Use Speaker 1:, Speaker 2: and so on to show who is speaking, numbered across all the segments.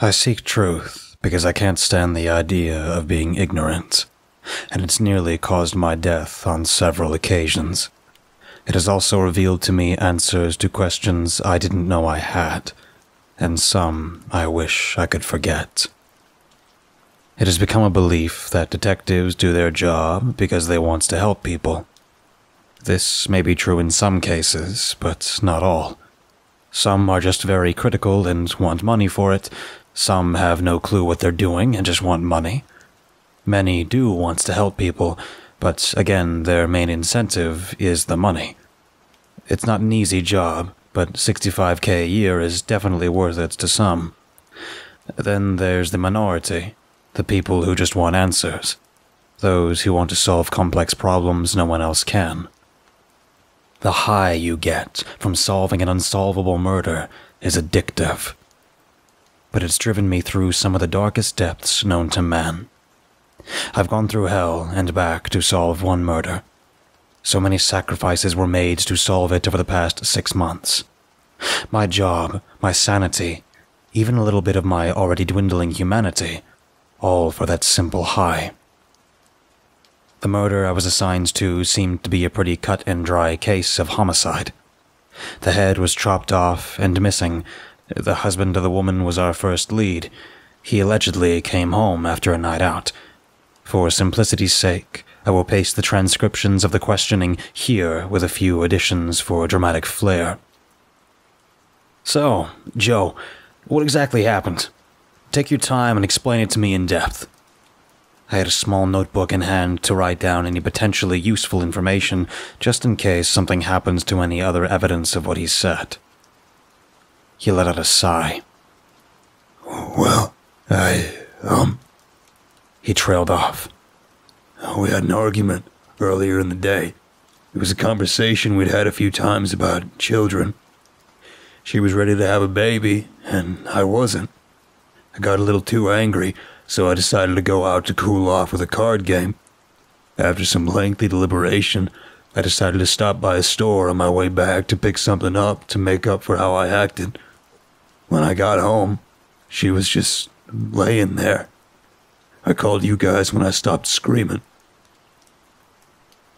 Speaker 1: I seek truth because I can't stand the idea of being ignorant, and it's nearly caused my death on several occasions. It has also revealed to me answers to questions I didn't know I had, and some I wish I could forget. It has become a belief that detectives do their job because they want to help people. This may be true in some cases, but not all. Some are just very critical and want money for it. Some have no clue what they're doing and just want money. Many do want to help people, but again, their main incentive is the money. It's not an easy job, but $65K a year is definitely worth it to some. Then there's the minority, the people who just want answers. Those who want to solve complex problems no one else can. The high you get from solving an unsolvable murder is addictive. But it's driven me through some of the darkest depths known to man. I've gone through hell and back to solve one murder. So many sacrifices were made to solve it over the past 6 months. My job, my sanity, even a little bit of my already dwindling humanity, all for that simple high. The murder I was assigned to seemed to be a pretty cut-and-dry case of homicide. The head was chopped off and missing. The husband of the woman was our first lead. He allegedly came home after a night out. For simplicity's sake, I will paste the transcriptions of the questioning here with a few additions for dramatic flair. So, Joe, what exactly happened? Take your time and explain it to me in depth. I had a small notebook in hand to write down any potentially useful information, just in case something happens to any other evidence of what he said. He let out a sigh.
Speaker 2: Well,
Speaker 1: He trailed off.
Speaker 2: We had an argument earlier in the day. It was a conversation we'd had a few times about children. She was ready to have a baby, and I wasn't. I got a little too angry, so I decided to go out to cool off with a card game. After some lengthy deliberation, I decided to stop by a store on my way back to pick something up to make up for how I acted. When I got home, she was just laying there. I called you guys when I stopped screaming.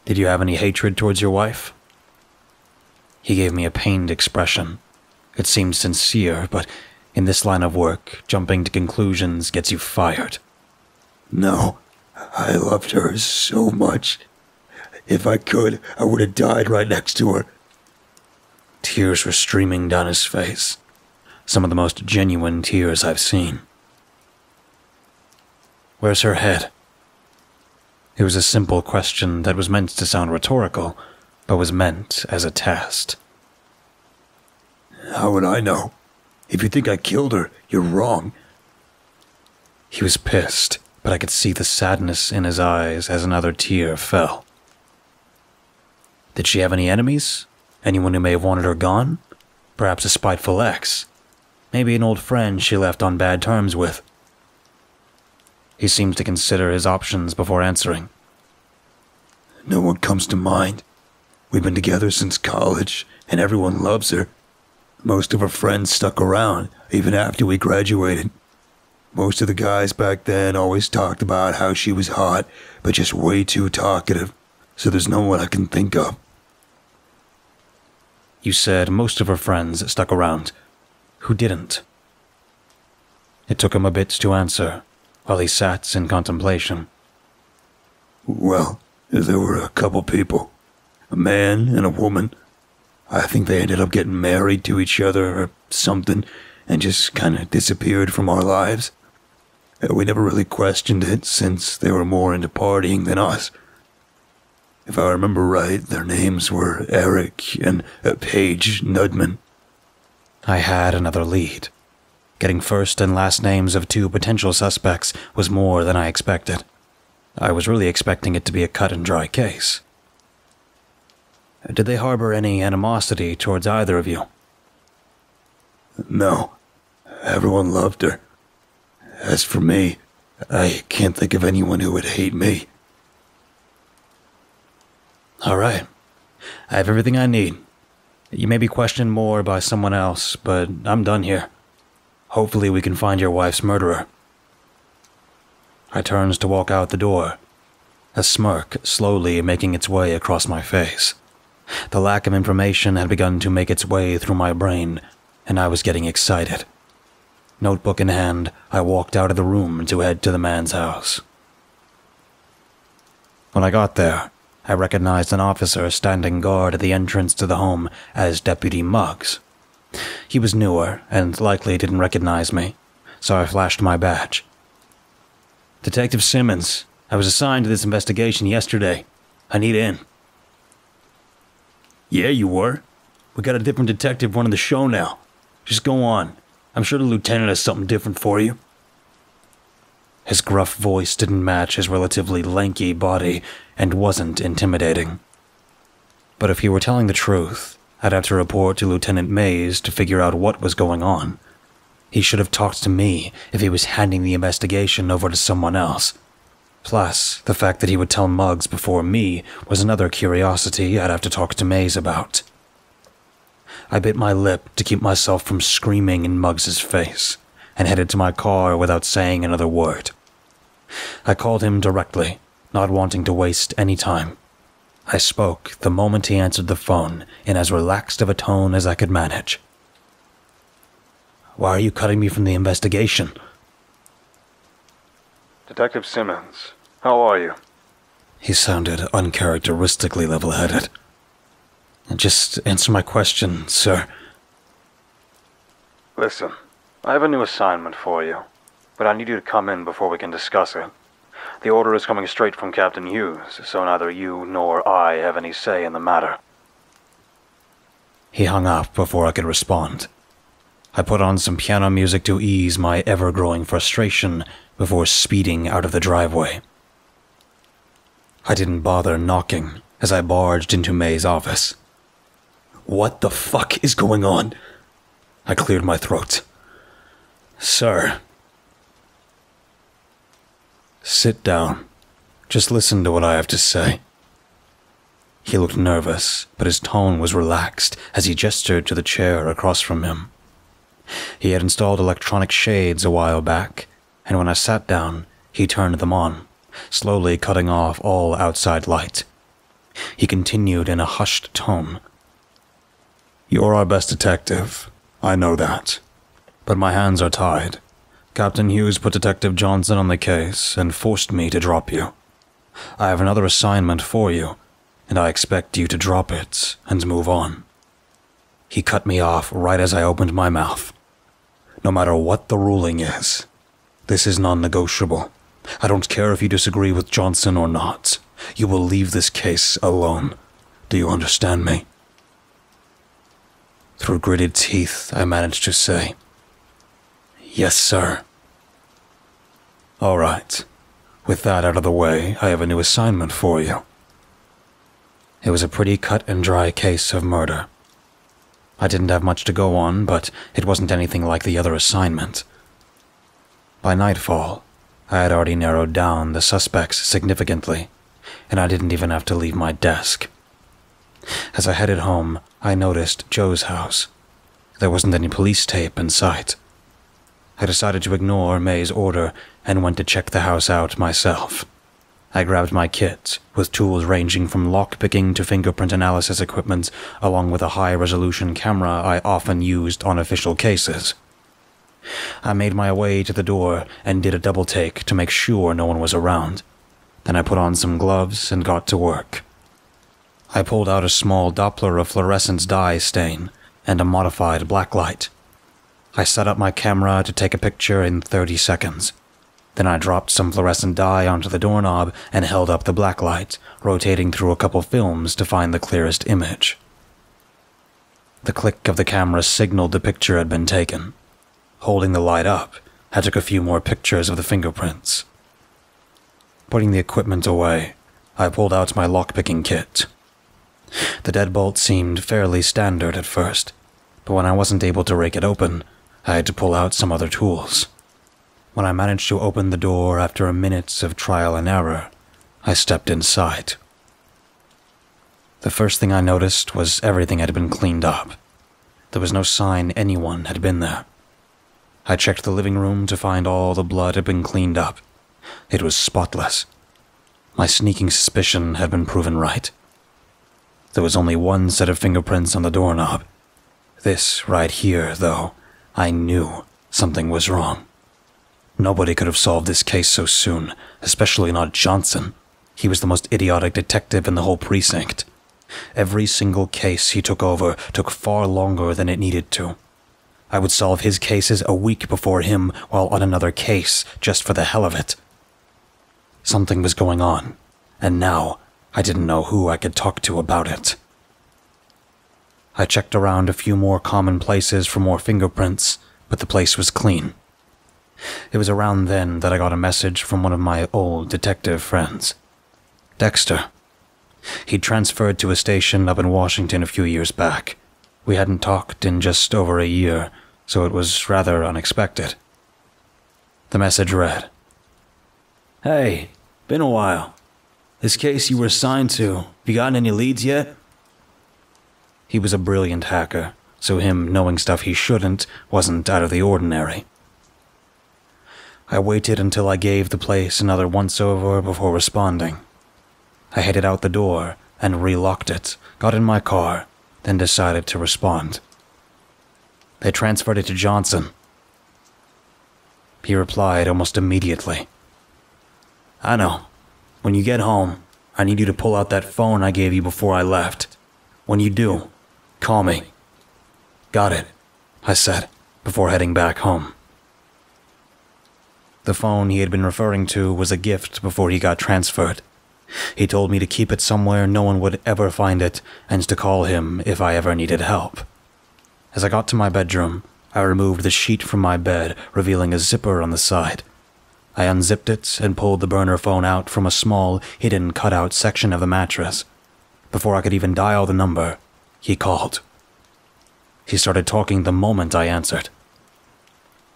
Speaker 1: Did you have any hatred towards your wife? He gave me a pained expression. It seemed sincere, but in this line of work, jumping to conclusions gets you fired.
Speaker 2: No, I loved her so much. If I could, I would have died right next to her.
Speaker 1: Tears were streaming down his face. Some of the most genuine tears I've seen. Where's her head? It was a simple question that was meant to sound rhetorical, but was meant as a test.
Speaker 2: How would I know? If you think I killed her, you're wrong.
Speaker 1: He was pissed, but I could see the sadness in his eyes as another tear fell. Did she have any enemies? Anyone who may have wanted her gone? Perhaps a spiteful ex? Maybe an old friend she left on bad terms with? He seemed to consider his options before answering.
Speaker 2: No one comes to mind. We've been together since college, and everyone loves her. Most of her friends stuck around, even after we graduated. Most of the guys back then always talked about how she was hot, but just way too talkative, so there's no one I can think of.
Speaker 1: You said most of her friends stuck around. Who didn't? It took him a bit to answer, while he sat in contemplation.
Speaker 2: Well, there were a couple people. A man and a woman. I think they ended up getting married to each other or something, and just kind of disappeared from our lives. We never really questioned it, since they were more into partying than us. If I remember right, their names were Eric and Paige Nudman.
Speaker 1: I had another lead. Getting first and last names of 2 potential suspects was more than I expected. I was really expecting it to be a cut-and-dry case. Did they harbor any animosity towards either of you?
Speaker 2: No. Everyone loved her. As for me, I can't think of anyone who would hate me.
Speaker 1: All right. I have everything I need. You may be questioned more by someone else, but I'm done here. Hopefully we can find your wife's murderer. I turns to walk out the door, a smirk slowly making its way across my face. The lack of information had begun to make its way through my brain, and I was getting excited. Notebook in hand, I walked out of the room to head to the man's house. When I got there, I recognized an officer standing guard at the entrance to the home as Deputy Muggs. He was newer and likely didn't recognize me, so I flashed my badge. "Detective Simmons, I was assigned to this investigation yesterday. I need in."
Speaker 2: Yeah, you were. We got a different detective running the show now. Just go on. I'm sure the lieutenant has something different for you.
Speaker 1: His gruff voice didn't match his relatively lanky body and wasn't intimidating. But if he were telling the truth, I'd have to report to Lieutenant Mays to figure out what was going on. He should have talked to me if he was handing the investigation over to someone else. Plus, the fact that he would tell Muggs before me was another curiosity I'd have to talk to Mays about. I bit my lip to keep myself from screaming in Muggs's face, and headed to my car without saying another word. I called him directly, not wanting to waste any time. I spoke the moment he answered the phone in as relaxed of a tone as I could manage. "Why are you cutting me from the investigation?"
Speaker 3: "Detective Simmons, how are you?"
Speaker 1: He sounded uncharacteristically level-headed. "Just answer my question, sir."
Speaker 3: "Listen, I have a new assignment for you, but I need you to come in before we can discuss it. The order is coming straight from Captain Hughes, so neither you nor I have any say in the matter."
Speaker 1: He hung up before I could respond. I put on some piano music to ease my ever-growing frustration before speeding out of the driveway. I didn't bother knocking as I barged into May's office. "What the fuck is going on?" I cleared my throat. "Sir." "Sit down. Just listen to what I have to say." He looked nervous, but his tone was relaxed as he gestured to the chair across from him. He had installed electronic shades a while back, and when I sat down, he turned them on, slowly cutting off all outside light. He continued in a hushed tone. "You're our best detective. I know that. But my hands are tied. Captain Hughes put Detective Johnson on the case and forced me to drop you. I have another assignment for you, and I expect you to drop it and move on." He cut me off right as I opened my mouth. "No matter what the ruling is, this is non-negotiable. I don't care if you disagree with Johnson or not. You will leave this case alone. Do you understand me?" Through gritted teeth, I managed to say, "Yes, sir." "All right. With that out of the way, I have a new assignment for you." It was a pretty cut-and-dry case of murder. I didn't have much to go on, but it wasn't anything like the other assignment. By nightfall, I had already narrowed down the suspects significantly, and I didn't even have to leave my desk. As I headed home, I noticed Joe's house. There wasn't any police tape in sight. I decided to ignore May's order and went to check the house out myself. I grabbed my kit, with tools ranging from lockpicking to fingerprint analysis equipment, along with a high-resolution camera I often used on official cases. I made my way to the door and did a double-take to make sure no one was around. Then I put on some gloves and got to work. I pulled out a small Doppler of fluorescence dye stain and a modified blacklight. I set up my camera to take a picture in 30 seconds. Then I dropped some fluorescent dye onto the doorknob and held up the blacklight, rotating through a couple films to find the clearest image. The click of the camera signaled the picture had been taken. Holding the light up, I took a few more pictures of the fingerprints. Putting the equipment away, I pulled out my lockpicking kit. The deadbolt seemed fairly standard at first, but when I wasn't able to rake it open, I had to pull out some other tools. When I managed to open the door after a minute of trial and error, I stepped inside. The first thing I noticed was everything had been cleaned up. There was no sign anyone had been there. I checked the living room to find all the blood had been cleaned up. It was spotless. My sneaking suspicion had been proven right. There was only one set of fingerprints on the doorknob. This right here, though, I knew something was wrong. Nobody could have solved this case so soon, especially not Johnson. He was the most idiotic detective in the whole precinct. Every single case he took over took far longer than it needed to. I would solve his cases a week before him while on another case, just for the hell of it. Something was going on, and now I didn't know who I could talk to about it. I checked around a few more common places for more fingerprints, but the place was clean. It was around then that I got a message from one of my old detective friends, Dexter. He'd transferred to a station up in Washington a few years back. We hadn't talked in just over a year, so it was rather unexpected. The message read, "Hey, been a while. This case you were assigned to, have you gotten any leads yet?" He was a brilliant hacker, so him knowing stuff he shouldn't wasn't out of the ordinary. I waited until I gave the place another once-over before responding. I headed out the door and relocked it, got in my car, then decided to respond. They transferred it to Johnson. He replied almost immediately. "I know. When you get home, I need you to pull out that phone I gave you before I left. When you do, call me." "Got it," I said, before heading back home. The phone he had been referring to was a gift before he got transferred. He told me to keep it somewhere no one would ever find it, and to call him if I ever needed help. As I got to my bedroom, I removed the sheet from my bed, revealing a zipper on the side. I unzipped it and pulled the burner phone out from a small, hidden cutout section of the mattress. Before I could even dial the number, he called. He started talking the moment I answered.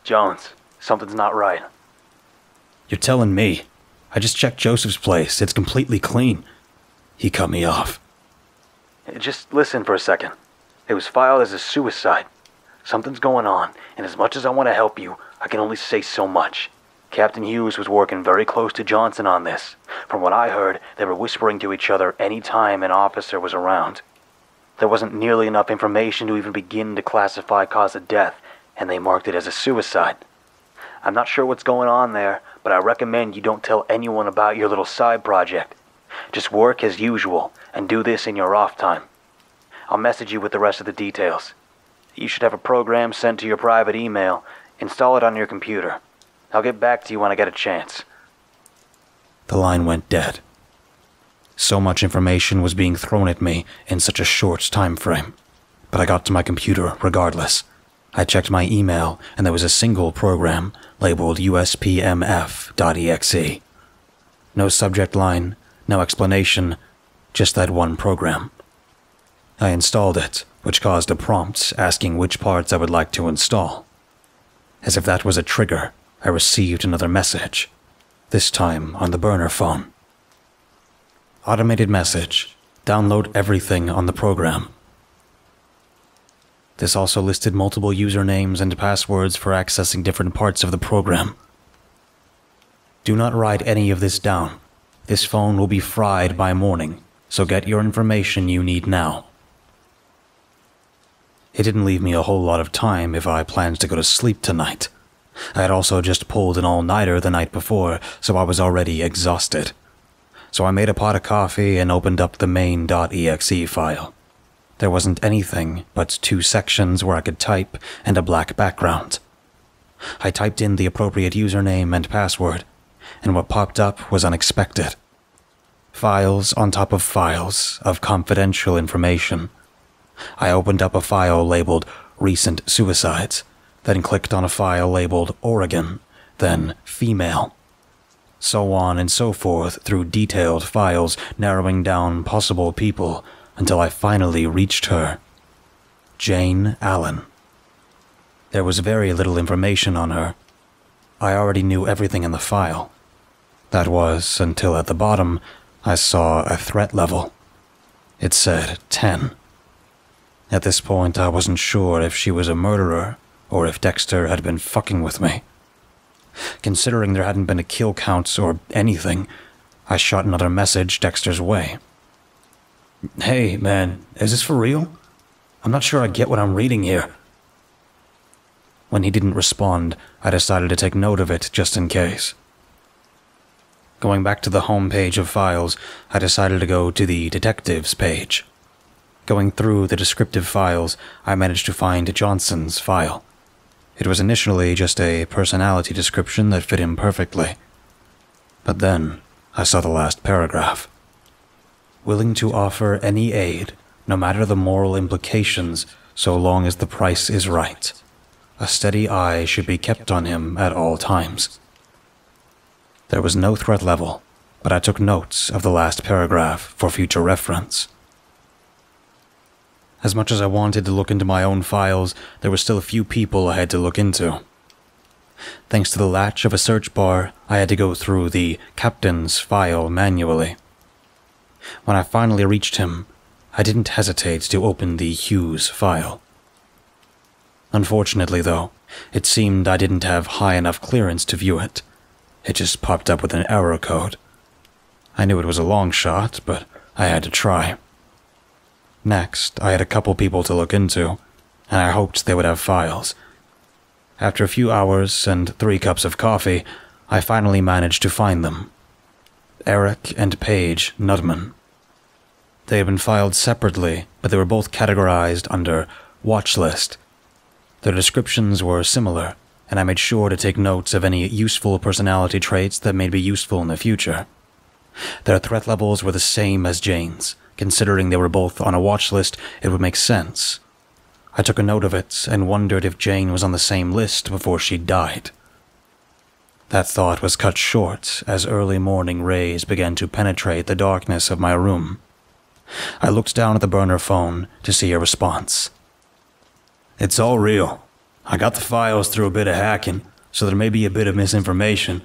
Speaker 3: "Jones, something's not right."
Speaker 1: "You're telling me? I just checked Joseph's place. It's completely clean." He cut me off.
Speaker 3: "Just listen for a second. It was filed as a suicide. Something's going on, and as much as I want to help you, I can only say so much. Captain Hughes was working very close to Johnson on this. From what I heard, they were whispering to each other any time an officer was around. There wasn't nearly enough information to even begin to classify cause of death, and they marked it as a suicide. I'm not sure what's going on there, but I recommend you don't tell anyone about your little side project. Just work as usual, and do this in your off time. I'll message you with the rest of the details. You should have a program sent to your private email. Install it on your computer. I'll get back to you when I get a chance."
Speaker 1: The line went dead. So much information was being thrown at me in such a short time frame, but I got to my computer regardless. I checked my email, and there was a single program labeled uspmf.exe. No subject line, no explanation, just that one program. I installed it, which caused a prompt asking which parts I would like to install. As if that was a trigger, I received another message, this time on the burner phone. Automated message. Download everything on the program. This also listed multiple usernames and passwords for accessing different parts of the program. Do not write any of this down. This phone will be fried by morning, so get your information you need now. It didn't leave me a whole lot of time if I planned to go to sleep tonight. I had also just pulled an all-nighter the night before, so I was already exhausted. So I made a pot of coffee and opened up the main.exe file. There wasn't anything but 2 sections where I could type and a black background. I typed in the appropriate username and password, and what popped up was unexpected. Files on top of files of confidential information. I opened up a file labeled Recent Suicides, then clicked on a file labeled Oregon, then Female. So on and so forth through detailed files, narrowing down possible people until I finally reached her. Jane Allen. There was very little information on her. I already knew everything in the file. That was until at the bottom I saw a threat level. It said 10. At this point I wasn't sure if she was a murderer or if Dexter had been fucking with me. Considering there hadn't been a kill count or anything, I shot another message Dexter's way. "Hey, man, is this for real? I'm not sure I get what I'm reading here." When he didn't respond, I decided to take note of it just in case. Going back to the home page of files, I decided to go to the detectives page. Going through the descriptive files, I managed to find Johnson's file. It was initially just a personality description that fit him perfectly. But then, I saw the last paragraph. "Willing to offer any aid, no matter the moral implications, so long as the price is right. A steady eye should be kept on him at all times." There was no threat level, but I took notes of the last paragraph for future reference. As much as I wanted to look into my own files, there were still a few people I had to look into. Thanks to the latch of a search bar, I had to go through the captain's file manually. When I finally reached him, I didn't hesitate to open the Hughes file. Unfortunately, though, it seemed I didn't have high enough clearance to view it. It just popped up with an error code. I knew it was a long shot, but I had to try. Next, I had a couple people to look into, and I hoped they would have files. After a few hours and 3 cups of coffee, I finally managed to find them. Eric and Paige Nudman. They had been filed separately, but they were both categorized under Watch List. Their descriptions were similar, and I made sure to take notes of any useful personality traits that may be useful in the future. Their threat levels were the same as Jane's. Considering they were both on a watch list, it would make sense. I took a note of it and wondered if Jane was on the same list before she died. That thought was cut short as early morning rays began to penetrate the darkness of my room. I looked down at the burner phone to see a response.
Speaker 2: "It's all real. I got the files through a bit of hacking, so there may be a bit of misinformation.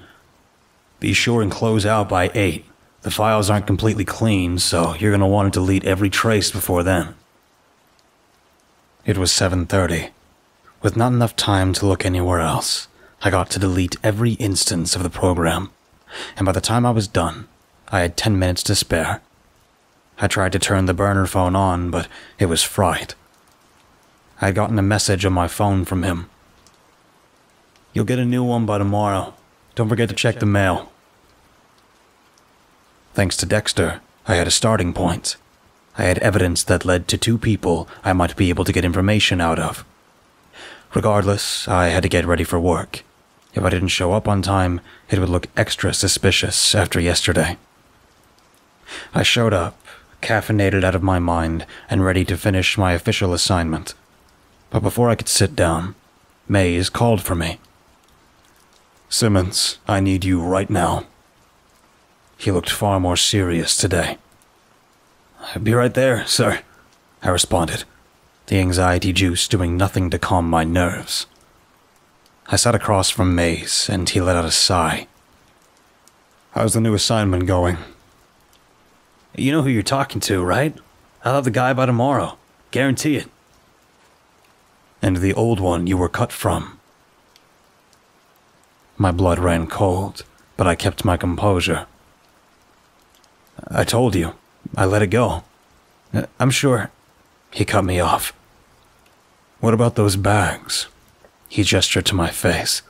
Speaker 2: Be sure and close out by 8. The files aren't completely clean, so you're going to want to delete every trace before then."
Speaker 1: It was 7:30. With not enough time to look anywhere else, I got to delete every instance of the program, and by the time I was done, I had 10 minutes to spare. I tried to turn the burner phone on, but it was fried. I had gotten a message on my phone from him.
Speaker 2: "You'll get a new one by tomorrow. Don't forget to check the mail."
Speaker 1: Thanks to Dexter, I had a starting point. I had evidence that led to 2 people I might be able to get information out of. Regardless, I had to get ready for work. If I didn't show up on time, it would look extra suspicious after yesterday. I showed up, caffeinated out of my mind and ready to finish my official assignment. But before I could sit down, Mays called for me.
Speaker 2: "Simmons, I need you right now."
Speaker 1: He looked far more serious today.
Speaker 2: "I'll be right there, sir,"
Speaker 1: I responded, the anxiety juice doing nothing to calm my nerves. I sat across from Mays, and he let out a sigh.
Speaker 2: "How's the new assignment going?"
Speaker 3: You know who you're talking to, right? I'll have the guy by tomorrow. Guarantee it."
Speaker 1: "And the old one you were cut from." My blood ran cold, but I kept my composure.
Speaker 3: "I told you. I let it go. I'm sure." He cut me off.
Speaker 2: "What about those bags?"
Speaker 1: He gestured to my face.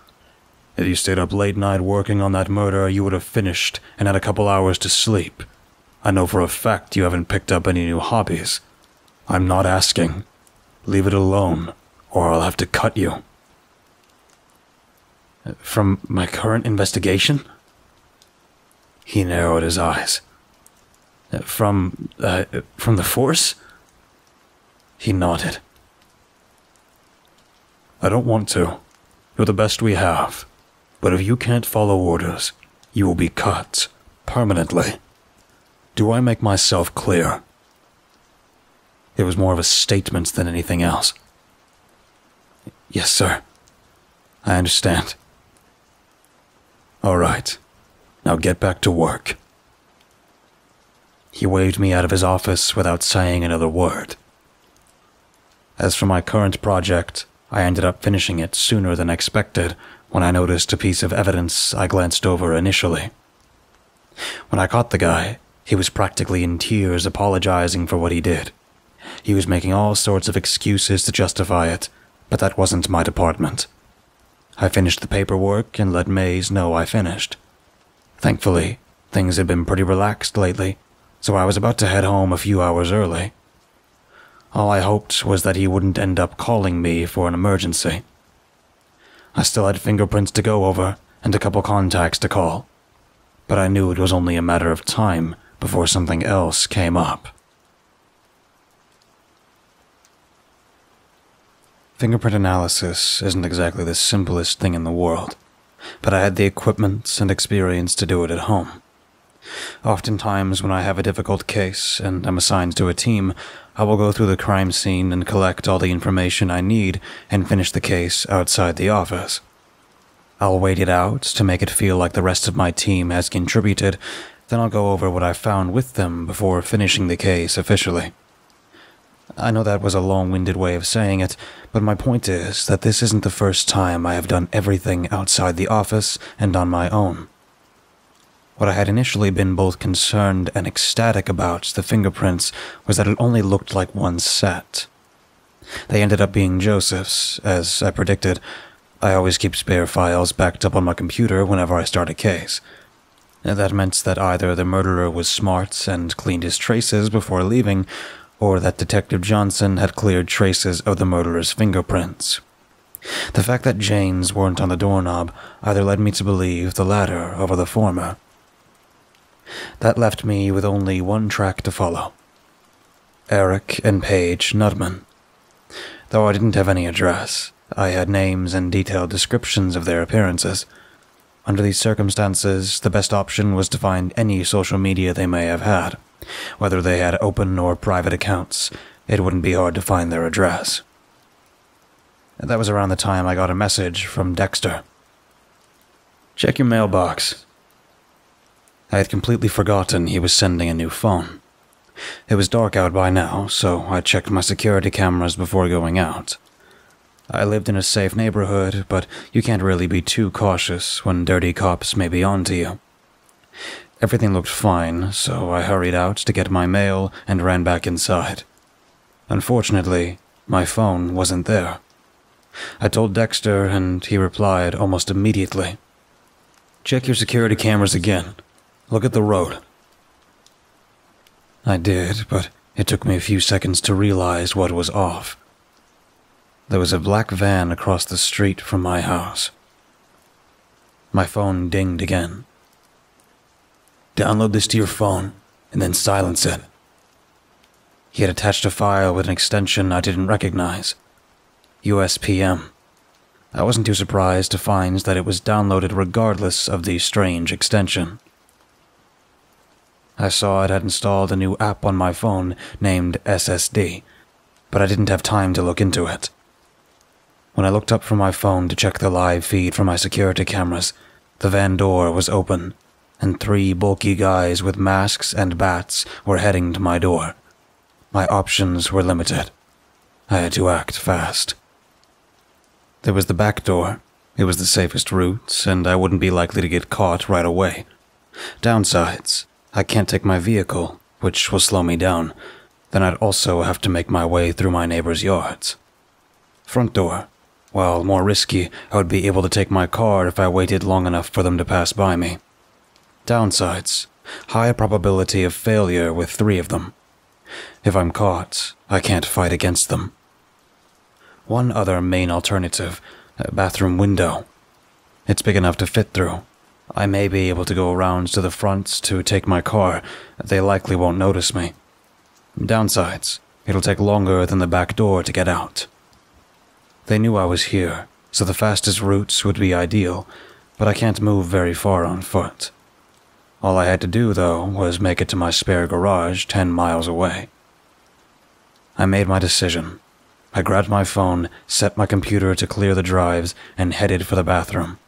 Speaker 2: "If you stayed up late night working on that murder, you would have finished and had a couple hours to sleep. I know for a fact you haven't picked up any new hobbies. I'm not asking. Leave it alone, or I'll have to cut you."
Speaker 1: "From my current investigation?"
Speaker 2: He narrowed his eyes.
Speaker 1: From the Force?"
Speaker 2: He nodded. "I don't want to. You're the best we have. But if you can't follow orders, you will be cut. Permanently. Do I make myself clear?"
Speaker 1: It was more of a statement than anything else.
Speaker 2: "Yes, sir.
Speaker 1: I understand."
Speaker 2: "All right. Now get back to work."
Speaker 1: He waved me out of his office without saying another word. As for my current project, I ended up finishing it sooner than expected when I noticed a piece of evidence I glanced over initially. When I caught the guy, he was practically in tears apologizing for what he did. He was making all sorts of excuses to justify it, but that wasn't my department. I finished the paperwork and let Mays know I finished. Thankfully, things had been pretty relaxed lately, so I was about to head home a few hours early. All I hoped was that he wouldn't end up calling me for an emergency. I still had fingerprints to go over and a couple contacts to call, but I knew it was only a matter of time before something else came up. Fingerprint analysis isn't exactly the simplest thing in the world, but I had the equipment and experience to do it at home. Oftentimes, when I have a difficult case and am assigned to a team, I will go through the crime scene and collect all the information I need and finish the case outside the office. I'll wait it out to make it feel like the rest of my team has contributed, then I'll go over what I found with them before finishing the case officially. I know that was a long-winded way of saying it, but my point is that this isn't the first time I have done everything outside the office and on my own. What I had initially been both concerned and ecstatic about the fingerprints was that it only looked like one set. They ended up being Joseph's, as I predicted. I always keep spare files backed up on my computer whenever I start a case. That meant that either the murderer was smart and cleaned his traces before leaving, or that Detective Johnson had cleared traces of the murderer's fingerprints. The fact that Jane's weren't on the doorknob either led me to believe the latter over the former. That left me with only one track to follow: Eric and Paige Nudman. Though I didn't have any address, I had names and detailed descriptions of their appearances. Under these circumstances, the best option was to find any social media they may have had. Whether they had open or private accounts, it wouldn't be hard to find their address. That was around the time I got a message from Dexter. "Check your mailbox." I had completely forgotten he was sending a new phone. It was dark out by now, so I checked my security cameras before going out. I lived in a safe neighborhood, but you can't really be too cautious when dirty cops may be onto you. Everything looked fine, so I hurried out to get my mail and ran back inside. Unfortunately, my phone wasn't there. I told Dexter, and he replied almost immediately. "Check your security cameras again. Look at the road." I did, but it took me a few seconds to realize what was off. There was a black van across the street from my house. My phone dinged again. "Download this to your phone, and then silence it." He had attached a file with an extension I didn't recognize. USPM. I wasn't too surprised to find that it was downloaded regardless of the strange extension. I saw it had installed a new app on my phone named SSD, but I didn't have time to look into it. When I looked up from my phone to check the live feed from my security cameras, the van door was open, and 3 bulky guys with masks and bats were heading to my door. My options were limited. I had to act fast. There was the back door. It was the safest route, and I wouldn't be likely to get caught right away. Downsides: I can't take my vehicle, which will slow me down. Then I'd also have to make my way through my neighbors' yards. Front door: while more risky, I would be able to take my car if I waited long enough for them to pass by me. Downsides: high probability of failure with 3 of them. If I'm caught, I can't fight against them. One other main alternative: a bathroom window. It's big enough to fit through. I may be able to go around to the front to take my car. They likely won't notice me. Downsides: it'll take longer than the back door to get out. They knew I was here, so the fastest routes would be ideal, but I can't move very far on foot. All I had to do, though, was make it to my spare garage 10 miles away. I made my decision. I grabbed my phone, set my computer to clear the drives, and headed for the bathroom.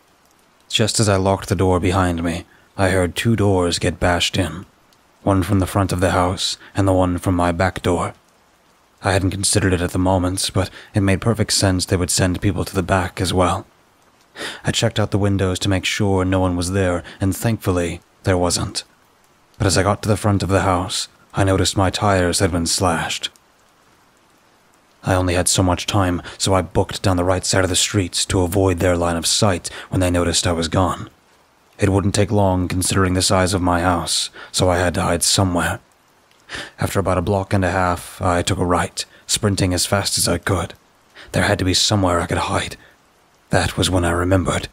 Speaker 1: Just as I locked the door behind me, I heard 2 doors get bashed in, one from the front of the house and the one from my back door. I hadn't considered it at the moment, but it made perfect sense they would send people to the back as well. I checked out the windows to make sure no one was there, and thankfully, there wasn't. But as I got to the front of the house, I noticed my tires had been slashed. I only had so much time, so I booked down the right side of the street to avoid their line of sight when they noticed I was gone. It wouldn't take long considering the size of my house, so I had to hide somewhere. After about a block and a half, I took a right, sprinting as fast as I could. There had to be somewhere I could hide. That was when I remembered.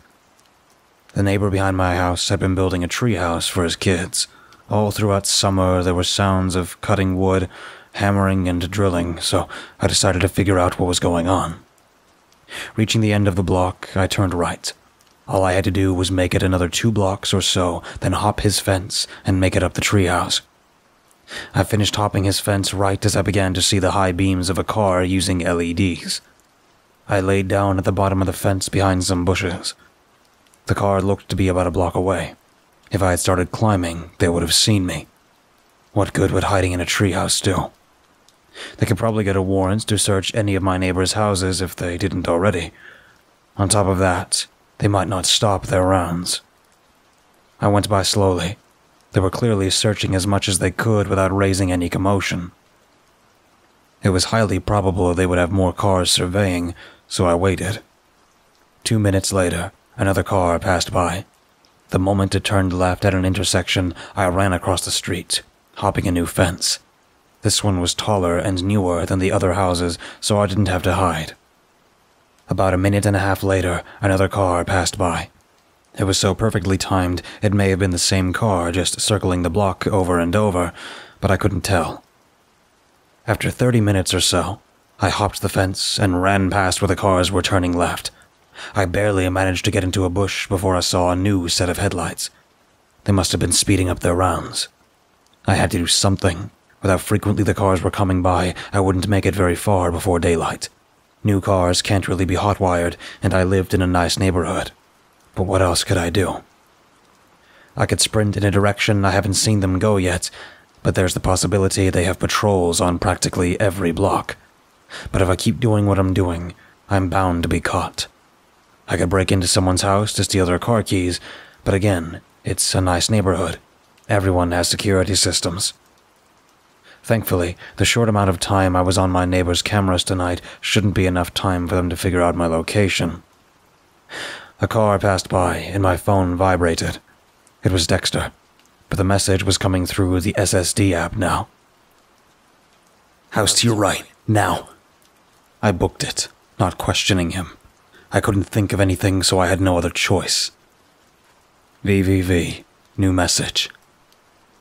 Speaker 1: The neighbor behind my house had been building a treehouse for his kids. All throughout summer, there were sounds of cutting wood, hammering and drilling, so I decided to figure out what was going on. Reaching the end of the block, I turned right. All I had to do was make it another 2 blocks or so, then hop his fence and make it up the treehouse. I finished hopping his fence right as I began to see the high beams of a car using LEDs. I laid down at the bottom of the fence behind some bushes. The car looked to be about a block away. If I had started climbing, they would have seen me. What good would hiding in a treehouse do? They could probably get a warrant to search any of my neighbors' houses if they didn't already. On top of that, they might not stop their rounds. I went by slowly. They were clearly searching as much as they could without raising any commotion. It was highly probable they would have more cars surveying, so I waited. 2 minutes later, another car passed by. The moment it turned left at an intersection, I ran across the street, hopping a new fence. This one was taller and newer than the other houses, so I didn't have to hide. About a minute and a half later, another car passed by. It was so perfectly timed, it may have been the same car just circling the block over and over, but I couldn't tell. After 30 minutes or so, I hopped the fence and ran past where the cars were turning left. I barely managed to get into a bush before I saw a new set of headlights. They must have been speeding up their rounds. I had to do something. With how frequently the cars were coming by, I wouldn't make it very far before daylight. New cars can't really be hot-wired, and I lived in a nice neighborhood. But what else could I do? I could sprint in a direction I haven't seen them go yet, but there's the possibility they have patrols on practically every block. But if I keep doing what I'm doing, I'm bound to be caught. I could break into someone's house to steal their car keys, but again, it's a nice neighborhood. Everyone has security systems. Thankfully, the short amount of time I was on my neighbor's cameras tonight shouldn't be enough time for them to figure out my location. A car passed by and my phone vibrated. It was Dexter, but the message was coming through the SSD app now. "House to your right, now." I booked it, not questioning him. I couldn't think of anything, so I had no other choice. VVV, new message.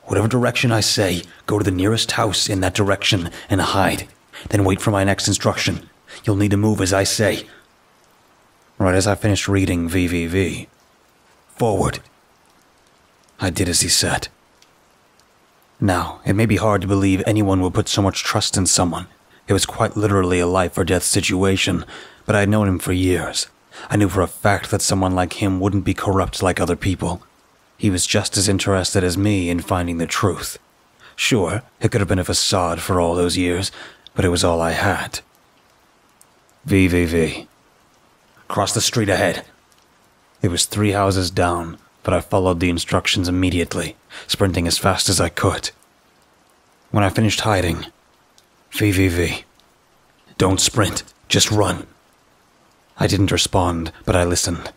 Speaker 1: "Whatever direction I say, go to the nearest house in that direction and hide. Then wait for my next instruction. You'll need to move as I say." Right as I finished reading VVV, "Forward." I did as he said. Now, it may be hard to believe anyone would put so much trust in someone. It was quite literally a life-or-death situation, but I had known him for years. I knew for a fact that someone like him wouldn't be corrupt like other people. He was just as interested as me in finding the truth. Sure, it could have been a facade for all those years, but it was all I had. VVV. "Cross the street ahead." It was 3 houses down, but I followed the instructions immediately, sprinting as fast as I could. When I finished hiding, VVV. "Don't sprint, just run." I didn't respond, but I listened.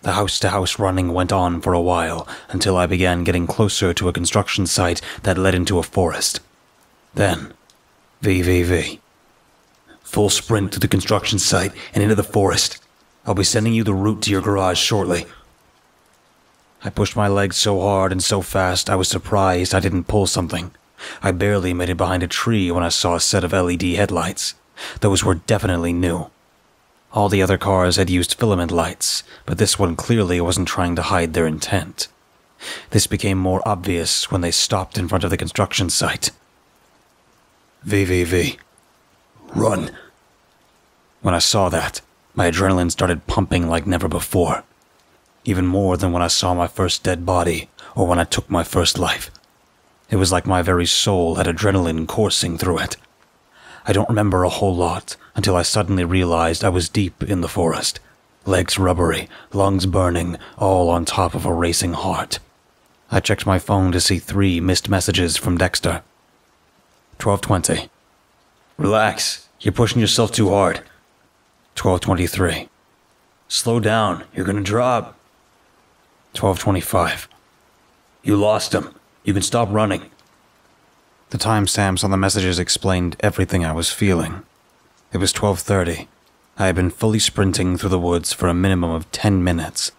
Speaker 1: The house-to-house running went on for a while, until I began getting closer to a construction site that led into a forest. Then, VVV. "Full sprint to the construction site and into the forest. I'll be sending you the route to your garage shortly." I pushed my legs so hard and so fast I was surprised I didn't pull something. I barely made it behind a tree when I saw a set of LED headlights. Those were definitely new. All the other cars had used filament lights, but this one clearly wasn't trying to hide their intent. This became more obvious when they stopped in front of the construction site. VVV. "Run." When I saw that, my adrenaline started pumping like never before. Even more than when I saw my first dead body, or when I took my first life. It was like my very soul had adrenaline coursing through it. I don't remember a whole lot until I suddenly realized I was deep in the forest. Legs rubbery, lungs burning, all on top of a racing heart. I checked my phone to see 3 missed messages from Dexter. 12:20.
Speaker 2: Relax. You're pushing yourself too hard.
Speaker 1: 12:23.
Speaker 2: Slow down. You're gonna drop.
Speaker 1: 12:25.
Speaker 2: You lost him. You can stop running.
Speaker 1: The timestamps on the messages explained everything I was feeling. It was 12:30. I had been fully sprinting through the woods for a minimum of 10 minutes.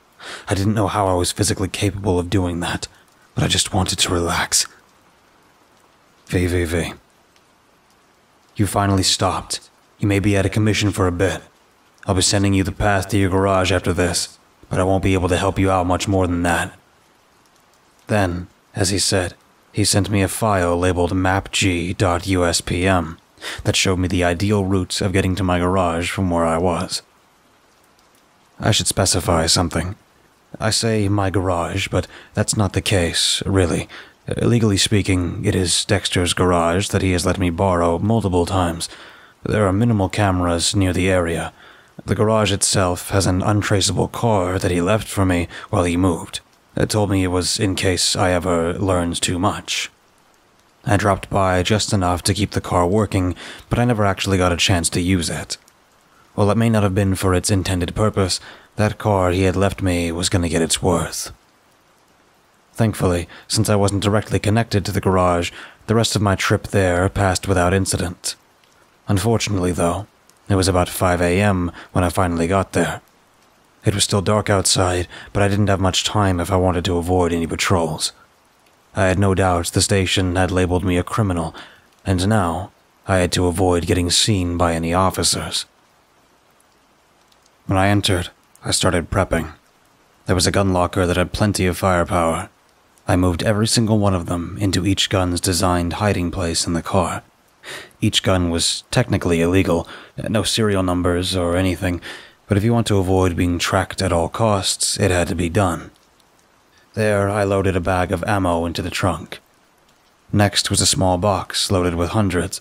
Speaker 1: I didn't know how I was physically capable of doing that, but I just wanted to relax. VVV. You finally stopped. You may be out of commission for a bit. I'll be sending you the path to your garage after this, but I won't be able to help you out much more than that. Then, as he said, he sent me a file labeled mapg.uspm that showed me the ideal route of getting to my garage from where I was. I should specify something. I say my garage, but that's not the case, really. Legally speaking, it is Dexter's garage that he has let me borrow multiple times. There are minimal cameras near the area. The garage itself has an untraceable car that he left for me while he moved. It told me it was in case I ever learned too much. I dropped by just enough to keep the car working, but I never actually got a chance to use it. While it may not have been for its intended purpose, that car he had left me was going to get its worth. Thankfully, since I wasn't directly connected to the garage, the rest of my trip there passed without incident. Unfortunately, though, it was about 5 a.m. when I finally got there. It was still dark outside, but I didn't have much time if I wanted to avoid any patrols. I had no doubt the station had labeled me a criminal, and now I had to avoid getting seen by any officers. When I entered, I started prepping. There was a gun locker that had plenty of firepower. I moved every single one of them into each gun's designed hiding place in the car. Each gun was technically illegal, no serial numbers or anything, but if you want to avoid being tracked at all costs, it had to be done. There, I loaded a bag of ammo into the trunk. Next was a small box loaded with hundreds.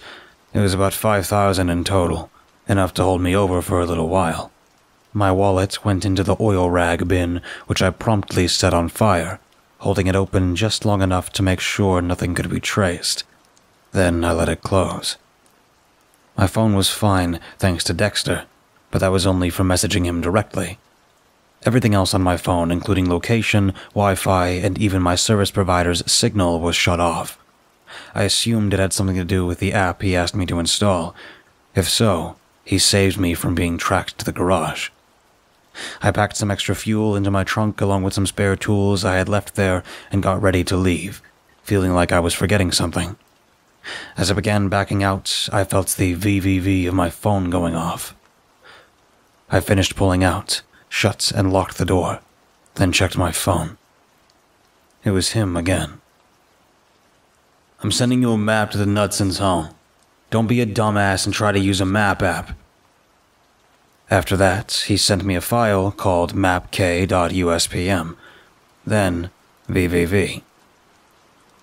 Speaker 1: It was about 5,000 in total, enough to hold me over for a little while. My wallet went into the oil rag bin, which I promptly set on fire, holding it open just long enough to make sure nothing could be traced. Then I let it close. My phone was fine, thanks to Dexter, but that was only from messaging him directly. Everything else on my phone, including location, Wi-Fi, and even my service provider's signal, was shut off. I assumed it had something to do with the app he asked me to install. If so, he saved me from being tracked to the garage. I packed some extra fuel into my trunk along with some spare tools I had left there and got ready to leave, feeling like I was forgetting something. As I began backing out, I felt the VVV of my phone going off. I finished pulling out, shut and locked the door, then checked my phone. It was him again.
Speaker 2: I'm sending you a map to the Knutson's home. Don't be a dumbass and try to use a map app.
Speaker 1: After that, he sent me a file called mapk.uspm. Then, VVV.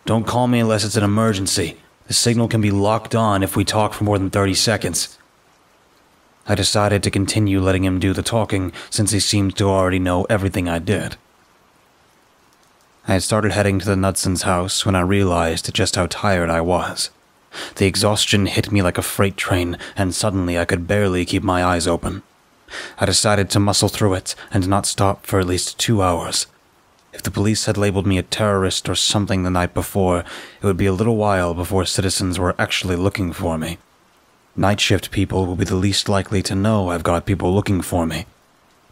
Speaker 2: Don't call me unless it's an emergency. The signal can be locked on if we talk for more than 30 seconds.
Speaker 1: I decided to continue letting him do the talking since he seemed to already know everything I did. I had started heading to the Knutson's house when I realized just how tired I was. The exhaustion hit me like a freight train, and suddenly I could barely keep my eyes open. I decided to muscle through it and not stop for at least 2 hours. If the police had labeled me a terrorist or something the night before, it would be a little while before citizens were actually looking for me. Night shift people will be the least likely to know I've got people looking for me.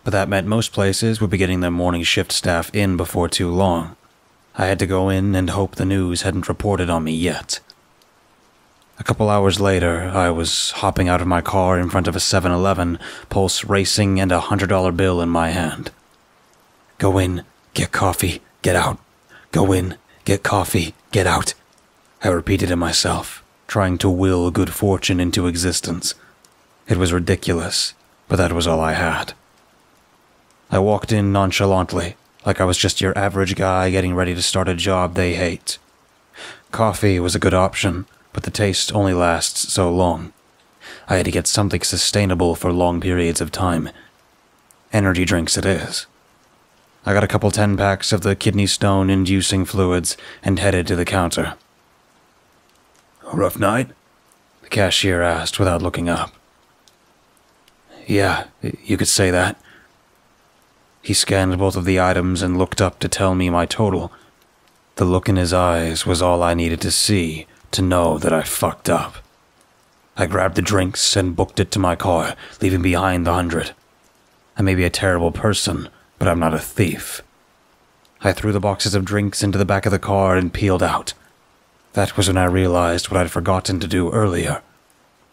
Speaker 1: But that meant most places would be getting their morning shift staff in before too long. I had to go in and hope the news hadn't reported on me yet. A couple hours later, I was hopping out of my car in front of a 7-Eleven, pulse racing and a $100 bill in my hand. Go in, get coffee, get out. Go in, get coffee, get out. I repeated to myself, trying to will good fortune into existence. It was ridiculous, but that was all I had. I walked in nonchalantly, like I was just your average guy getting ready to start a job they hate. Coffee was a good option, but the taste only lasts so long. I had to get something sustainable for long periods of time. Energy drinks it is. I got a couple 10-packs of the kidney stone-inducing fluids and headed to the counter.
Speaker 2: A rough night?
Speaker 1: The cashier asked without looking up. Yeah, you could say that. He scanned both of the items and looked up to tell me my total. The look in his eyes was all I needed to see to know that I fucked up. I grabbed the drinks and booked it to my car, leaving behind the 100. I may be a terrible person, but I'm not a thief. I threw the boxes of drinks into the back of the car and peeled out. That was when I realized what I'd forgotten to do earlier.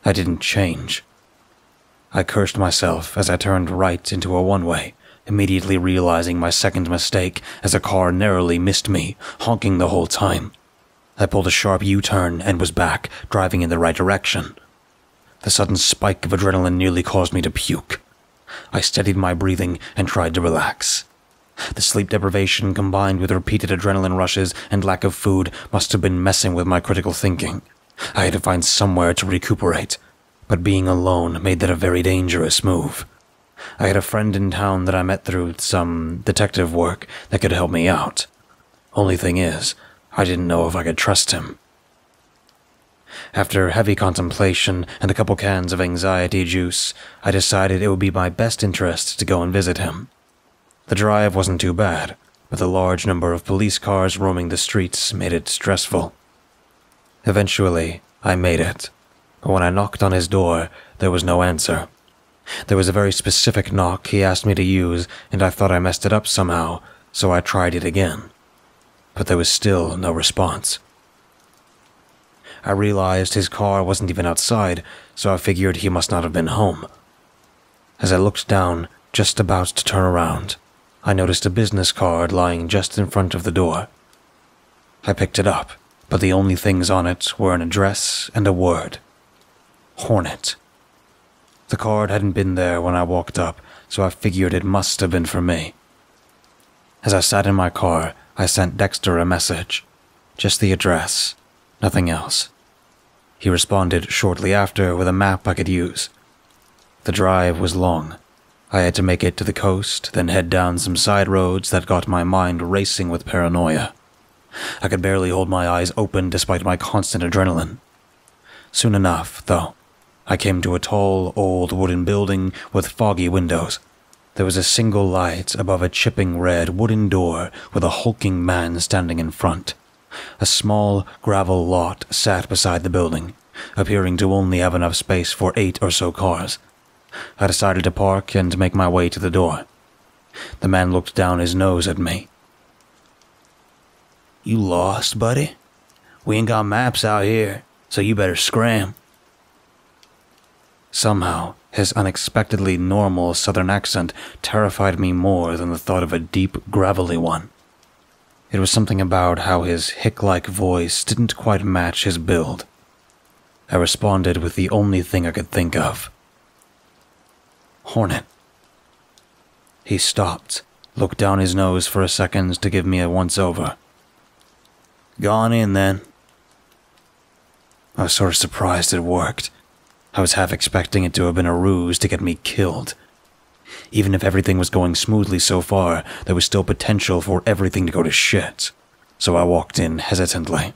Speaker 1: I didn't change. I cursed myself as I turned right into a one-way, immediately realizing my second mistake as a car narrowly missed me, honking the whole time. I pulled a sharp U-turn and was back, driving in the right direction. The sudden spike of adrenaline nearly caused me to puke. I steadied my breathing and tried to relax. The sleep deprivation combined with repeated adrenaline rushes and lack of food must have been messing with my critical thinking. I had to find somewhere to recuperate, but being alone made that a very dangerous move. I had a friend in town that I met through some detective work that could help me out. Only thing is, I didn't know if I could trust him. After heavy contemplation and a couple cans of anxiety juice, I decided it would be my best interest to go and visit him. The drive wasn't too bad, but the large number of police cars roaming the streets made it stressful. Eventually, I made it, but when I knocked on his door, there was no answer. There was a very specific knock he asked me to use, and I thought I messed it up somehow, so I tried it again. But there was still no response. I realized his car wasn't even outside, so I figured he must not have been home. As I looked down, just about to turn around, I noticed a business card lying just in front of the door. I picked it up, but the only things on it were an address and a word. Hornet. The card hadn't been there when I walked up, so I figured it must have been for me. As I sat in my car, I sent Dexter a message. Just the address. Nothing else. He responded shortly after with a map I could use. The drive was long. I had to make it to the coast, then head down some side roads that got my mind racing with paranoia. I could barely hold my eyes open despite my constant adrenaline. Soon enough, though, I came to a tall, old wooden building with foggy windows. There was a single light above a chipping red wooden door with a hulking man standing in front. A small gravel lot sat beside the building, appearing to only have enough space for 8 or so cars. I decided to park and make my way to the door. The man looked down his nose at me.
Speaker 2: You lost, buddy? We ain't got maps out here, so you better scram.
Speaker 1: Somehow, his unexpectedly normal southern accent terrified me more than the thought of a deep, gravelly one. It was something about how his hick-like voice didn't quite match his build. I responded with the only thing I could think of. Hornet. He stopped, looked down his nose for a second to give me a once-over.
Speaker 2: Gone in, then.
Speaker 1: I was sort of surprised it worked. I was half expecting it to have been a ruse to get me killed. Even if everything was going smoothly so far, there was still potential for everything to go to shit, so I walked in hesitantly.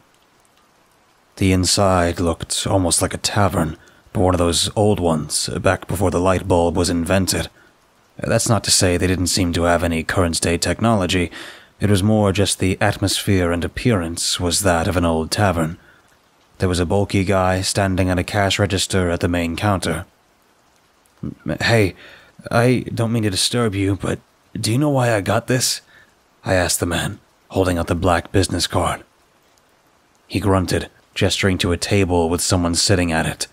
Speaker 1: The inside looked almost like a tavern, but one of those old ones, back before the light bulb was invented. That's not to say they didn't seem to have any current-day technology. It was more just the atmosphere and appearance was that of an old tavern. There was a bulky guy standing at a cash register at the main counter.
Speaker 2: Hey, I don't mean to disturb you, but do you know why I got this?
Speaker 1: I asked the man, holding out the black business card. He grunted, gesturing to a table with someone sitting at it.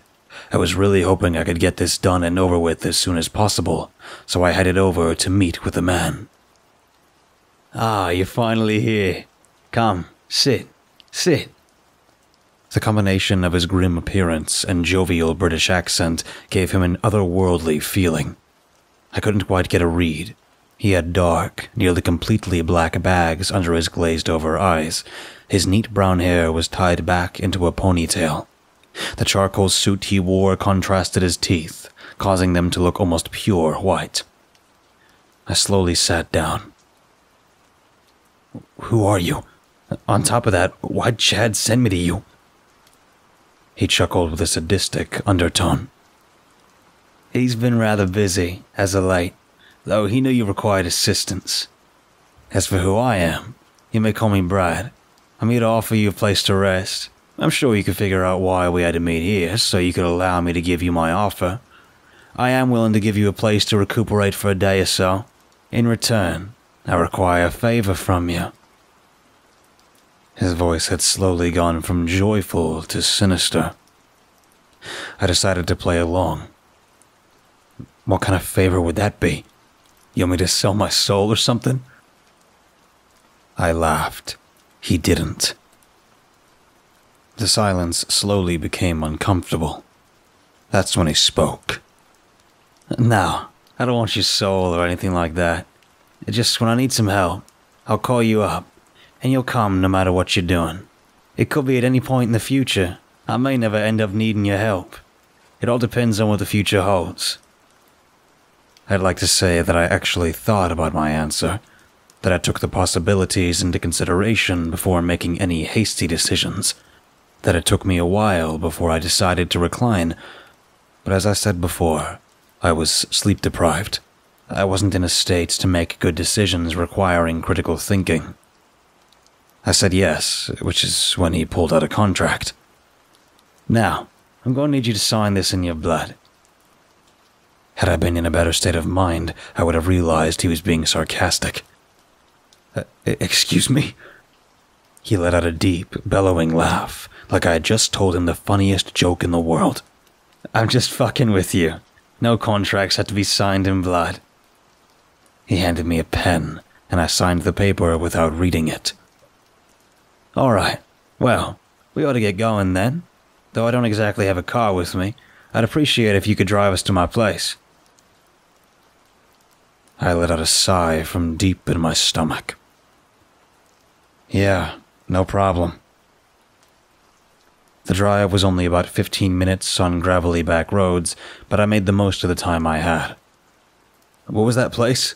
Speaker 1: I was really hoping I could get this done and over with as soon as possible, so I headed over to meet with the man.
Speaker 2: Ah, you're finally here. Come, sit.
Speaker 1: The combination of his grim appearance and jovial British accent gave him an otherworldly feeling. I couldn't quite get a read. He had dark, nearly completely black bags under his glazed-over eyes. His neat brown hair was tied back into a ponytail. The charcoal suit he wore contrasted his teeth, causing them to look almost pure white. I slowly sat down. "Who are you? On top of that, why'd Chad send me to you?" He chuckled with a sadistic undertone. "He's been rather busy, as of late, though he knew you required assistance. As for who I am, you may call me Brad. I'm here to offer you a place to rest. I'm sure you could figure out why we had to meet here, so you could allow me to give you my offer. I am willing to give you a place to recuperate for a day or so. In return, I require a favor from you." His voice had slowly gone from joyful to sinister. I decided to play along. "What kind of favor would that be? You want me to sell my soul or something?" I laughed. He didn't. The silence slowly became uncomfortable. That's when he spoke. "No, I don't want your soul or anything like that. Just when I need some help, I'll call you up, and you'll come no matter what you're doing. It could be at any point in the future. I may never end up needing your help. It all depends on what the future holds." I'd like to say that I actually thought about my answer, that I took the possibilities into consideration before making any hasty decisions, that it took me a while before I decided to recline, but as I said before, I was sleep-deprived. I wasn't in a state to make good decisions requiring critical thinking. I said yes, which is when he pulled out a contract. "Now, I'm going to need you to sign this in your blood." Had I been in a better state of mind, I would have realized he was being sarcastic. Excuse me?" He let out a deep, bellowing laugh, like I had just told him the funniest joke in the world. "I'm just fucking with you. No contracts have to be signed in blood." He handed me a pen, and I signed the paper without reading it. "All right. Well, we ought to get going then. Though I don't exactly have a car with me, I'd appreciate if you could drive us to my place." I let out a sigh from deep in my stomach. "Yeah, no problem." The drive was only about 15 minutes on gravelly back roads, but I made the most of the time I had. "What was that place?"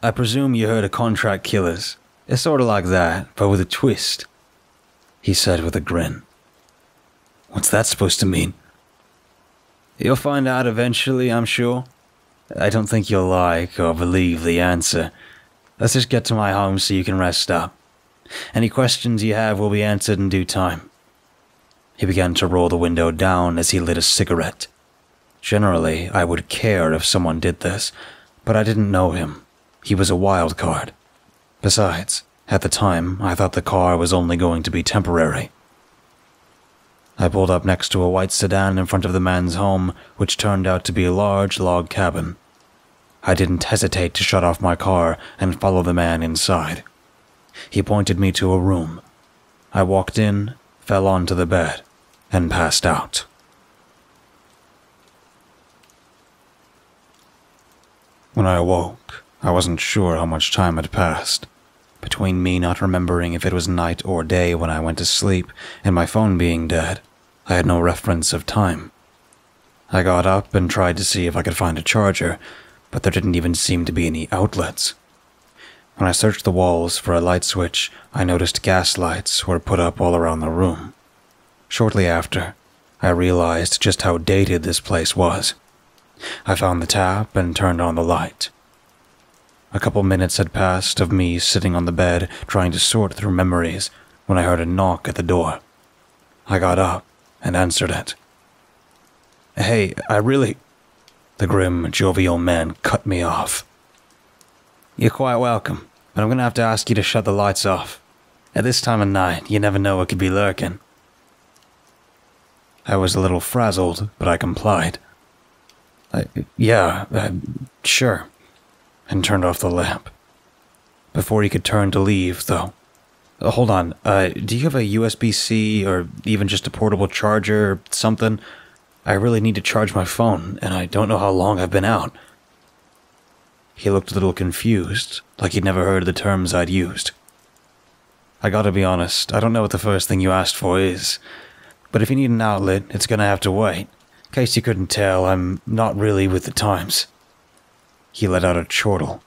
Speaker 1: "I presume you heard of Contract Killers. It's sort of like that, but with a twist," he said with a grin. "What's that supposed to mean?" "You'll find out eventually, I'm sure. I don't think you'll like or believe the answer. Let's just get to my home so you can rest up. Any questions you have will be answered in due time." He began to roll the window down as he lit a cigarette. Generally, I would care if someone did this, but I didn't know him. He was a wild card. Besides, at the time, I thought the car was only going to be temporary. I pulled up next to a white sedan in front of the man's home, which turned out to be a large log cabin. I didn't hesitate to shut off my car and follow the man inside. He pointed me to a room. I walked in, fell onto the bed, and passed out. When I awoke, I wasn't sure how much time had passed. Between me not remembering if it was night or day when I went to sleep, and my phone being dead, I had no reference of time. I got up and tried to see if I could find a charger, but there didn't even seem to be any outlets. When I searched the walls for a light switch, I noticed gas lights were put up all around the room. Shortly after, I realized just how dated this place was. I found the tap and turned on the light. A couple minutes had passed of me sitting on the bed trying to sort through memories when I heard a knock at the door. I got up and answered it. "Hey, The grim, jovial man cut me off. "You're quite welcome, but I'm going to have to ask you to shut the lights off. At this time of night, you never know what could be lurking." I was a little frazzled, but I complied. Sure," and turned off the lamp. Before he could turn to leave, though. Hold on, do you have a USB-C or even just a portable charger or something? I really need to charge my phone, and I don't know how long I've been out." He looked a little confused, like he'd never heard the terms I'd used. "I gotta be honest, I don't know what the first thing you asked for is, But if you need an outlet, it's gonna have to wait. In case you couldn't tell, I'm not really with the times. He let out a chortle.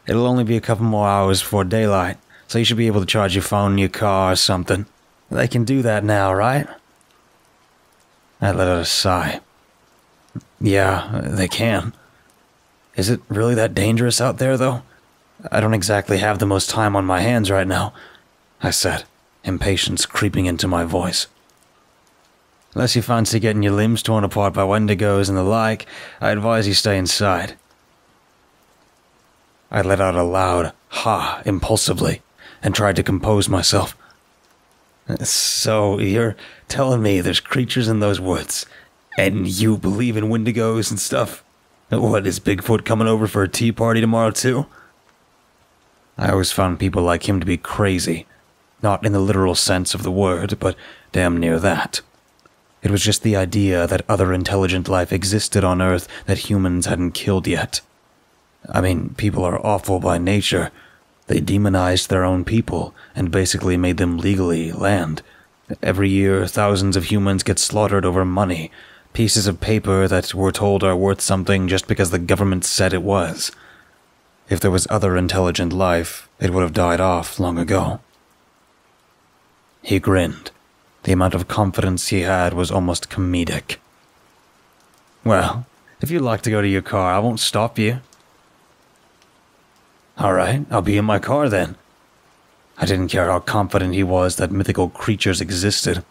Speaker 1: It'll only be a couple more hours before daylight, so you should be able to charge your phone in your car or something. They can do that now, right? I let out a sigh. Yeah, they can. Is it really that dangerous out there, though? I don't exactly have the most time on my hands right now, I said, impatience creeping into my voice. Unless you fancy getting your limbs torn apart by wendigos and the like, I advise you stay inside. I let out a loud ha impulsively and tried to compose myself. So, you're telling me there's creatures in those woods, and you believe in wendigos and stuff? What, is Bigfoot coming over for a tea party tomorrow too? I always found people like him to be crazy. Not in the literal sense of the word, but damn near that. It was just the idea that other intelligent life existed on Earth that humans hadn't killed yet. I mean, people are awful by nature. They demonized their own people and basically made them legally land. Every year, thousands of humans get slaughtered over money, pieces of paper that we're told are worth something just because the government said it was. If there was other intelligent life, it would have died off long ago. He grinned. The amount of confidence he had was almost comedic. Well, if you'd like to go to your car, I won't stop you. Alright, I'll be in my car then. I didn't care how confident he was that mythical creatures existed.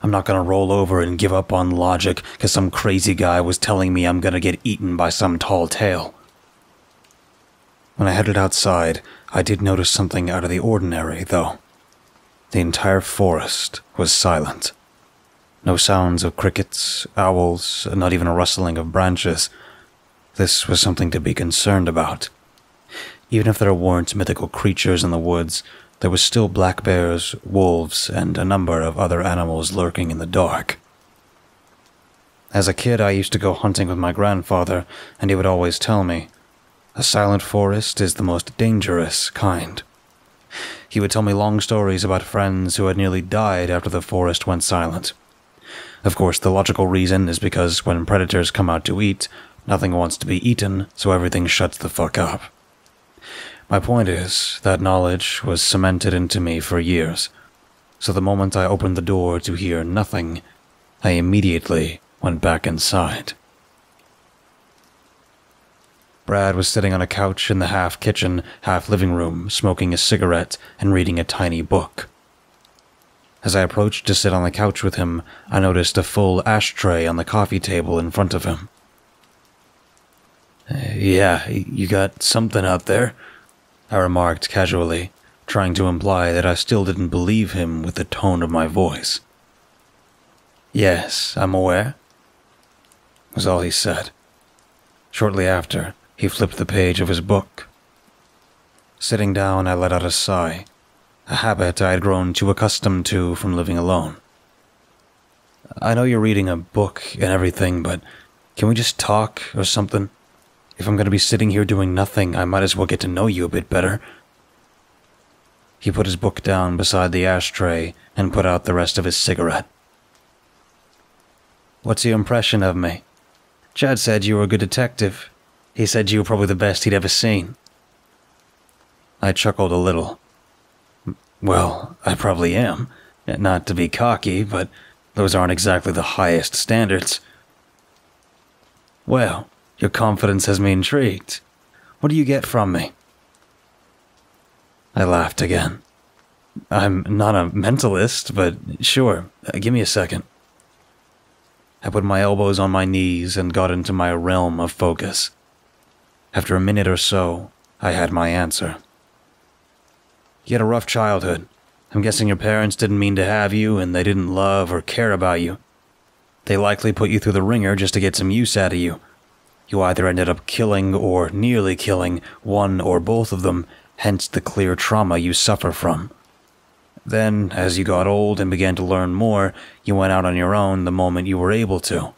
Speaker 1: I'm not gonna roll over and give up on logic because some crazy guy was telling me I'm gonna get eaten by some tall tale. When I headed outside, I did notice something out of the ordinary, though. The entire forest was silent. No sounds of crickets, owls, not even a rustling of branches. This was something to be concerned about. Even if there weren't mythical creatures in the woods, there was still black bears, wolves, and a number of other animals lurking in the dark. As a kid, I used to go hunting with my grandfather, and he would always tell me, a silent forest is the most dangerous kind. He would tell me long stories about friends who had nearly died after the forest went silent. Of course, the logical reason is because when predators come out to eat, nothing wants to be eaten, so everything shuts the fuck up. My point is, that knowledge was cemented into me for years, so the moment I opened the door to hear nothing, I immediately went back inside. Brad was sitting on a couch in the half-kitchen, half-living room, smoking a cigarette and reading a tiny book. As I approached to sit on the couch with him, I noticed a full ashtray on the coffee table in front of him. Yeah, you got something out there, I remarked casually, trying to imply that I still didn't believe him with the tone of my voice. Yes, I'm aware, was all he said. Shortly after, he flipped the page of his book. Sitting down, I let out a sigh, a habit I had grown too accustomed to from living alone. I know you're reading a book and everything, but can we just talk or something? If I'm going to be sitting here doing nothing, I might as well get to know you a bit better. He put his book down beside the ashtray and put out the rest of his cigarette. What's your impression of me? Chad said you were a good detective. He said you were probably the best he'd ever seen. I chuckled a little. Well, I probably am. Not to be cocky, but those aren't exactly the highest standards. Well, your confidence has me intrigued. What do you get from me? I laughed again. I'm not a mentalist, but sure, give me a second. I put my elbows on my knees and got into my realm of focus. After a minute or so, I had my answer. You had a rough childhood. I'm guessing your parents didn't mean to have you, and they didn't love or care about you. They likely put you through the ringer just to get some use out of you. You either ended up killing or nearly killing one or both of them, hence the clear trauma you suffer from. Then, as you got old and began to learn more, you went out on your own the moment you were able to.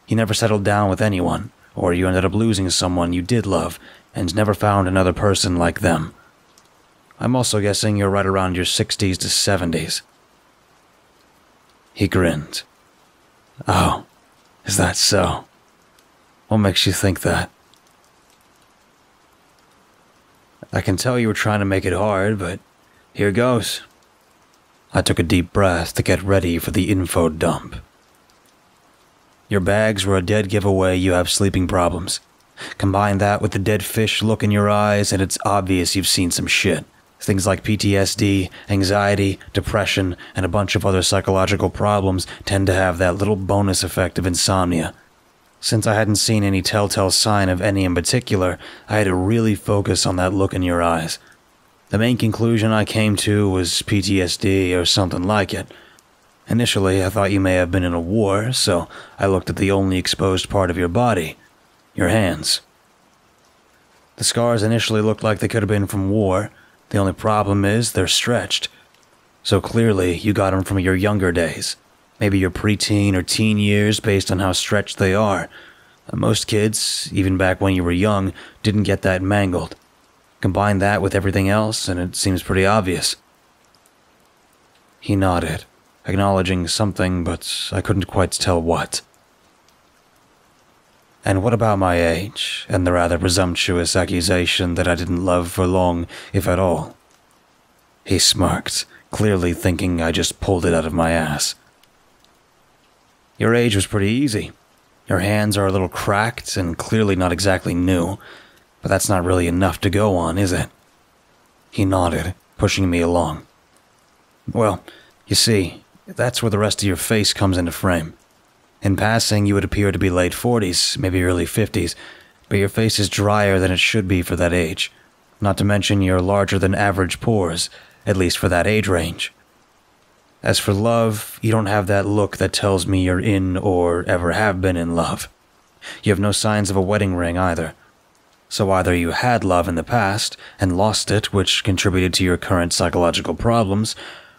Speaker 1: You never settled down with anyone, or you ended up losing someone you did love, and never found another person like them. I'm also guessing you're right around your 60s to 70s. He grinned, Oh, is that so? What makes you think that? I can tell you were trying to make it hard, but here goes. I took a deep breath to get ready for the info dump. Your bags were a dead giveaway you have sleeping problems. Combine that with the dead fish look in your eyes, and it's obvious you've seen some shit. Things like PTSD, anxiety, depression, and a bunch of other psychological problems tend to have that little bonus effect of insomnia. Since I hadn't seen any telltale sign of any in particular, I had to really focus on that look in your eyes. The main conclusion I came to was PTSD or something like it. Initially, I thought you may have been in a war, so I looked at the only exposed part of your body, your hands. The scars initially looked like they could have been from war. The only problem is they're stretched. So clearly, you got them from your younger days. Maybe your preteen or teen years based on how stretched they are. Most kids, even back when you were young, didn't get that mangled. Combine that with everything else, and it seems pretty obvious. He nodded, acknowledging something, but I couldn't quite tell what. And what about my age, and the rather presumptuous accusation that I didn't love for long, if at all? He smirked, clearly thinking I just pulled it out of my ass. Your age was pretty easy. Your hands are a little cracked and clearly not exactly new, but that's not really enough to go on, is it? He nodded, pushing me along. Well, you see, that's where the rest of your face comes into frame. In passing, you would appear to be late 40s, maybe early 50s, but your face is drier than it should be for that age. Not to mention your larger than average pores, at least for that age range. As for love, you don't have that look that tells me you're in or ever have been in love. You have no signs of a wedding ring either. So either you had love in the past and lost it, which contributed to your current psychological problems,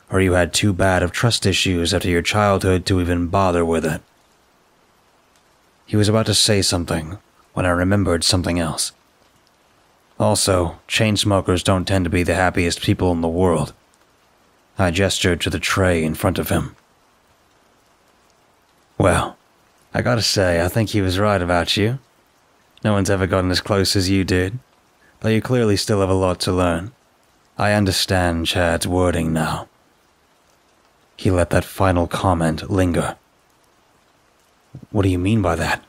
Speaker 1: or you had too bad of trust issues after your childhood to even bother with it. He was about to say something when I remembered something else. Also, chain smokers don't tend to be the happiest people in the world. I gestured to the tray in front of him. Well, I gotta say, I think he was right about you. No one's ever gotten as close as you did, but you clearly still have a lot to learn. I understand Chad's wording now. He let that final comment linger. What do you mean by that?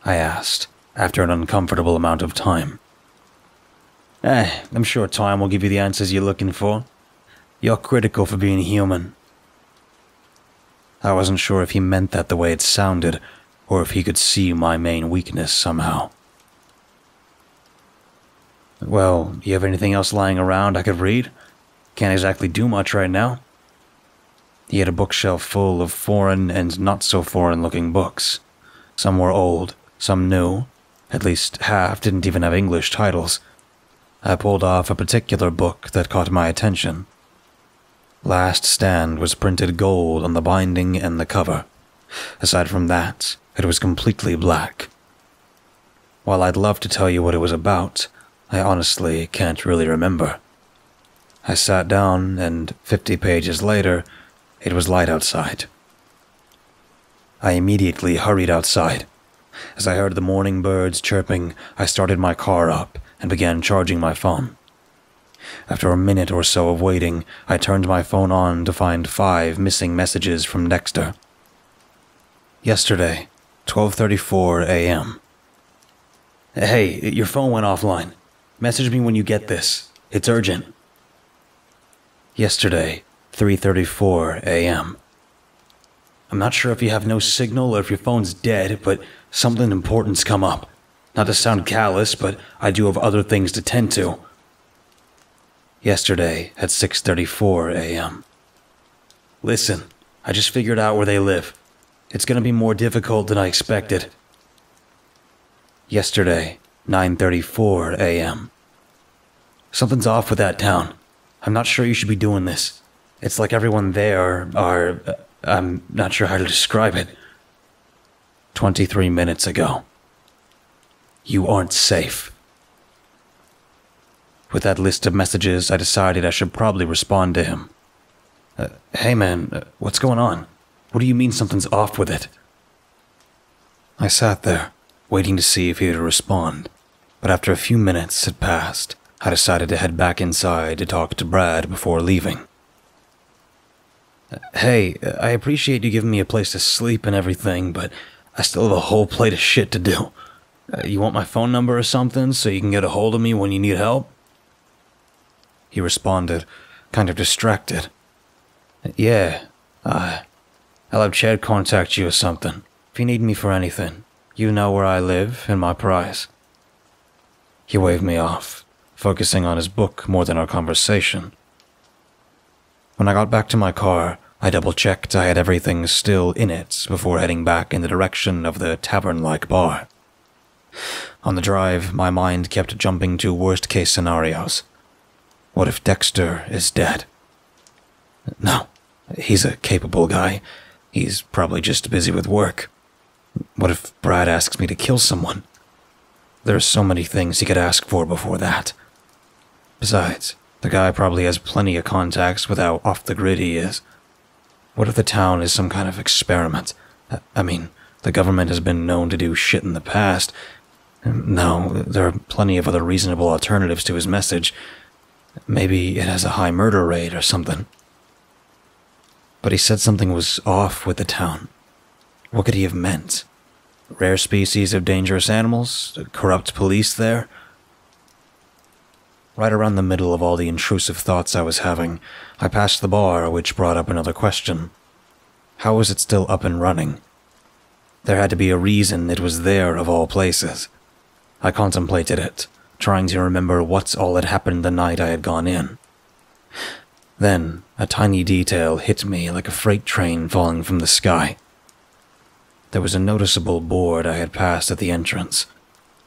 Speaker 1: I asked, after an uncomfortable amount of time. I'm sure time will give you the answers you're looking for. You're critical for being human. I wasn't sure if he meant that the way it sounded, or if he could see my main weakness somehow. Well, you have anything else lying around I could read? Can't exactly do much right now. He had a bookshelf full of foreign and not-so-foreign-looking books. Some were old, some new. At least half didn't even have English titles. I pulled off a particular book that caught my attention. Last Stand was printed gold on the binding and the cover. Aside from that, it was completely black. While I'd love to tell you what it was about, I honestly can't really remember. I sat down, and 50 pages later, it was light outside. I immediately hurried outside. As I heard the morning birds chirping, I started my car up and began charging my phone. After a minute or so of waiting, I turned my phone on to find 5 missing messages from Dexter. Yesterday, 12:34 a.m. Hey, your phone went offline. Message me when you get this. It's urgent. Yesterday, 3:34 a.m. I'm not sure if you have no signal or if your phone's dead, but something important's come up. Not to sound callous, but I do have other things to tend to. Yesterday at 6:34 a.m. Listen, I just figured out where they live. It's gonna be more difficult than I expected. Yesterday, 9:34 a.m. Something's off with that town. I'm not sure you should be doing this. It's like everyone there I'm not sure how to describe it. 23 minutes ago. You aren't safe. With that list of messages, I decided I should probably respond to him. Hey man, what's going on? What do you mean something's off with it? I sat there, waiting to see if he would respond, but after a few minutes had passed, I decided to head back inside to talk to Brad before leaving. Hey, I appreciate you giving me a place to sleep and everything, but I still have a whole plate of shit to do. You want my phone number or something so you can get a hold of me when you need help? He responded, kind of distracted. Yeah, I'll have Chad contact you or something. If you need me for anything, you know where I live and my price. He waved me off, focusing on his book more than our conversation. When I got back to my car, I double-checked I had everything still in it before heading back in the direction of the tavern-like bar. On the drive, my mind kept jumping to worst-case scenarios. What if Dexter is dead? No, he's a capable guy. He's probably just busy with work. What if Brad asks me to kill someone? There are so many things he could ask for before that. Besides, the guy probably has plenty of contacts with how off the grid he is. What if the town is some kind of experiment? I mean, the government has been known to do shit in the past. No, there are plenty of other reasonable alternatives to his message. Maybe it has a high murder rate or something. But he said something was off with the town. What could he have meant? Rare species of dangerous animals? Corrupt police there? Right around the middle of all the intrusive thoughts I was having, I passed the bar, which brought up another question. How was it still up and running? There had to be a reason it was there of all places. I contemplated it, trying to remember what all had happened the night I had gone in. Then, a tiny detail hit me like a freight train falling from the sky. There was a noticeable board I had passed at the entrance.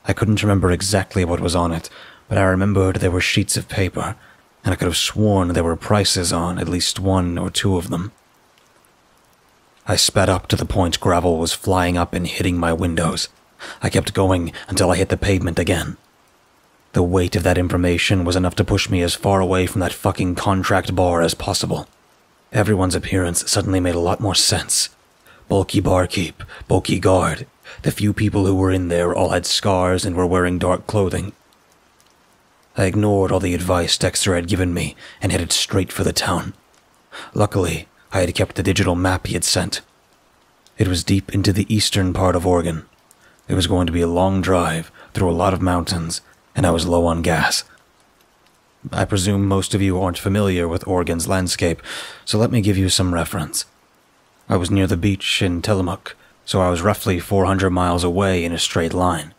Speaker 1: I couldn't remember exactly what was on it, but I remembered there were sheets of paper, and I could have sworn there were prices on at least one or two of them. I sped up to the point gravel was flying up and hitting my windows. I kept going until I hit the pavement again. The weight of that information was enough to push me as far away from that fucking contract bar as possible. Everyone's appearance suddenly made a lot more sense. Bulky barkeep, bulky guard. The few people who were in there all had scars and were wearing dark clothing. I ignored all the advice Dexter had given me and headed straight for the town. Luckily, I had kept the digital map he had sent. It was deep into the eastern part of Oregon. It was going to be a long drive through a lot of mountains, and I was low on gas. I presume most of you aren't familiar with Oregon's landscape, so let me give you some reference. I was near the beach in Tillamook, so I was roughly 400 miles away in a straight line.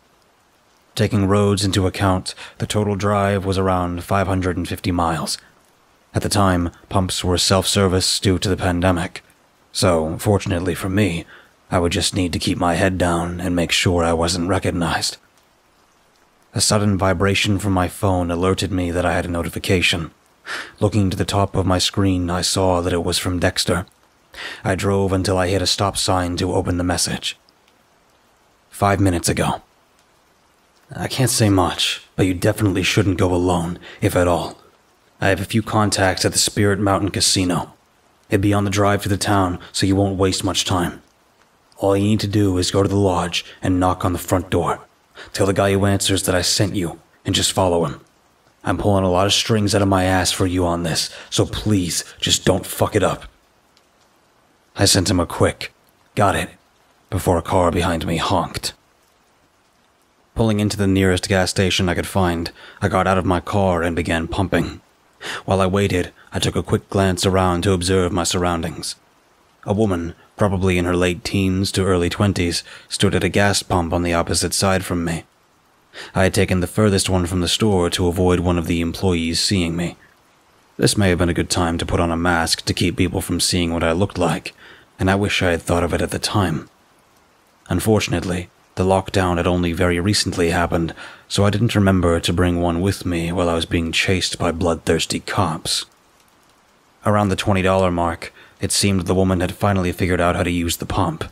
Speaker 1: Taking roads into account, the total drive was around 550 miles. At the time, pumps were self-service due to the pandemic, so, fortunately for me, I would just need to keep my head down and make sure I wasn't recognized. A sudden vibration from my phone alerted me that I had a notification. Looking to the top of my screen, I saw that it was from Dexter. I drove until I hit a stop sign to open the message. 5 minutes ago. I can't say much, but you definitely shouldn't go alone, if at all. I have a few contacts at the Spirit Mountain Casino. It'd be on the drive to the town, so you won't waste much time. All you need to do is go to the lodge and knock on the front door. Tell the guy who answers that I sent you, and just follow him. I'm pulling a lot of strings out of my ass for you on this, so please, just don't fuck it up. I sent him a quick, got it, before a car behind me honked. Pulling into the nearest gas station I could find, I got out of my car and began pumping. While I waited, I took a quick glance around to observe my surroundings. A woman, probably in her late teens to early 20s, stood at a gas pump on the opposite side from me. I had taken the furthest one from the store to avoid one of the employees seeing me. This may have been a good time to put on a mask to keep people from seeing what I looked like, and I wish I had thought of it at the time. Unfortunately, the lockdown had only very recently happened, so I didn't remember to bring one with me while I was being chased by bloodthirsty cops. Around the $20 mark, it seemed the woman had finally figured out how to use the pump.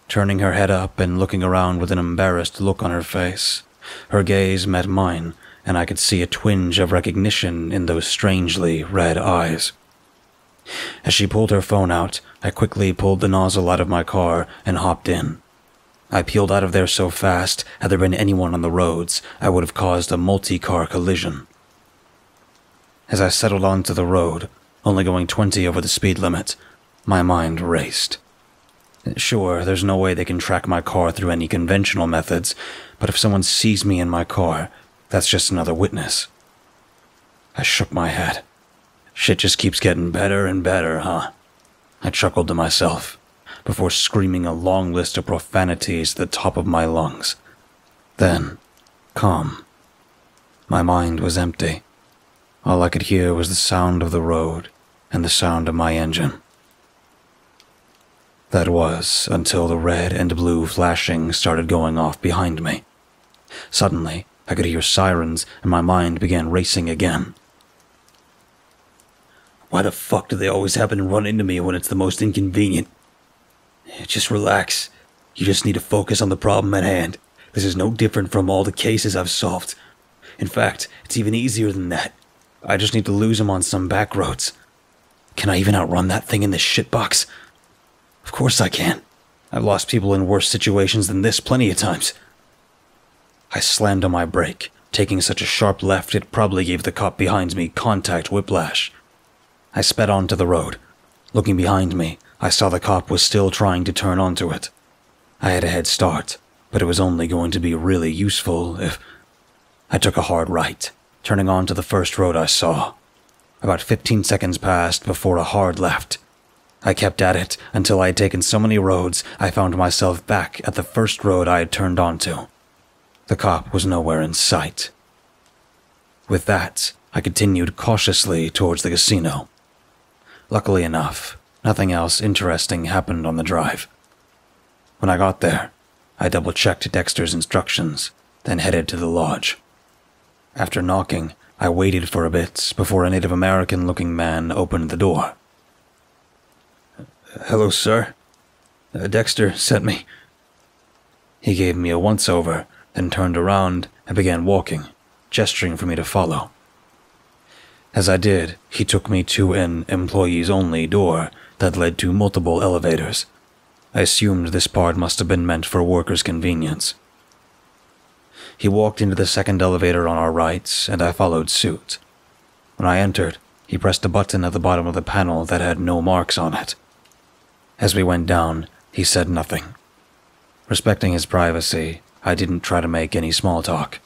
Speaker 1: Turning her head up and looking around with an embarrassed look on her face, her gaze met mine, and I could see a twinge of recognition in those strangely red eyes. As she pulled her phone out, I quickly pulled the nozzle out of my car and hopped in. I peeled out of there so fast, had there been anyone on the roads, I would have caused a multi-car collision. As I settled onto the road, only going 20 over the speed limit, my mind raced. Sure, there's no way they can track my car through any conventional methods, but if someone sees me in my car, that's just another witness. I shook my head. Shit just keeps getting better and better, huh? I chuckled to myself, before screaming a long list of profanities at the top of my lungs. Then, calm. My mind was empty. All I could hear was the sound of the road and the sound of my engine. That was until the red and blue flashing started going off behind me. Suddenly, I could hear sirens and my mind began racing again. Why the fuck do they always happen to run into me when it's the most inconvenient? Just relax. You just need to focus on the problem at hand. This is no different from all the cases I've solved. In fact, it's even easier than that. I just need to lose him on some back roads. Can I even outrun that thing in this shitbox? Of course I can. I've lost people in worse situations than this plenty of times. I slammed on my brake, taking such a sharp left it probably gave the cop behind me contact whiplash. I sped onto the road. Looking behind me, I saw the cop was still trying to turn onto it. I had a head start, but it was only going to be really useful if... I took a hard right, turning onto the first road I saw. About 15 seconds passed before a hard left. I kept at it until I had taken so many roads I found myself back at the first road I had turned onto. The cop was nowhere in sight. With that, I continued cautiously towards the casino. Luckily enough, nothing else interesting happened on the drive. When I got there, I double-checked Dexter's instructions, then headed to the lodge. After knocking, I waited for a bit before a Native American-looking man opened the door.
Speaker 2: Hello, sir.
Speaker 1: Dexter sent me. He gave me a once-over, then turned around and began walking, gesturing for me to follow. As I did, he took me to an employees-only door that led to multiple elevators. I assumed this part must have been meant for workers' convenience. He walked into the second elevator on our right, and I followed suit. When I entered, he pressed a button at the bottom of the panel that had no marks on it. As we went down, he said nothing. Respecting his privacy, I didn't try to make any small talk.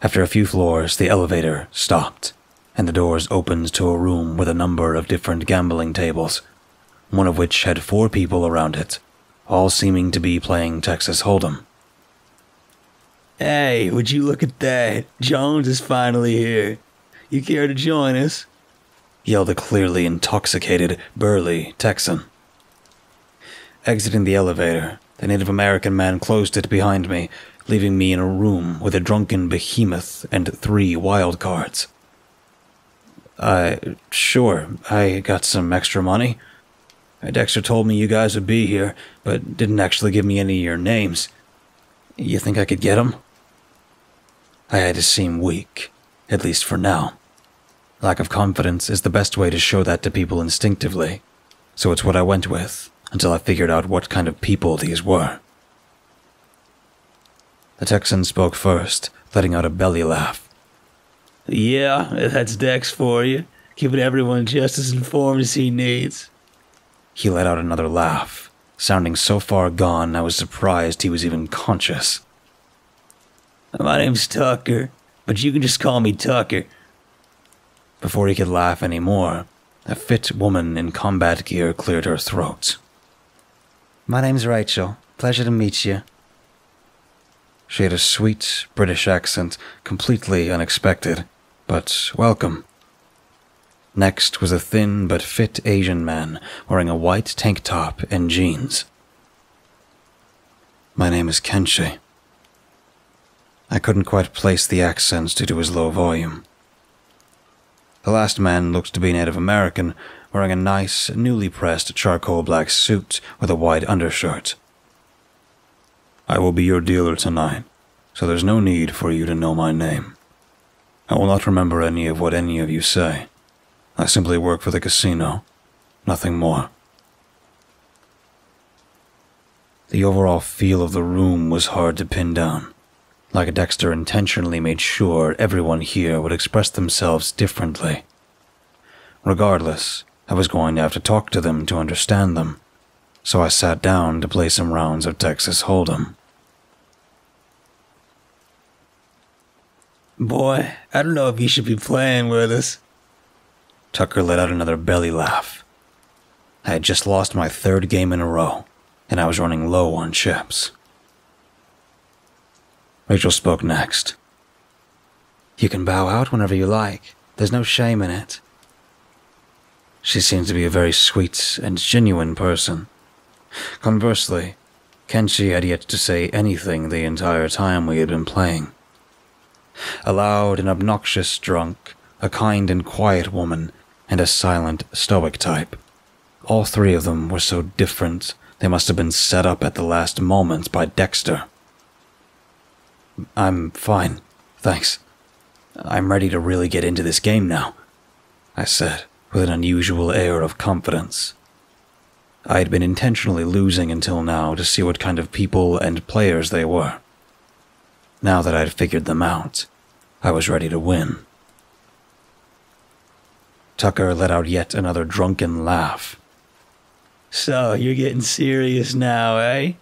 Speaker 1: After a few floors, the elevator stopped, and the doors opened to a room with a number of different gambling tables, one of which had 4 people around it, all seeming to be playing Texas Hold'em.
Speaker 2: Hey, would you look at that? Jones is finally here. You care to join us?
Speaker 1: Yelled a clearly intoxicated, burly Texan. Exiting the elevator, the Native American man closed it behind me, leaving me in a room with a drunken behemoth and 3 wild cards. Sure, I got some extra money. Dexter told me you guys would be here, but didn't actually give me any of your names. You think I could get them? I had to seem weak, at least for now. Lack of confidence is the best way to show that to people instinctively, so it's what I went with, until I figured out what kind of people these were. The Texan spoke first, letting out a belly laugh.
Speaker 2: Yeah, that's Dex for you, keeping everyone just as informed as he needs.
Speaker 1: He let out another laugh, sounding so far gone I was surprised he was even conscious.
Speaker 2: My name's Tucker, but you can just call me Tucker.
Speaker 1: Before he could laugh any more, a fit woman in combat gear cleared her throat. My name's Rachel. Pleasure to meet you. She had a sweet British accent, completely unexpected, but welcome. Next was a thin but fit Asian man wearing a white tank top and jeans. My name is Kenshi. I couldn't quite place the accent due to his low volume. The last man looked to be Native American, wearing a nice, newly pressed charcoal black suit with a wide undershirt. I will be your dealer tonight, so there's no need for you to know my name. I will not remember any of what any of you say. I simply work for the casino. Nothing more. The overall feel of the room was hard to pin down. Like Dexter intentionally made sure everyone here would express themselves differently. Regardless, I was going to have to talk to them to understand them, so I sat down to play some rounds of Texas Hold'em.
Speaker 2: Boy, I don't know if you should be playing with us.
Speaker 1: Tucker let out another belly laugh. I had just lost my third game in a row, and I was running low on chips. Rachel spoke next. You can bow out whenever you like. There's no shame in it. She seemed to be a very sweet and genuine person. Conversely, Kenshi had yet to say anything the entire time we had been playing. A loud and obnoxious drunk, a kind and quiet woman, and a silent, stoic type. All three of them were so different, they must have been set up at the last moment by Dexter. I'm fine, thanks. I'm ready to really get into this game now, I said, with an unusual air of confidence. I had been intentionally losing until now to see what kind of people and players they were. Now that I'd figured them out, I was ready to win. Tucker let out yet another drunken laugh.
Speaker 2: So, you're getting serious now, eh?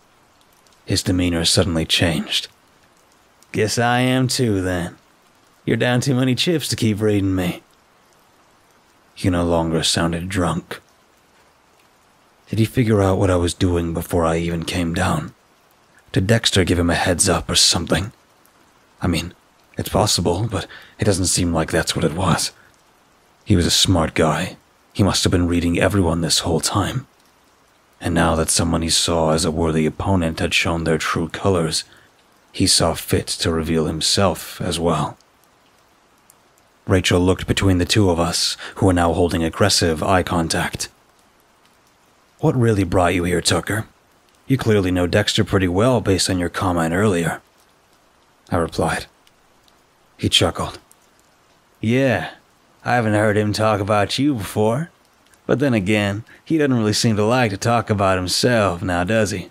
Speaker 1: His demeanor suddenly changed.
Speaker 2: Guess I am too, then. You're down too many chips to keep reading me.
Speaker 1: He no longer sounded drunk. Did he figure out what I was doing before I even came down? Did Dexter give him a heads up or something? I mean, it's possible, but it doesn't seem like that's what it was. He was a smart guy. He must have been reading everyone this whole time. And now that someone he saw as a worthy opponent had shown their true colors, he saw fit to reveal himself as well. Rachel looked between the two of us, who were now holding aggressive eye contact. What really brought you here, Tucker? You clearly know Dexter pretty well based on your comment earlier. I replied. He chuckled.
Speaker 2: Yeah, I haven't heard him talk about you before. But then again, he doesn't really seem to like to talk about himself now, does he?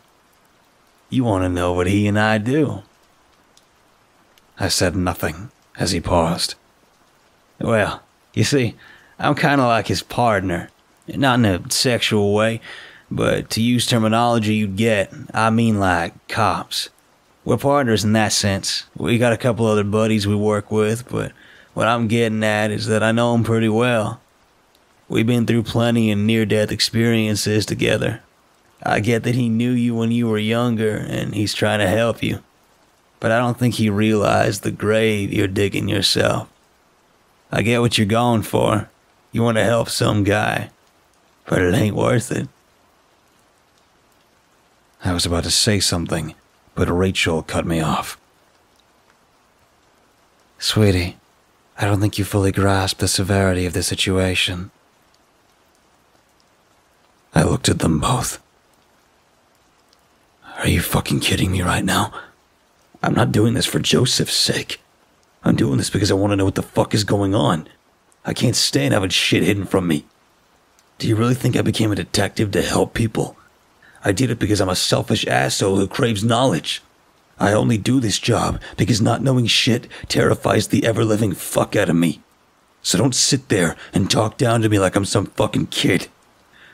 Speaker 2: You want to know what he and I do?
Speaker 1: I said nothing as he paused.
Speaker 2: Well, you see, I'm kind of like his partner. Not in a sexual way, but to use terminology you'd get, I mean like cops. We're partners in that sense. We got a couple other buddies we work with, but what I'm getting at is that I know him pretty well. We've been through plenty of near-death experiences together. I get that he knew you when you were younger, and he's trying to help you. But I don't think he realized the grave you're digging yourself. I get what you're going for. You want to help some guy. But it ain't worth it.
Speaker 1: I was about to say something, but Rachel cut me off. Sweetie, I don't think you fully grasp the severity of the situation. I looked at them both. Are you fucking kidding me right now? I'm not doing this for Joseph's sake. I'm doing this because I want to know what the fuck is going on. I can't stand having shit hidden from me. Do you really think I became a detective to help people? I did it because I'm a selfish asshole who craves knowledge. I only do this job because not knowing shit terrifies the ever-living fuck out of me. So don't sit there and talk down to me like I'm some fucking kid.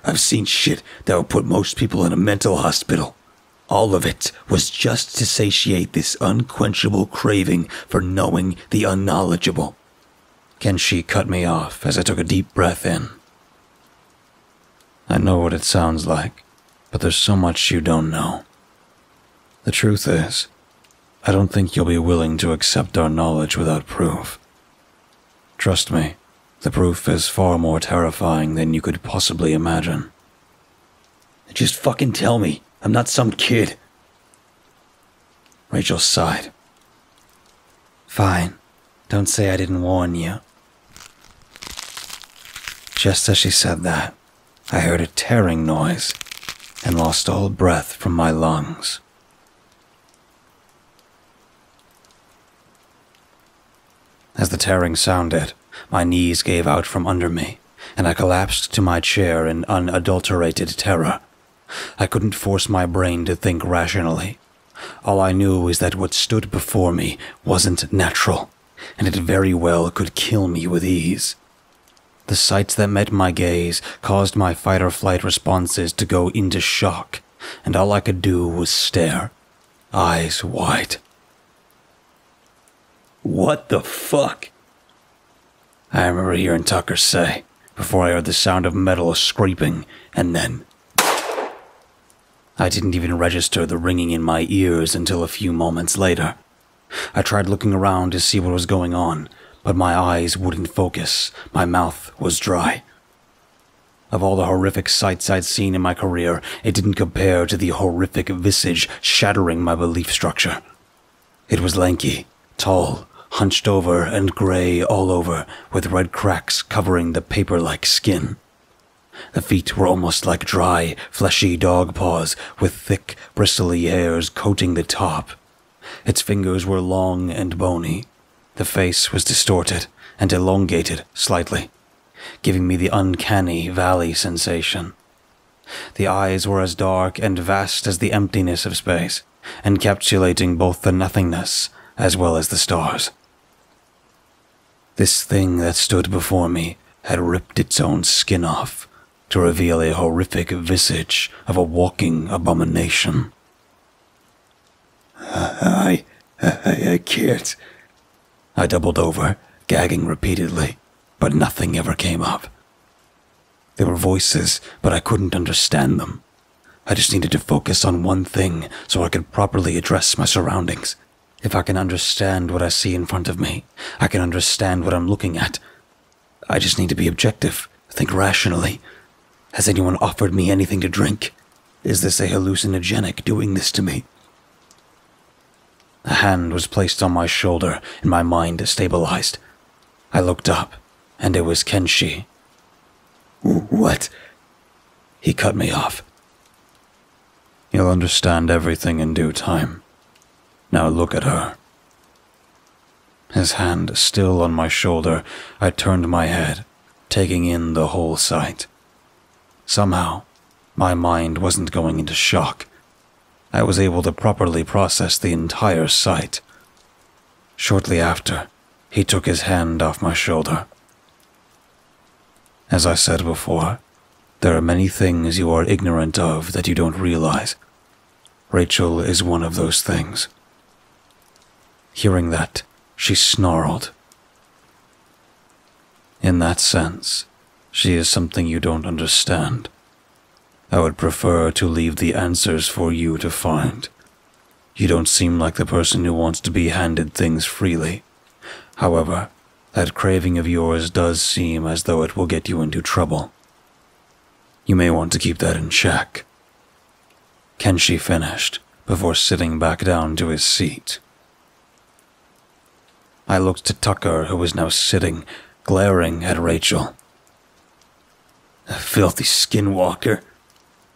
Speaker 1: I've seen shit that would put most people in a mental hospital. All of it was just to satiate this unquenchable craving for knowing the unknowledgeable. Kenshi cut me off as I took a deep breath in. I know what it sounds like, but there's so much you don't know. The truth is, I don't think you'll be willing to accept our knowledge without proof. Trust me, the proof is far more terrifying than you could possibly imagine. Just fucking tell me. I'm not some kid. Rachel sighed. Fine. Don't say I didn't warn you. Just as she said that, I heard a tearing noise and lost all breath from my lungs. As the tearing sounded, my knees gave out from under me, and I collapsed to my chair in unadulterated terror. I couldn't force my brain to think rationally. All I knew is that what stood before me wasn't natural, and it very well could kill me with ease. The sights that met my gaze caused my fight-or-flight responses to go into shock, and all I could do was stare, eyes wide.
Speaker 2: What the fuck?
Speaker 1: I remember hearing Tucker say, before I heard the sound of metal scraping, and then I didn't even register the ringing in my ears until a few moments later. I tried looking around to see what was going on, but my eyes wouldn't focus. My mouth was dry. Of all the horrific sights I'd seen in my career, it didn't compare to the horrific visage shattering my belief structure. It was lanky, tall, hunched over and gray all over, with red cracks covering the paper-like skin. The feet were almost like dry, fleshy dog paws with thick, bristly hairs coating the top. Its fingers were long and bony. The face was distorted and elongated slightly, giving me the uncanny valley sensation. The eyes were as dark and vast as the emptiness of space, encapsulating both the nothingness as well as the stars. This thing that stood before me had ripped its own skin off, to reveal a horrific visage of a walking abomination.
Speaker 2: I can't.
Speaker 1: I doubled over, gagging repeatedly, but nothing ever came up. There were voices, but I couldn't understand them. I just needed to focus on one thing so I could properly address my surroundings. If I can understand what I see in front of me, I can understand what I'm looking at. I just need to be objective, think rationally. Has anyone offered me anything to drink? Is this a hallucinogenic doing this to me? A hand was placed on my shoulder and my mind stabilized. I looked up, and it was Kenshi.
Speaker 2: What?
Speaker 1: He cut me off. You'll understand everything in due time. Now look at her. His hand still on my shoulder, I turned my head, taking in the whole sight. Somehow, my mind wasn't going into shock. I was able to properly process the entire sight. Shortly after, he took his hand off my shoulder. As I said before, there are many things you are ignorant of that you don't realize. Rachel is one of those things. Hearing that, she snarled. In that sense, she is something you don't understand. I would prefer to leave the answers for you to find. You don't seem like the person who wants to be handed things freely. However, that craving of yours does seem as though it will get you into trouble. You may want to keep that in check. Kenshi finished, before sitting back down to his seat. I looked to Tucker, who was now sitting, glaring at Rachel.
Speaker 2: A filthy skinwalker.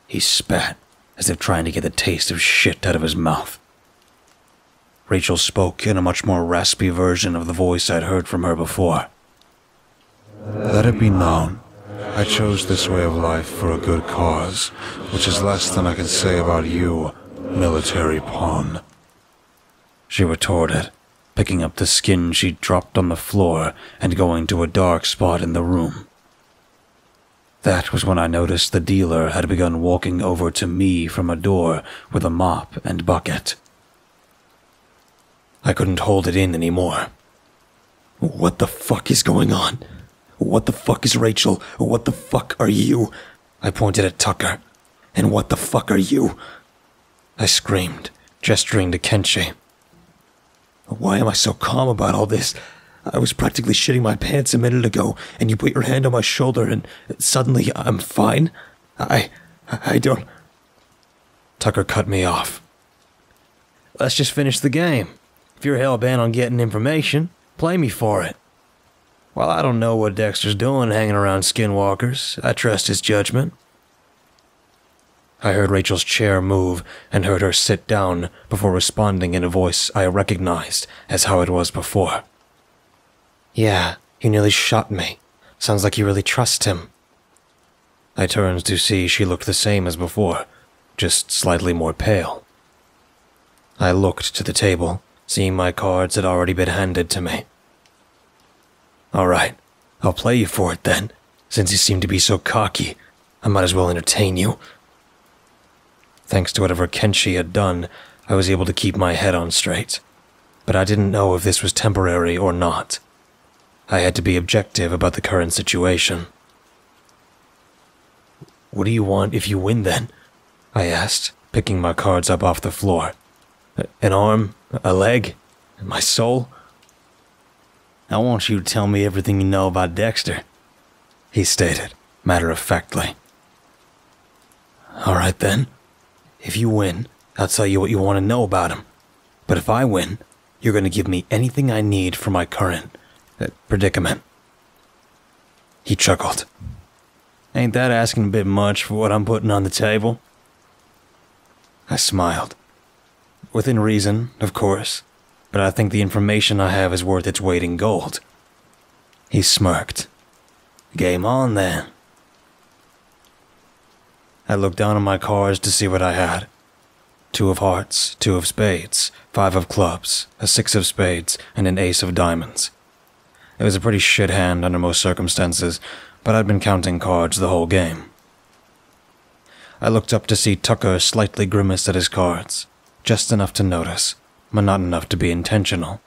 Speaker 1: He spat, as if trying to get the taste of shit out of his mouth. Rachel spoke in a much more raspy version of the voice I'd heard from her before. Let it be known, I chose this way of life for a good cause, which is less than I can say about you, military pawn. She retorted, picking up the skin she'd dropped on the floor and going to a dark spot in the room. That was when I noticed the dealer had begun walking over to me from a door with a mop and bucket. I couldn't hold it in anymore.
Speaker 2: What the fuck is going on? What the fuck is Rachel? What the fuck are you?
Speaker 1: I pointed at Tucker.
Speaker 2: And what the fuck are you?
Speaker 1: I screamed, gesturing to Kenshi.
Speaker 2: Why am I so calm about all this? I was practically shitting my pants a minute ago, and you put your hand on my shoulder, and suddenly I'm fine? I don't...
Speaker 1: Tucker cut me off. Let's just finish the game. If you're hell-bent on getting information, play me for it. While I don't know what Dexter's doing hanging around skinwalkers, I trust his judgment. I heard Rachel's chair move and heard her sit down before responding in a voice I recognized as how it was before. Yeah, you nearly shot me. Sounds like you really trust him. I turned to see she looked the same as before, just slightly more pale. I looked to the table, seeing my cards had already been handed to me. All right, I'll play you for it then. Since you seem to be so cocky, I might as well entertain you. Thanks to whatever Kenshi had done, I was able to keep my head on straight. But I didn't know if this was temporary or not. I had to be objective about the current situation. What do you want if you win then? I asked, picking my cards up off the floor. An arm? A leg? My soul? I want you to tell me everything you know about Dexter, he stated, matter-of-factly. All right then. If you win, I'll tell you what you want to know about him. But if I win, you're going to give me anything I need for my current predicament. He chuckled. Ain't that asking a bit much for what I'm putting on the table? I smiled. Within reason, of course, but I think the information I have is worth its weight in gold. He smirked. Game on, then. I looked down on my cards to see what I had. 2 of hearts, 2 of spades, 5 of clubs, a 6 of spades, and an ace of diamonds. It was a pretty shit hand under most circumstances, but I'd been counting cards the whole game. I looked up to see Tucker slightly grimace at his cards, just enough to notice, but not enough to be intentional.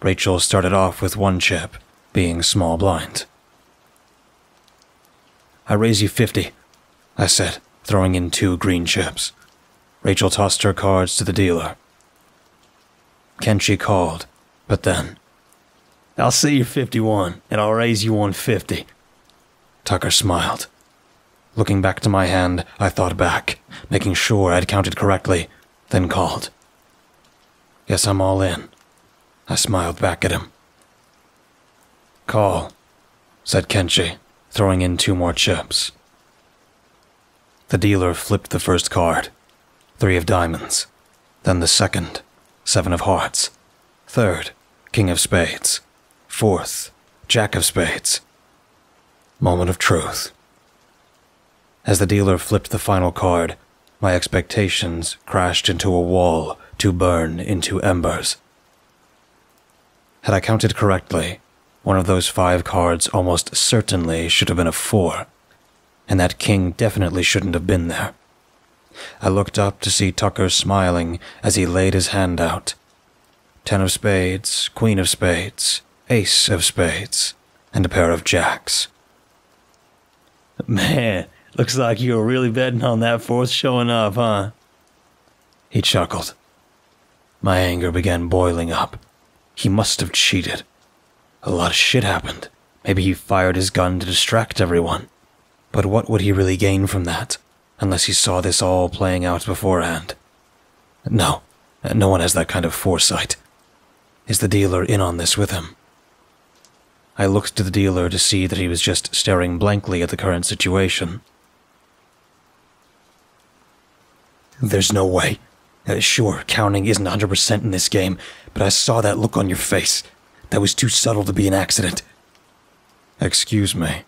Speaker 1: Rachel started off with 1 chip, being small blind. I raise you 50, I said, throwing in 2 green chips. Rachel tossed her cards to the dealer. Kenshi called, but then, I'll see you 51, and I'll raise you 150. Tucker smiled. Looking back to my hand, I thought back, making sure I'd counted correctly, then called. Guess I'm all in. I smiled back at him. Call, said Kenshi, throwing in 2 more chips. The dealer flipped the first card, 3 of diamonds, then the second, 7 of hearts, third, king of spades, fourth, jack of spades. Moment of truth. As the dealer flipped the final card, my expectations crashed into a wall to burn into embers. Had I counted correctly, one of those 5 cards almost certainly should have been a 4, and that king definitely shouldn't have been there. I looked up to see Tucker smiling as he laid his hand out. 10 of spades, queen of spades, ace of spades, and a pair of jacks. Man, looks like you were really betting on that 4th showing up, huh? He chuckled. My anger began boiling up. He must have cheated. A lot of shit happened. Maybe he fired his gun to distract everyone. But what would he really gain from that, unless he saw this all playing out beforehand? No one has that kind of foresight. Is the dealer in on this with him? I looked to the dealer to see that he was just staring blankly at the current situation. There's no way. Sure, counting isn't 100% in this game, but I saw that look on your face. That was too subtle to be an accident. Excuse me,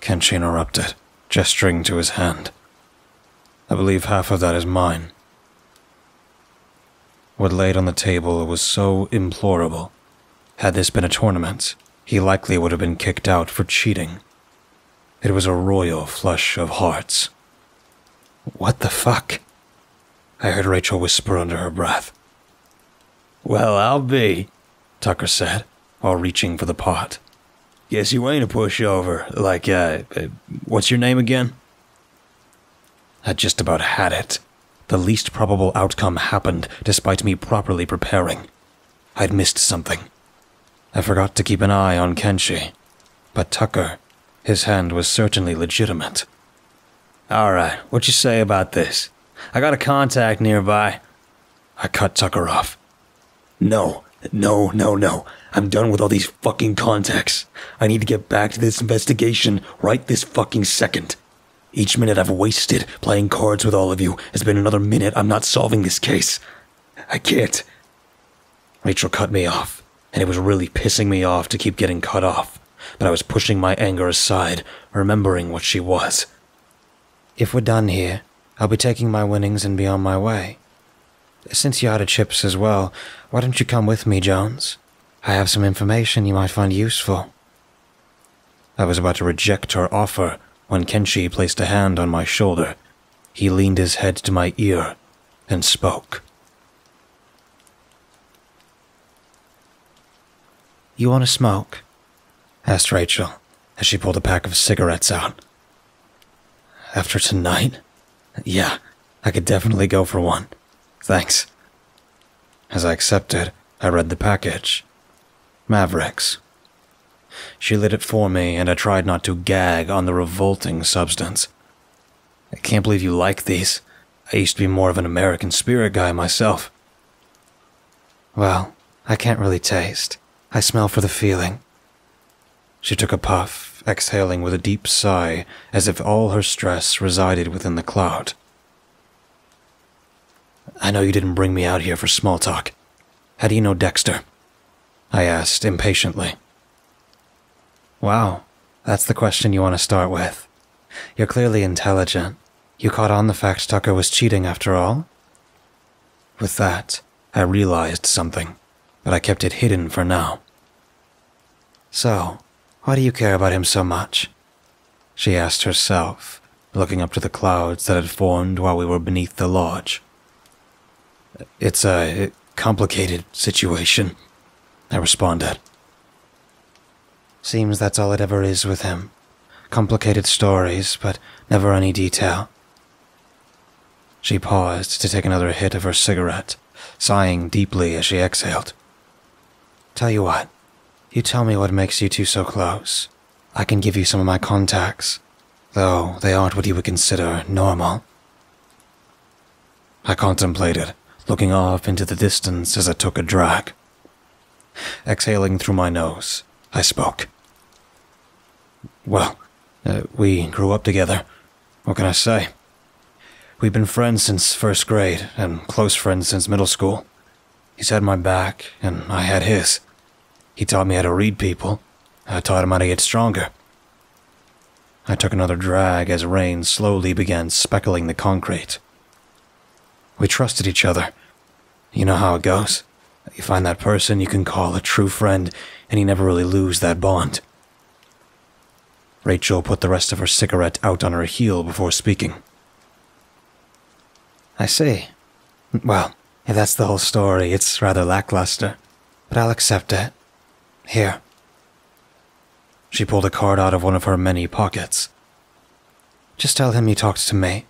Speaker 1: Kenshi interrupted, gesturing to his hand. I believe half of that is mine. What laid on the table was so implorable. Had this been a tournament, he likely would have been kicked out for cheating. It was a royal flush of hearts. What the fuck? I heard Rachel whisper under her breath. Well, I'll be, Tucker said, while reaching for the pot. Guess you ain't a pushover, what's your name again? I just about had it. The least probable outcome happened despite me properly preparing. I'd missed something. I forgot to keep an eye on Kenshi. But Tucker, his hand was certainly legitimate. Alright, what you say about this? I got a contact nearby. I cut Tucker off. No. I'm done with all these fucking contacts. I need to get back to this investigation right this fucking second. Each minute I've wasted playing cards with all of you has been another minute I'm not solving this case. I can't. Rachel cut me off, and it was really pissing me off to keep getting cut off. but I was pushing my anger aside, remembering what she was. If we're done here, I'll be taking my winnings and be on my way. Since you're out of chips as well, why don't you come with me, Jones? I have some information you might find useful. I was about to reject her offer when Kenshi placed a hand on my shoulder. He leaned his head to my ear and spoke. You want to smoke? Asked Rachel as she pulled a pack of cigarettes out. After tonight? Yeah, I could definitely go for one. Thanks. As I accepted, I read the package. Mavericks. She lit it for me, and I tried not to gag on the revolting substance. I can't believe you like these. I used to be more of an American Spirit guy myself. Well, I can't really taste. I smell for the feeling. She took a puff, exhaling with a deep sigh, as if all her stress resided within the cloud. I know you didn't bring me out here for small talk. How do you know Dexter? I asked impatiently. Wow, that's the question you want to start with. You're clearly intelligent. You caught on the fact Tucker was cheating after all? With that, I realized something, but I kept it hidden for now. So, why do you care about him so much? She asked herself, looking up to the clouds that had formed while we were beneath the lodge. It's a complicated situation, I responded. Seems that's all it ever is with him. Complicated stories, but never any detail. She paused to take another hit of her cigarette, sighing deeply as she exhaled. Tell you what, you tell me what makes you two so close. I can give you some of my contacts, though they aren't what you would consider normal. I contemplated, looking off into the distance as I took a drag. Exhaling through my nose, I spoke. Well, we grew up together. What can I say? We've been friends since first grade, and close friends since middle school. He's had my back, and I had his. He taught me how to read people. I taught him how to get stronger. I took another drag as rain slowly began speckling the concrete. We trusted each other. You know how it goes. You find that person you can call a true friend, and you never really lose that bond. Rachel put the rest of her cigarette out on her heel before speaking. I see. Well, if that's the whole story, it's rather lackluster, but I'll accept it. Here. She pulled a card out of one of her many pockets. Just tell him you talked to me.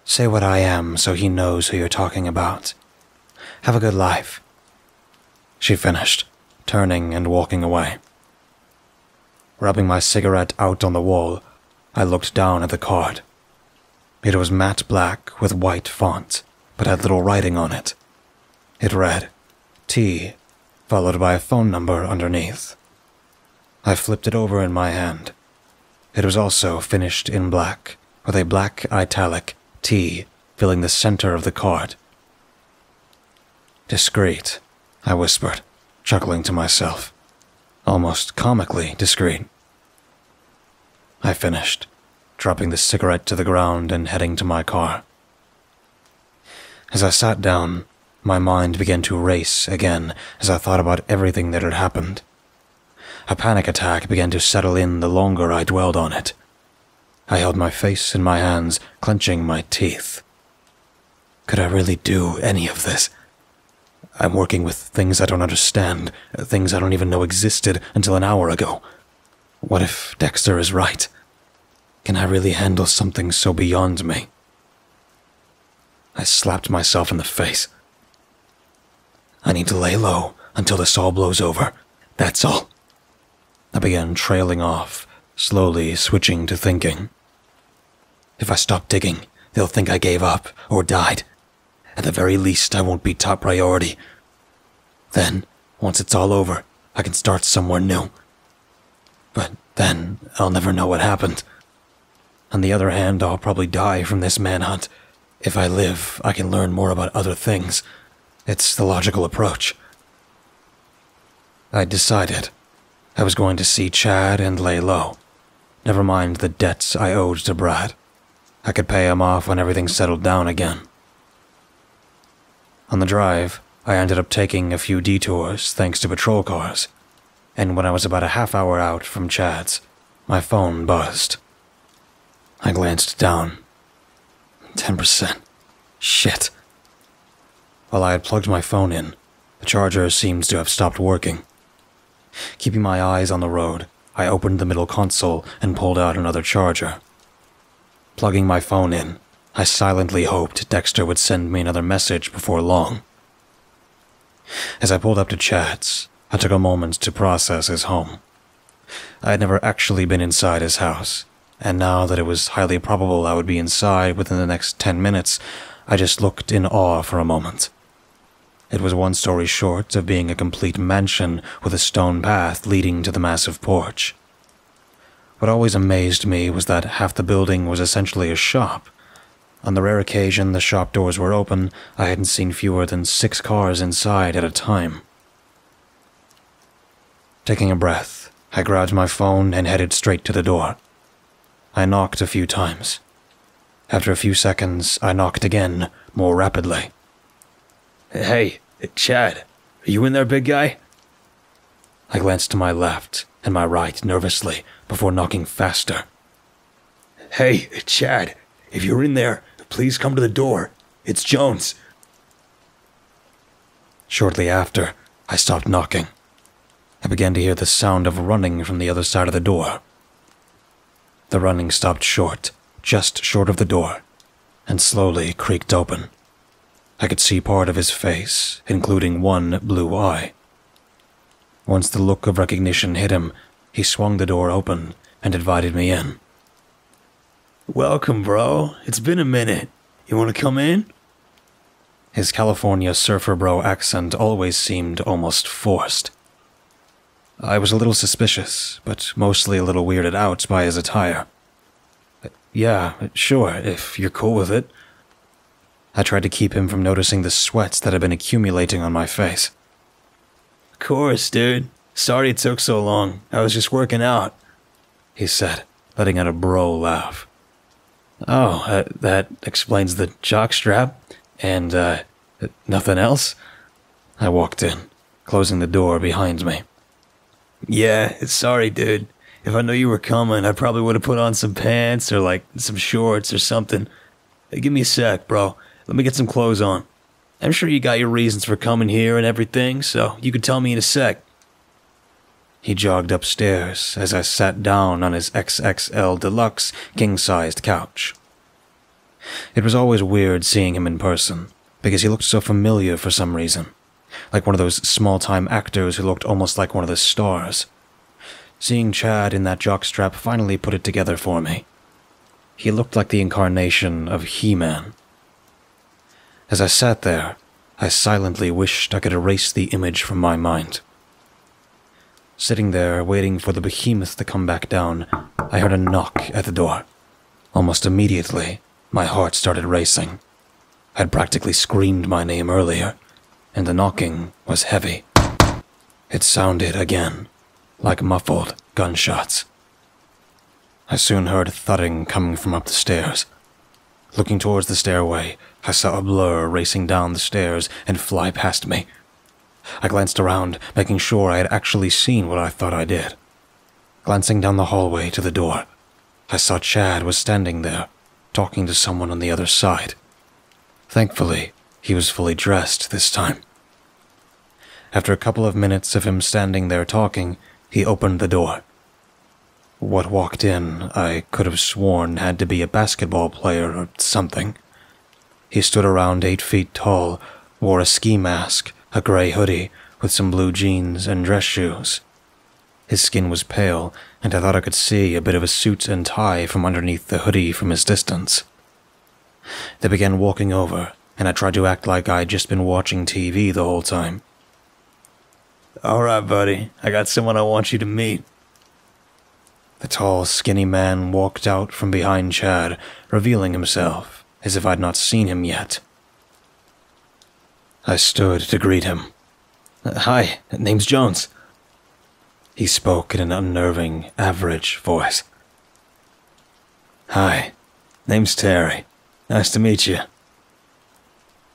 Speaker 1: Say what I am so he knows who you're talking about. Have a good life. She finished, turning and walking away. Rubbing my cigarette out on the wall, I looked down at the card. It was matte black with white font, but had little writing on it. It read, T, followed by a phone number underneath. I flipped it over in my hand. It was also finished in black, with a black italic T filling the center of the card. Discreet, I whispered, chuckling to myself. Almost comically discreet. I finished, dropping the cigarette to the ground and heading to my car. As I sat down, my mind began to race again as I thought about everything that had happened. A panic attack began to settle in the longer I dwelled on it. I held my face in my hands, clenching my teeth. Could I really do any of this? I'm working with things I don't understand, things I don't even know existed until an hour ago. What if Dexter is right? Can I really handle something so beyond me? I slapped myself in the face. I need to lay low until this all blows over. That's all. I began trailing off, slowly switching to thinking. If I stop digging, they'll think I gave up or died. At the very least, I won't be top priority. Then, once it's all over, I can start somewhere new. But then, I'll never know what happened. On the other hand, I'll probably die from this manhunt. If I live, I can learn more about other things. It's the logical approach. I decided. I was going to see Chad and lay low. Never mind the debts I owed to Brad. I could pay him off when everything settled down again. On the drive, I ended up taking a few detours thanks to patrol cars, and when I was about a half hour out from Chad's, my phone buzzed. I glanced down. 10%. Shit. While I had plugged my phone in, the charger seemed to have stopped working. Keeping my eyes on the road, I opened the middle console and pulled out another charger. Plugging my phone in, I silently hoped Dexter would send me another message before long. As I pulled up to Chad's, I took a moment to process his home. I had never actually been inside his house, and now that it was highly probable I would be inside within the next 10 minutes, I just looked in awe for a moment. It was one story short of being a complete mansion with a stone path leading to the massive porch. What always amazed me was that half the building was essentially a shop. On the rare occasion the shop doors were open, I hadn't seen fewer than 6 cars inside at a time. Taking a breath, I grabbed my phone and headed straight to the door. I knocked a few times. After a few seconds, I knocked again, more rapidly.
Speaker 2: Hey, Chad, are you in there, big guy?
Speaker 1: I glanced to my left and my right nervously before knocking faster.
Speaker 2: Hey, Chad, if you're in there, please come to the door. It's Jones.
Speaker 1: Shortly after, I stopped knocking. I began to hear the sound of running from the other side of the door. The running stopped short, just short of the door, and slowly creaked open. I could see part of his face, including one blue eye. Once the look of recognition hit him, he swung the door open and invited me in.
Speaker 2: Welcome, bro. It's been a minute. You want to come in?
Speaker 1: His California surfer bro accent always seemed almost forced. I was a little suspicious, but mostly a little weirded out by his attire. Yeah, sure, if you're cool with it. I tried to keep him from noticing the sweats that had been accumulating on my face.
Speaker 2: Of course, dude. Sorry it took so long. I was just working out,
Speaker 1: he said, letting out a bro laugh. Oh, that explains the jockstrap, and, nothing else? I walked in, closing the door behind me.
Speaker 2: Yeah, sorry, dude. If I knew you were coming, I probably would have put on some pants or, some shorts or something. Hey, give me a sec, bro. Let me get some clothes on. I'm sure you got your reasons for coming here and everything, so you could tell me in a sec.
Speaker 1: He jogged upstairs as I sat down on his XXL deluxe king-sized couch. It was always weird seeing him in person, because he looked so familiar for some reason, like one of those small-time actors who looked almost like one of the stars. Seeing Chad in that jockstrap finally put it together for me. He looked like the incarnation of He-Man. As I sat there, I silently wished I could erase the image from my mind. Sitting there, waiting for the behemoth to come back down, I heard a knock at the door. Almost immediately, my heart started racing. I'd practically screamed my name earlier, and the knocking was heavy. It sounded again, like muffled gunshots. I soon heard thudding coming from up the stairs. Looking towards the stairway, I saw a blur racing down the stairs and fly past me. I glanced around, making sure I had actually seen what I thought I did. Glancing down the hallway to the door, I saw Chad was standing there, talking to someone on the other side. Thankfully, he was fully dressed this time. After a couple of minutes of him standing there talking, he opened the door. What walked in, I could have sworn had to be a basketball player or something. He stood around 8 feet tall, wore a ski mask, a gray hoodie, with some blue jeans and dress shoes. His skin was pale, and I thought I could see a bit of a suit and tie from underneath the hoodie from his distance. They began walking over, and I tried to act like I'd just been watching TV the whole time.
Speaker 2: Alright, buddy. I got someone I want you to meet.
Speaker 1: The tall, skinny man walked out from behind Chad, revealing himself, as if I'd not seen him yet. I stood to greet him.
Speaker 2: Hi, name's Jones.
Speaker 1: He spoke in an unnerving, average voice. "Hi, name's Terry. Nice to meet you."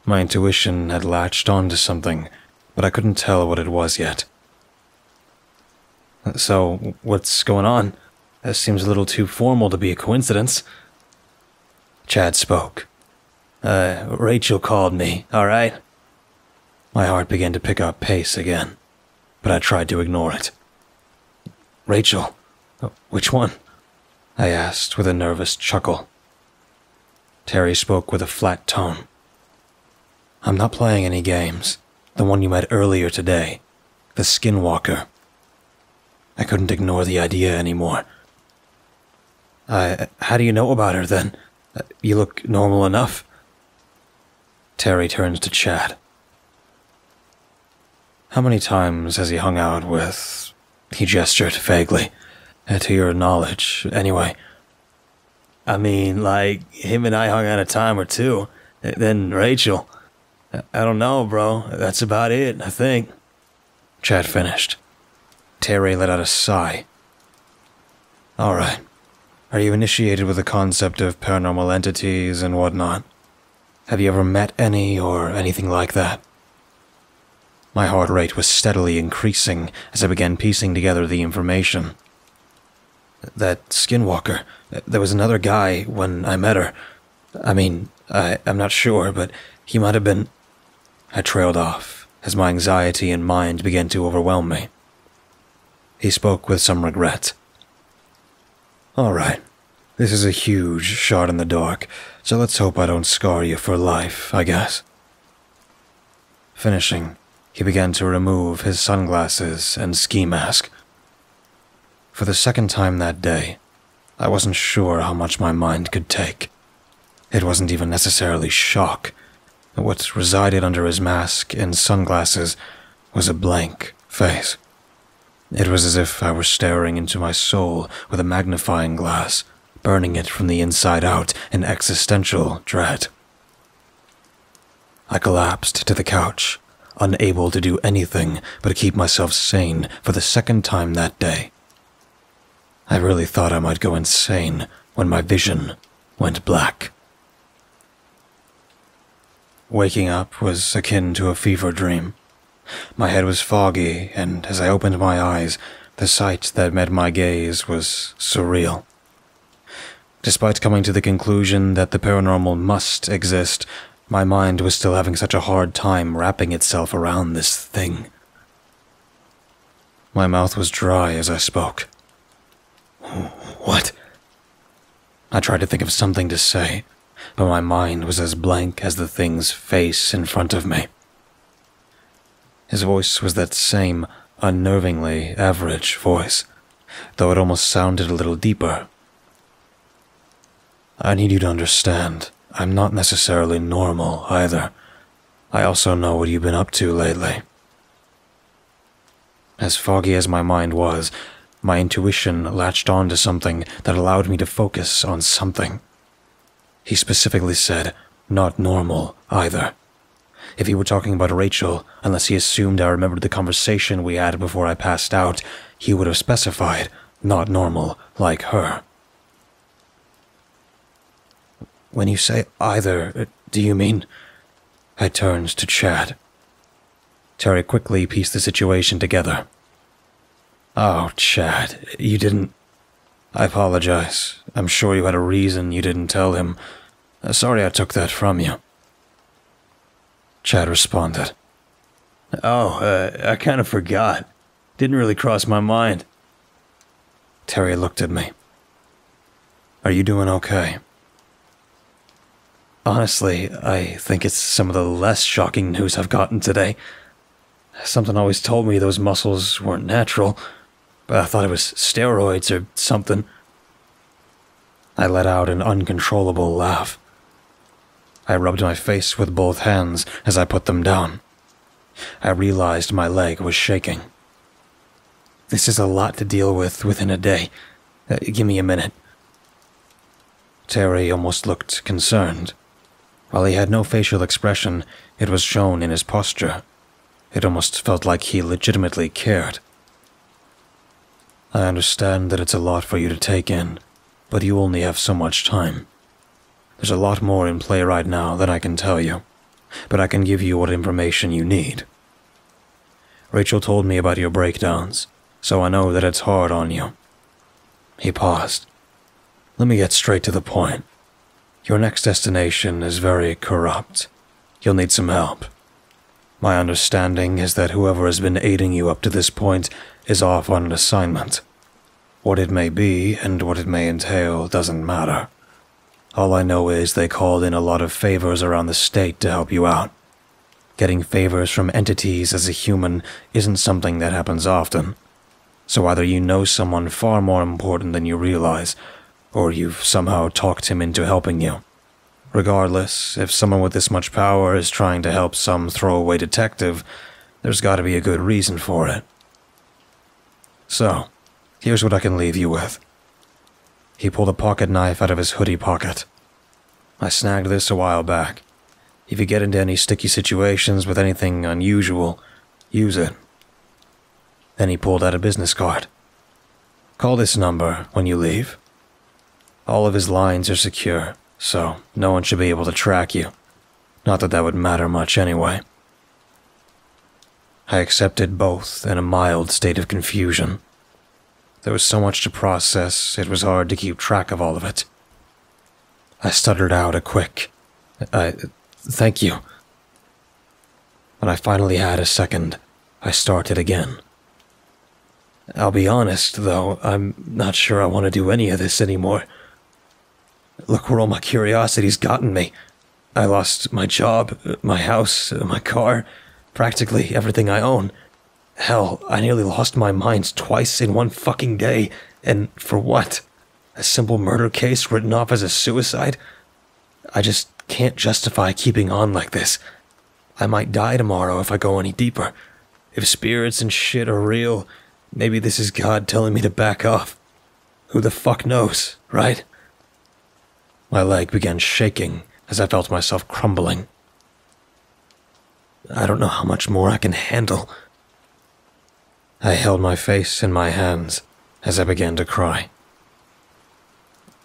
Speaker 1: My intuition had latched onto something, but I couldn't tell what it was yet. "So, what's going on? That seems a little too formal to be a coincidence." Chad spoke. Rachel called me, alright?" My heart began to pick up pace again, but I tried to ignore it. "Rachel? Which one?" I asked with a nervous chuckle. Terry spoke with a flat tone. "I'm not playing any games. The one you met earlier today. The Skinwalker." I couldn't ignore the idea anymore. How do you know about her, then? You look normal enough." Terry turns to Chad. "How many times has he hung out with..." He gestured vaguely. "To your knowledge, anyway."
Speaker 2: I mean, like, him and I hung out a time or two. Then Rachel. I don't know, bro. That's about it, I think."
Speaker 1: Chad finished. Terry let out a sigh. "All right. Are you initiated with the concept of paranormal entities and whatnot? Have you ever met any or anything like that?" My heart rate was steadily increasing as I began piecing together the information. "That Skinwalker, there was another guy when I met her. I mean, I'm not sure, but he might have been..." I trailed off as my anxiety and mind began to overwhelm me. He spoke with some regret. "All right. This is a huge shot in the dark, so let's hope I don't scar you for life, I guess." Finishing, he began to remove his sunglasses and ski mask. For the second time that day, I wasn't sure how much my mind could take. It wasn't even necessarily shock. What resided under his mask and sunglasses was a blank face. It was as if I were staring into my soul with a magnifying glass, burning it from the inside out in existential dread. I collapsed to the couch, unable to do anything but keep myself sane for the second time that day. I really thought I might go insane when my vision went black. Waking up was akin to a fever dream. My head was foggy, and as I opened my eyes, the sight that met my gaze was surreal. Despite coming to the conclusion that the paranormal must exist, my mind was still having such a hard time wrapping itself around this thing. My mouth was dry as I spoke. "What?" I tried to think of something to say, but my mind was as blank as the thing's face in front of me. His voice was that same unnervingly average voice, though it almost sounded a little deeper. "I need you to understand, I'm not necessarily normal either. I also know what you've been up to lately." As foggy as my mind was, my intuition latched on to something that allowed me to focus on something. He specifically said, "not normal either." If he were talking about Rachel, unless he assumed I remembered the conversation we had before I passed out, he would have specified, "not normal like her." "When you say either, do you mean..." I turned to Chad. Terry quickly pieced the situation together. "Oh, Chad, you didn't..." "I apologize. I'm sure you had a reason you didn't tell him. Sorry I took that from you." Chad responded.
Speaker 2: I kind of forgot. Didn't really cross my mind."
Speaker 1: Terry looked at me. "Are you doing okay?"
Speaker 2: Honestly, I think it's some of the less shocking news I've gotten today. Something always told me those muscles weren't natural, but I thought it was steroids or something.
Speaker 1: I let out an uncontrollable laugh. I rubbed my face with both hands as I put them down. I realized my leg was shaking. "This is a lot to deal with within a day. Give me a minute." Terry almost looked concerned. While he had no facial expression, it was shown in his posture. It almost felt like he legitimately cared. I understand that it's a lot for you to take in, but you only have so much time. There's a lot more in play right now than I can tell you, but I can give you what information you need. Rachel told me about your breakdowns, so I know that it's hard on you. He paused. Let me get straight to the point. Your next destination is very corrupt. You'll need some help. My understanding is that whoever has been aiding you up to this point is off on an assignment. What it may be and what it may entail doesn't matter. All I know is they called in a lot of favors around the state to help you out. Getting favors from entities as a human isn't something that happens often. So either you know someone far more important than you realize, or you've somehow talked him into helping you. Regardless, if someone with this much power is trying to help some throwaway detective, there's got to be a good reason for it. So, here's what I can leave you with. He pulled a pocket knife out of his hoodie pocket. I snagged this a while back. If you get into any sticky situations with anything unusual, use it. Then he pulled out a business card. Call this number when you leave. All of his lines are secure, so no one should be able to track you. Not that that would matter much anyway. I accepted both in a mild state of confusion. There was so much to process, it was hard to keep track of all of it. I stuttered out a quick, thank you. When I finally had a second, I started again. I'll be honest, though, I'm not sure I want to do any of this anymore. Look where all my curiosity's gotten me. I lost my job, my house, my car, practically everything I own. Hell, I nearly lost my mind twice in one fucking day, and for what? A simple murder case written off as a suicide? I just can't justify keeping on like this. I might die tomorrow if I go any deeper. If spirits and shit are real, maybe this is God telling me to back off. Who the fuck knows, right? My leg began shaking as I felt myself crumbling. I don't know how much more I can handle. I held my face in my hands as I began to cry.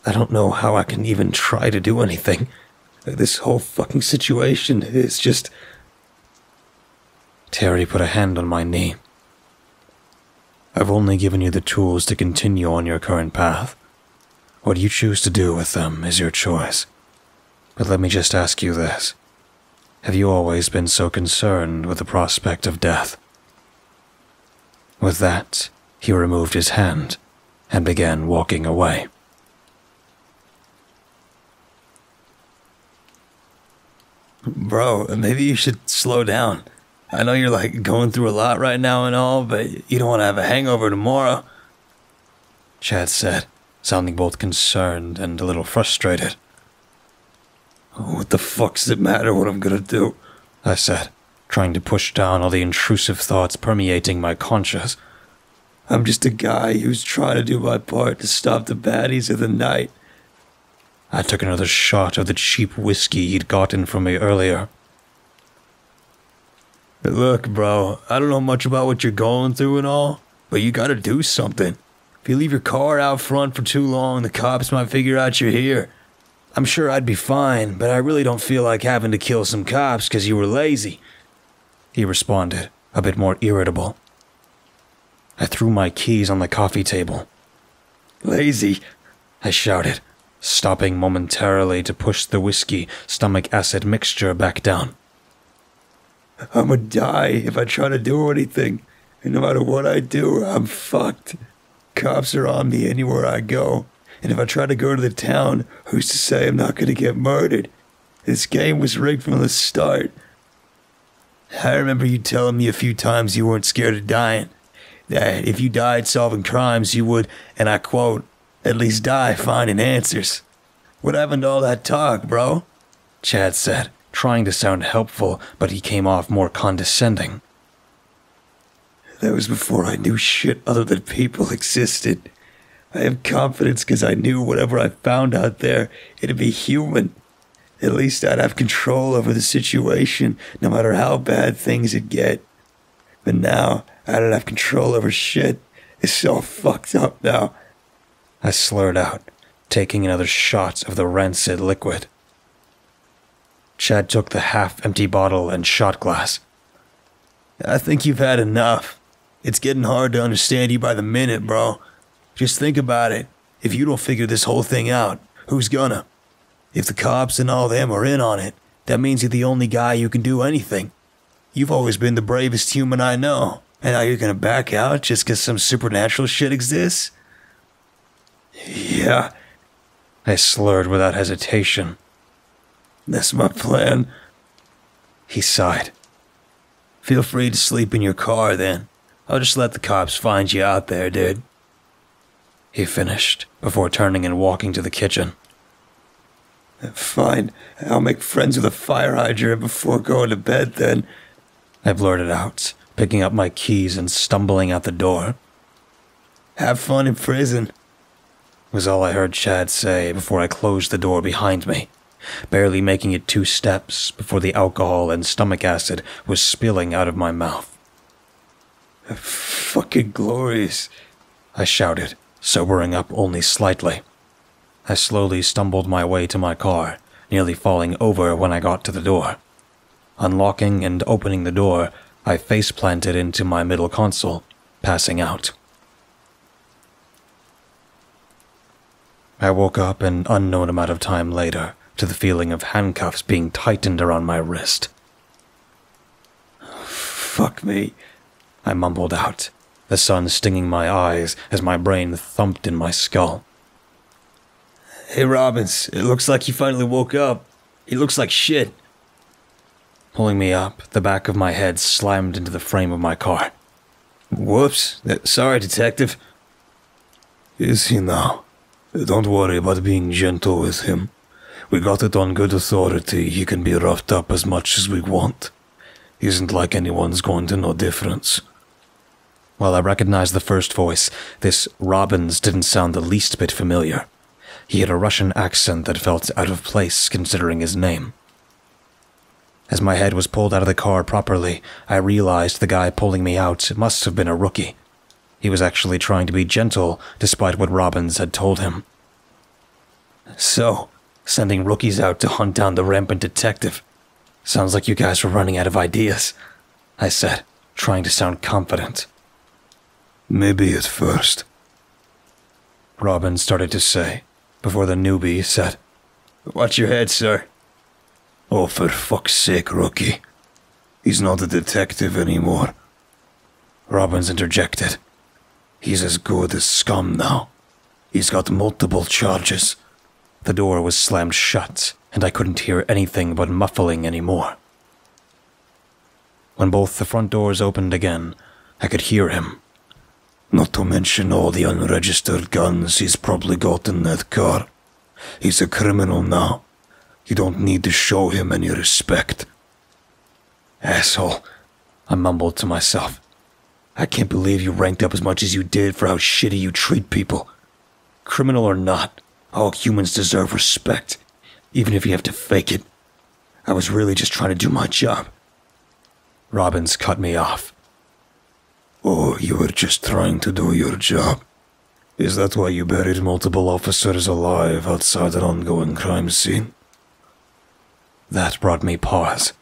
Speaker 1: I don't know how I can even try to do anything. This whole fucking situation is just... Terry put a hand on my knee. I've only given you the tools to continue on your current path. What you choose to do with them is your choice. But let me just ask you this. Have you always been so concerned with the prospect of death? With that, he removed his hand and began walking away.
Speaker 2: Bro, maybe you should slow down. I know you're going through a lot right now and all, but you don't want to have a hangover tomorrow.
Speaker 1: Chad said, sounding both concerned and a little frustrated.
Speaker 2: What the fuck does it matter what I'm gonna do?
Speaker 1: I said, trying to push down all the intrusive thoughts permeating my conscience.
Speaker 2: I'm just a guy who's trying to do my part to stop the baddies of the night.
Speaker 1: I took another shot of the cheap whiskey he'd gotten from me earlier.
Speaker 2: Look, bro, I don't know much about what you're going through and all, but you gotta do something. If you leave your car out front for too long, the cops might figure out you're here. I'm sure I'd be fine, but I really don't feel like having to kill some cops because you were lazy. He responded, a bit more irritable. I threw my keys on the coffee table. Lazy?
Speaker 1: I shouted, stopping momentarily to push the whiskey stomach acid mixture back down.
Speaker 2: I'm gonna die if I try to do anything, and no matter what I do, I'm fucked. Cops are on me anywhere I go, and if I try to go to the town, who's to say I'm not gonna get murdered? This game was rigged from the start. I remember you telling me a few times you weren't scared of dying, that if you died solving crimes, you would, and I quote, at least die finding answers. What happened to all that talk, bro?
Speaker 1: Chad said, trying to sound helpful, but he came off more condescending.
Speaker 2: That was before I knew shit other than people existed. I have confidence because I knew whatever I found out there, it'd be human. At least I'd have control over the situation, no matter how bad things would get. But now, I don't have control over shit. It's so fucked up now.
Speaker 1: I slurred out, taking another shot of the rancid liquid. Chad took the half-empty bottle and shot glass.
Speaker 2: I think you've had enough. It's getting hard to understand you by the minute, bro. Just think about it. If you don't figure this whole thing out, who's gonna? If the cops and all them are in on it, that means you're the only guy who can do anything. You've always been the bravest human I know, and now you're gonna back out just 'cause some supernatural shit exists? Yeah,
Speaker 1: I slurred without hesitation.
Speaker 2: that's my plan.
Speaker 1: He sighed.
Speaker 2: Feel free to sleep in your car then. I'll just let the cops find you out there, dude.
Speaker 1: He finished, before turning and walking to the kitchen.
Speaker 2: Fine, I'll make friends with a fire hydrant before going to bed then.
Speaker 1: I blurted out, picking up my keys and stumbling out the door.
Speaker 2: Have fun in prison,
Speaker 1: Was all I heard Chad say before I closed the door behind me, barely making it 2 steps before the alcohol and stomach acid was spilling out of my mouth.
Speaker 2: Fucking glorious,
Speaker 1: I shouted, sobering up only slightly. I slowly stumbled my way to my car, nearly falling over when I got to the door. Unlocking and opening the door, I face-planted into my middle console, passing out. I woke up an unknown amount of time later to the feeling of handcuffs being tightened around my wrist.
Speaker 2: Fuck me,
Speaker 1: I mumbled out, the sun stinging my eyes as my brain thumped in my skull.
Speaker 2: Hey Robbins, it looks like you finally woke up. He looks like shit.
Speaker 1: Pulling me up, the back of my head slammed into the frame of my car.
Speaker 2: Whoops, sorry detective. Is he now? Don't worry about being gentle with him. We got it on good authority he can be roughed up as much as we want. Isn't like anyone's going to know difference.
Speaker 1: While I recognized the first voice, this Robbins didn't sound the least bit familiar. He had a Russian accent that felt out of place considering his name. As my head was pulled out of the car properly, I realized the guy pulling me out must have been a rookie. He was actually trying to be gentle despite what Robbins had told him.
Speaker 2: So, sending rookies out to hunt down the rampant detective.
Speaker 1: Sounds like you guys were running out of ideas, I said, trying to sound confident.
Speaker 2: Maybe at first,
Speaker 1: Robbins started to say, before the newbie said,
Speaker 2: Watch your head, sir. Oh, for fuck's sake, rookie. He's not a detective anymore.
Speaker 1: Robbins interjected.
Speaker 2: He's as good as scum now. He's got multiple charges.
Speaker 1: The door was slammed shut, and I couldn't hear anything but muffling anymore. When both the front doors opened again, I could hear him.
Speaker 2: Not to mention all the unregistered guns he's probably got in that car. He's a criminal now. You don't need to show him any respect.
Speaker 1: Asshole, I mumbled to myself.
Speaker 2: I can't believe you ranked up as much as you did for how shitty you treat people. Criminal or not, all humans deserve respect, even if you have to fake it. I was really just trying to do my job.
Speaker 1: Robbins cut me off.
Speaker 2: Oh, you were just trying to do your job. Is that why you buried multiple officers alive outside an ongoing crime scene?
Speaker 1: That brought me pause.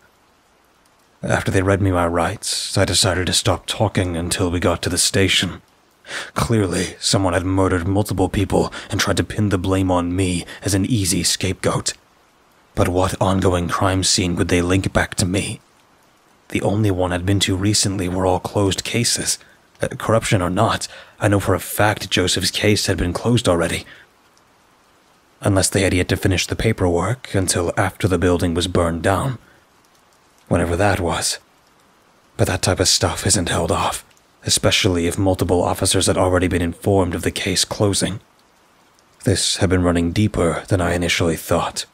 Speaker 1: After they read me my rights, I decided to stop talking until we got to the station. Clearly, someone had murdered multiple people and tried to pin the blame on me as an easy scapegoat. But what ongoing crime scene would they link back to me? The only one I'd been to recently were all closed cases. Corruption or not, I know for a fact Joseph's case had been closed already. Unless they had yet to finish the paperwork until after the building was burned down. Whatever that was. But that type of stuff isn't held off, especially if multiple officers had already been informed of the case closing. This had been running deeper than I initially thought.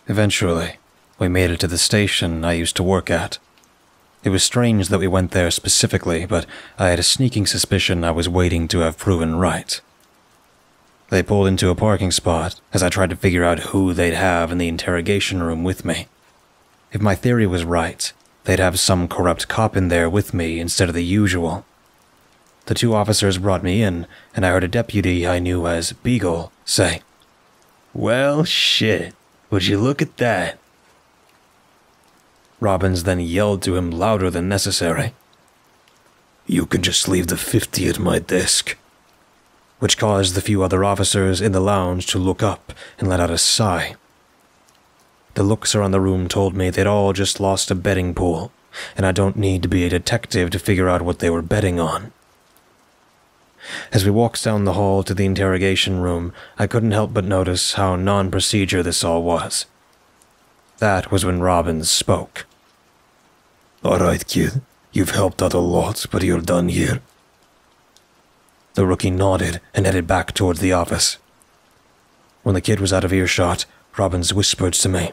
Speaker 1: Eventually, we made it to the station I used to work at. It was strange that we went there specifically, but I had a sneaking suspicion I was waiting to have proven right. They pulled into a parking spot as I tried to figure out who they'd have in the interrogation room with me. If my theory was right, they'd have some corrupt cop in there with me instead of the usual. The 2 officers brought me in, and I heard a deputy I knew as Beagle say, "Well, shit, would you look at that?" Robbins then yelled to him louder than necessary,
Speaker 2: "You can just leave the 50 at my desk,"
Speaker 1: which caused the few other officers in the lounge to look up and let out a sigh. The looks around the room told me they'd all just lost a betting pool, and I don't need to be a detective to figure out what they were betting on. As we walked down the hall to the interrogation room, I couldn't help but notice how non-procedure this all was. That was when Robbins spoke.
Speaker 2: "All right, kid. You've helped out a lot, but you're done here."
Speaker 1: The rookie nodded and headed back towards the office. When the kid was out of earshot, Robbins whispered to me,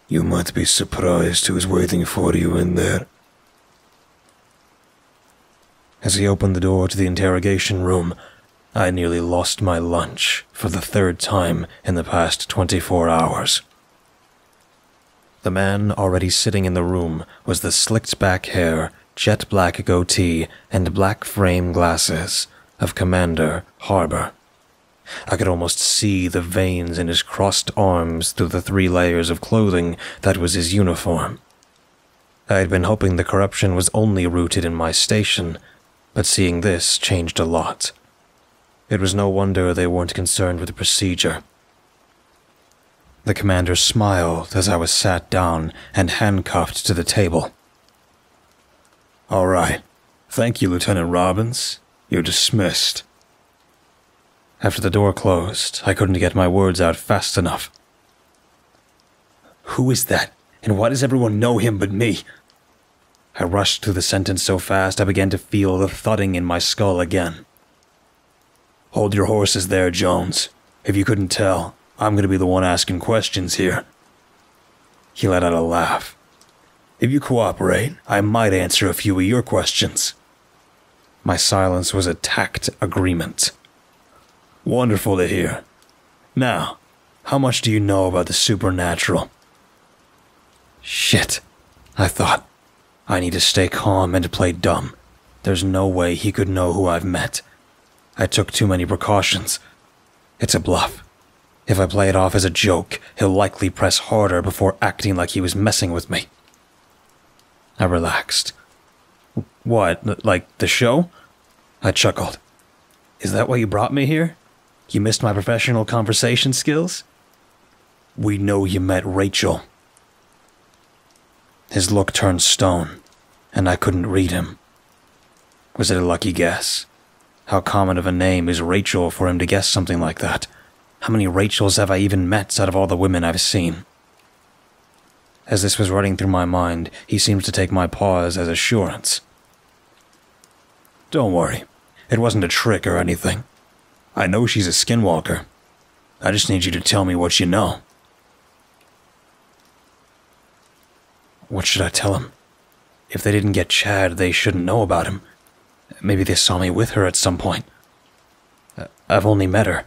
Speaker 2: "You might be surprised who's waiting for you in there."
Speaker 1: As he opened the door to the interrogation room, I nearly lost my lunch for the 3rd time in the past 24 hours. The man already sitting in the room was the slicked-back hair, jet-black goatee, and black frame glasses of Commander Harbor. I could almost see the veins in his crossed arms through the 3 layers of clothing that was his uniform. I had been hoping the corruption was only rooted in my station, but seeing this changed a lot. It was no wonder they weren't concerned with the procedure. The commander smiled as I was sat down and handcuffed to the table.
Speaker 2: "All right. Thank you, Lieutenant Robbins. You're dismissed."
Speaker 1: After the door closed, I couldn't get my words out fast enough.
Speaker 2: "Who is that? And why does everyone know him but me?"
Speaker 1: I rushed through the sentence so fast I began to feel the thudding in my skull again.
Speaker 2: "Hold your horses there, Jones. If you couldn't tell, I'm going to be the one asking questions here."
Speaker 1: He let out a laugh.
Speaker 2: "If you cooperate, I might answer a few of your questions."
Speaker 1: My silence was a tact agreement.
Speaker 2: "Wonderful to hear. Now, how much do you know about the supernatural?"
Speaker 1: Shit, I thought. I need to stay calm and play dumb. There's no way he could know who I've met. I took too many precautions. It's a bluff. If I play it off as a joke, he'll likely press harder before acting like he was messing with me. I relaxed. What, like the show? I chuckled. Is that why you brought me here? You missed my professional conversation skills?
Speaker 2: "We know you met Rachel."
Speaker 1: His look turned stone, and I couldn't read him. Was it a lucky guess? How common of a name is Rachel for him to guess something like that? How many Rachels have I even met out of all the women I've seen? As this was running through my mind, he seemed to take my pause as assurance.
Speaker 2: "Don't worry. It wasn't a trick or anything. I know she's a skinwalker. I just need you to tell me what you know."
Speaker 1: What should I tell him? If they didn't get Chad, they shouldn't know about him. Maybe they saw me with her at some point. I've only met her,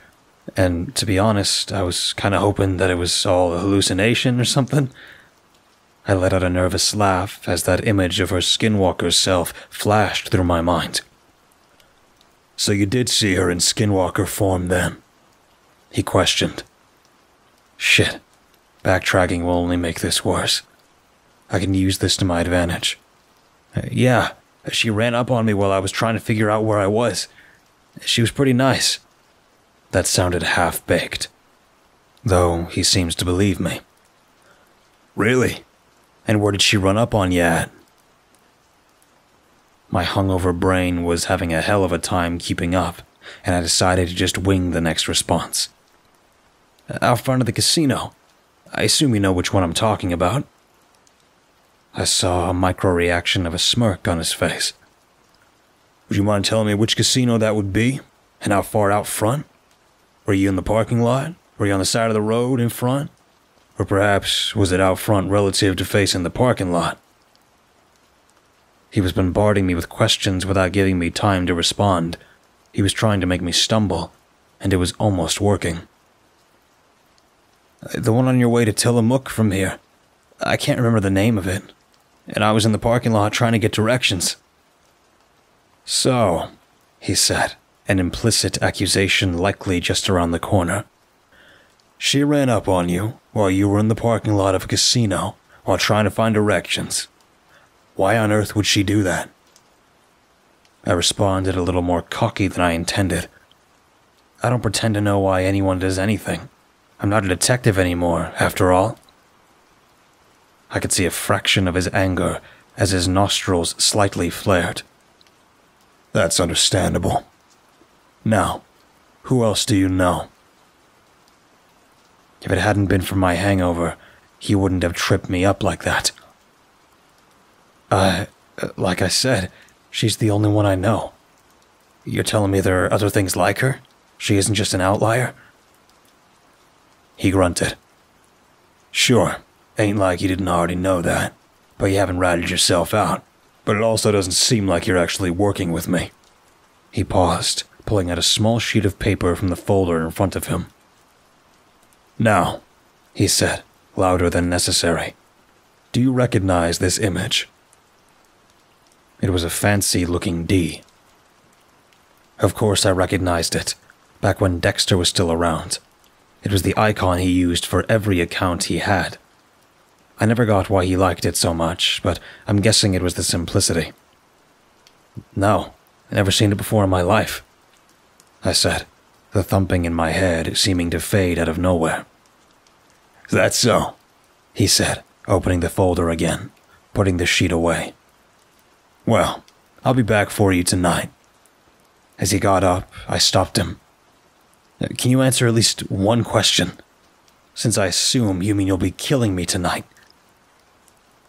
Speaker 1: and to be honest, I was kind of hoping that it was all a hallucination or something. I let out a nervous laugh as that image of her skinwalker self flashed through my mind.
Speaker 2: "So you did see her in skinwalker form then?"
Speaker 1: He questioned. Shit, backtracking will only make this worse. I can use this to my advantage. Yeah, she ran up on me while I was trying to figure out where I was. She was pretty nice. That sounded half-baked, though he seems to believe me.
Speaker 2: "Really?
Speaker 1: And where did she run up on you at?" My hungover brain was having a hell of a time keeping up, and I decided to just wing the next response. "Out front of the casino. I assume you know which one I'm talking about." I saw a micro-reaction of a smirk on his face.
Speaker 2: "Would you mind telling me which casino that would be? And how far out front? Were you in the parking lot? Were you on the side of the road in front? Or perhaps was it out front relative to facing the parking lot?"
Speaker 1: He was bombarding me with questions without giving me time to respond. He was trying to make me stumble, and it was almost working. "The one on your way to Tillamook from here. I can't remember the name of it. and I was in the parking lot trying to get directions. So, he said, an implicit accusation likely just around the corner. She ran up on you while you were in the parking lot of a casino while trying to find directions. Why on earth would she do that? I responded a little more cocky than I intended. I don't pretend to know why anyone does anything. I'm not a detective anymore, after all. I could see a fraction of his anger as his nostrils slightly flared. That's understandable. Now, who else do you know? If it hadn't been for my hangover, he wouldn't have tripped me up like that. Like I said, she's the only one I know. You're telling me there are other things like her? She isn't just an outlier? He grunted. Sure, ain't like you didn't already know that, but you haven't ratted yourself out. But it also doesn't seem like you're actually working with me. He paused, pulling out a small sheet of paper from the folder in front of him. Now, he said, louder than necessary, do you recognize this image? It was a fancy-looking D. Of course I recognized it, back when Dexter was still around. It was the icon he used for every account he had. I never got why he liked it so much, but I'm guessing it was the simplicity. No, I've never seen it before in my life, I said, the thumping in my head seeming to fade out of nowhere. That's so, he said, opening the folder again, putting the sheet away. Well, I'll be back for you tonight. As he got up, I stopped him. Can you answer at least one question? Since I assume you mean you'll be killing me tonight.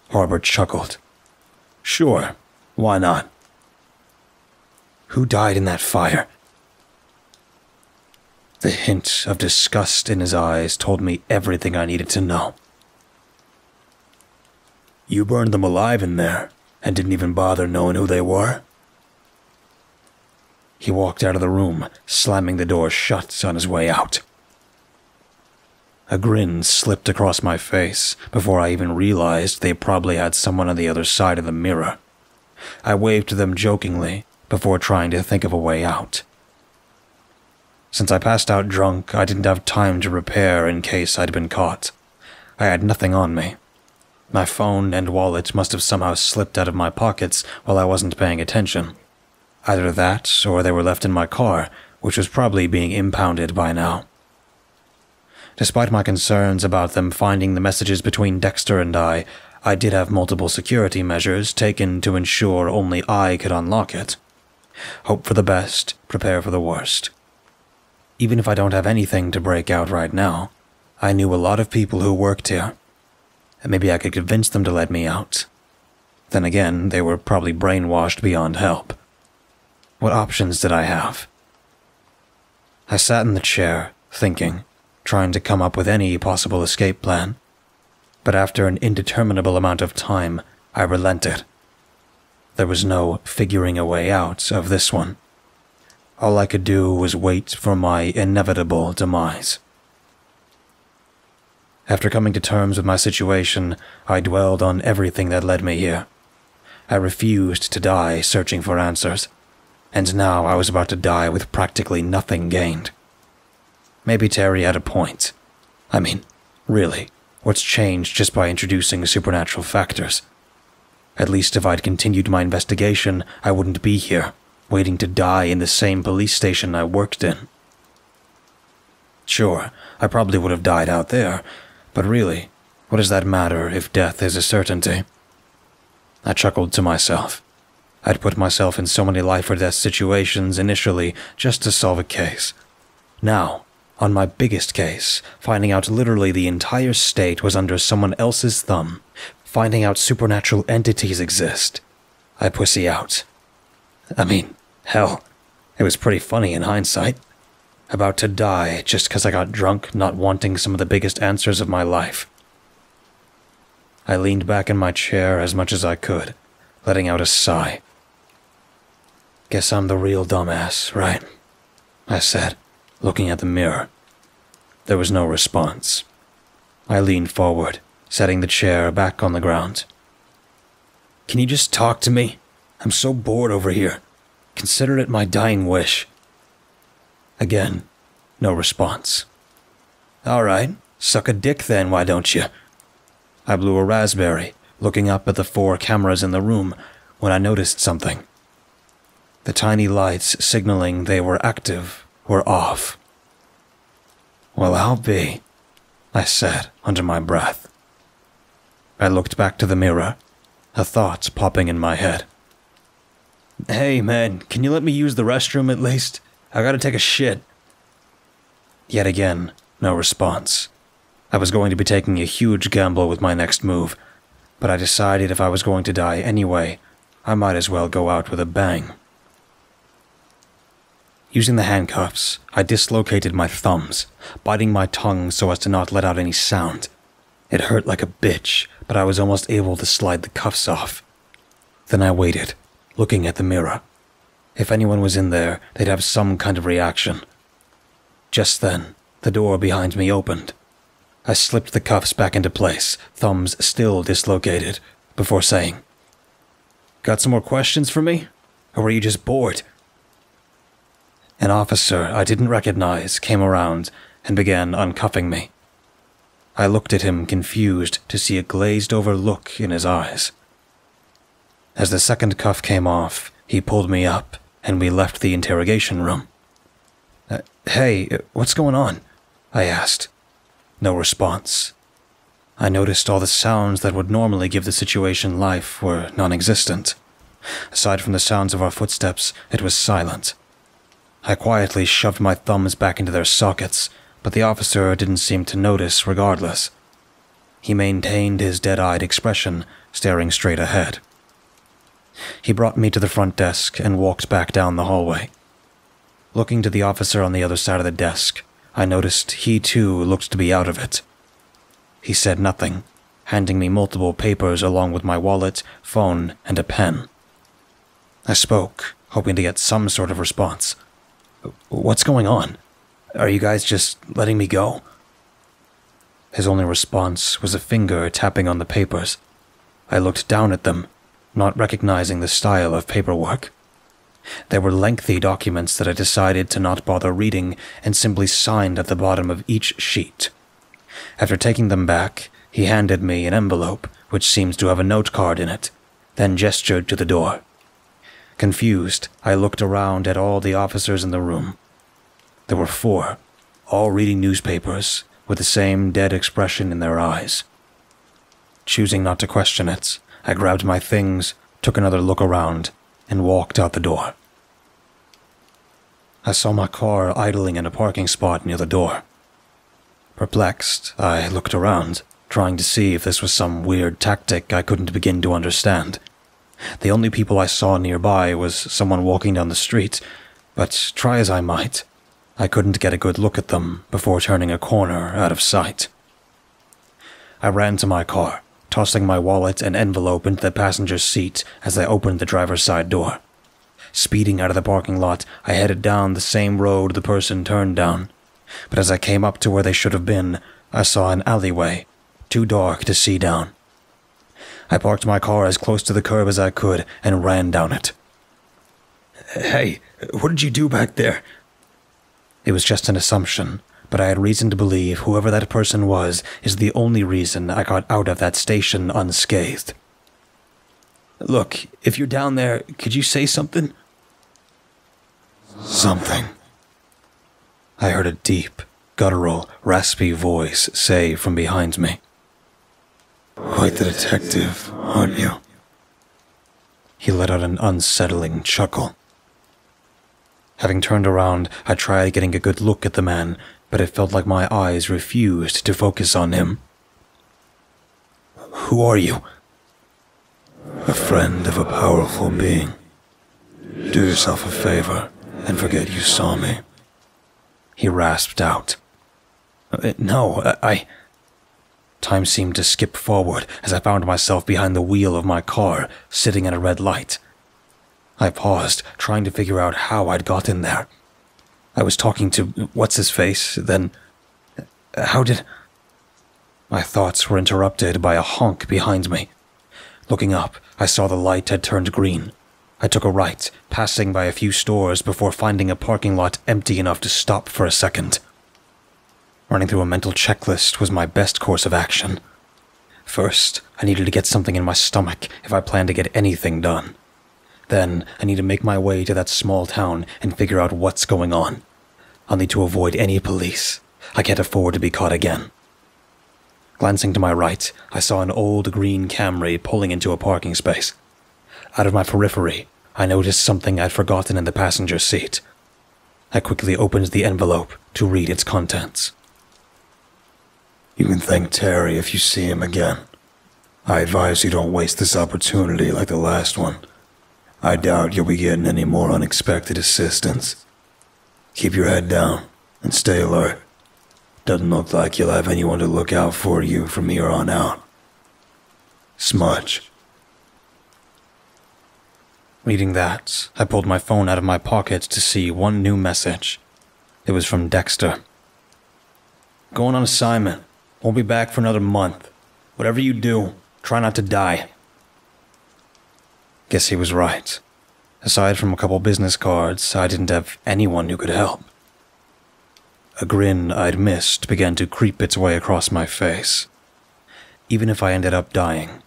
Speaker 1: Harbor chuckled. Sure, why not? Who died in that fire? The hint of disgust in his eyes told me everything I needed to know. You burned them alive in there, and didn't even bother knowing who they were? He walked out of the room, slamming the door shut on his way out. A grin slipped across my face before I even realized they probably had someone on the other side of the mirror. I waved to them jokingly before trying to think of a way out. Since I passed out drunk, I didn't have time to prepare in case I'd been caught. I had nothing on me. My phone and wallet must have somehow slipped out of my pockets while I wasn't paying attention. Either that, or they were left in my car, which was probably being impounded by now. Despite my concerns about them finding the messages between Dexter and I did have multiple security measures taken to ensure only I could unlock it. Hope for the best, prepare for the worst. Even if I don't have anything to break out right now, I knew a lot of people who worked here, and maybe I could convince them to let me out. Then again, they were probably brainwashed beyond help. What options did I have? I sat in the chair, thinking, trying to come up with any possible escape plan. But after an indeterminable amount of time, I relented. There was no figuring a way out of this one. All I could do was wait for my inevitable demise. After coming to terms with my situation, I dwelled on everything that led me here. I refused to die searching for answers, and now I was about to die with practically nothing gained. Maybe Terry had a point. I mean, really, what's changed just by introducing supernatural factors? At least if I'd continued my investigation, I wouldn't be here, waiting to die in the same police station I worked in. Sure, I probably would have died out there, but really, what does that matter if death is a certainty? I chuckled to myself. I'd put myself in so many life-or-death situations initially just to solve a case. Now, on my biggest case, finding out literally the entire state was under someone else's thumb, finding out supernatural entities exist, I pussy out. I mean, hell, it was pretty funny in hindsight. About to die just because I got drunk, not wanting some of the biggest answers of my life. I leaned back in my chair as much as I could, letting out a sigh. Guess I'm the real dumbass, right? I said, looking at the mirror. There was no response. I leaned forward, setting the chair back on the ground. can you just talk to me? I'm so bored over here. Consider it my dying wish. Again, no response. All right, suck a dick then, why don't you? I blew a raspberry, looking up at the 4 cameras in the room when I noticed something. The tiny lights signaling they were active were off. Well, I'll be, I said under my breath. I looked back to the mirror, a thought popping in my head. Hey man, can you let me use the restroom at least? I gotta take a shit. Yet again, no response. I was going to be taking a huge gamble with my next move, but I decided if I was going to die anyway, I might as well go out with a bang. Using the handcuffs, I dislocated my thumbs, biting my tongue so as to not let out any sound. It hurt like a bitch, but I was almost able to slide the cuffs off. Then I waited, looking at the mirror. If anyone was in there, they'd have some kind of reaction. Just then, the door behind me opened. I slipped the cuffs back into place, thumbs still dislocated, before saying, "Got some more questions for me? Or were you just bored?" An officer I didn't recognize came around and began uncuffing me. I looked at him confused to see a glazed-over look in his eyes. As the second cuff came off, he pulled me up, and we left the interrogation room. Hey, what's going on?" I asked. No response. I noticed all the sounds that would normally give the situation life were non-existent. Aside from the sounds of our footsteps, it was silent. I quietly shoved my thumbs back into their sockets, but the officer didn't seem to notice regardless. He maintained his dead-eyed expression, staring straight ahead. He brought me to the front desk and walked back down the hallway. Looking to the officer on the other side of the desk, I noticed he too looked to be out of it. He said nothing, handing me multiple papers along with my wallet, phone, and a pen. I spoke, hoping to get some sort of response. "What's going on? Are you guys just letting me go?" His only response was a finger tapping on the papers. I looked down at them, not recognizing the style of paperwork. There were lengthy documents that I decided to not bother reading and simply signed at the bottom of each sheet. After taking them back, he handed me an envelope which seemed to have a note card in it, then gestured to the door. Confused, I looked around at all the officers in the room. There were 4, all reading newspapers, with the same dead expression in their eyes. Choosing not to question it, I grabbed my things, took another look around, and walked out the door. I saw my car idling in a parking spot near the door. Perplexed, I looked around, trying to see if this was some weird tactic I couldn't begin to understand. The only people I saw nearby was someone walking down the street, but try as I might, I couldn't get a good look at them before turning a corner out of sight. I ran to my car, tossing my wallet and envelope into the passenger's seat as I opened the driver's side door. Speeding out of the parking lot, I headed down the same road the person turned down, but as I came up to where they should have been, I saw an alleyway, too dark to see down. I parked my car as close to the curb as I could and ran down it. "Hey, what did you do back there?" It was just an assumption, but I had reason to believe whoever that person was is the only reason I got out of that station unscathed. "Look, if you're down there, could you say something?" "Something," I heard a deep, guttural, raspy voice say from behind me. "Quite the detective, aren't you?" He let out an unsettling chuckle. Having turned around, I tried getting a good look at the man, but it felt like my eyes refused to focus on him. "Who are you?" "A friend of a powerful being. Do yourself a favor and forget you saw me," he rasped out. "No, I..." Time seemed to skip forward as I found myself behind the wheel of my car, sitting at a red light. I paused, trying to figure out how I'd gotten there. I was talking to what's-his-face, then... How did... My thoughts were interrupted by a honk behind me. Looking up, I saw the light had turned green. I took a right, passing by a few stores before finding a parking lot empty enough to stop for a second. Running through a mental checklist was my best course of action. First, I needed to get something in my stomach if I planned to get anything done. Then, I need to make my way to that small town and figure out what's going on. I'll need to avoid any police. I can't afford to be caught again. Glancing to my right, I saw an old green Camry pulling into a parking space. Out of my periphery, I noticed something I'd forgotten in the passenger seat. I quickly opened the envelope to read its contents.
Speaker 2: You can thank Terry if you see him again. I advise you don't waste this opportunity like the last one. I doubt you'll be getting any more unexpected assistance. Keep your head down and stay alert. Doesn't look like you'll have anyone to look out for you from here on out. Smudge.
Speaker 1: Reading that, I pulled my phone out of my pocket to see one new message. It was from Dexter. Going on assignment. Won't be back for another month. Whatever you do, try not to die. Guess he was right. Aside from a couple business cards, I didn't have anyone who could help. A grin I'd missed began to creep its way across my face. Even if I ended up dying,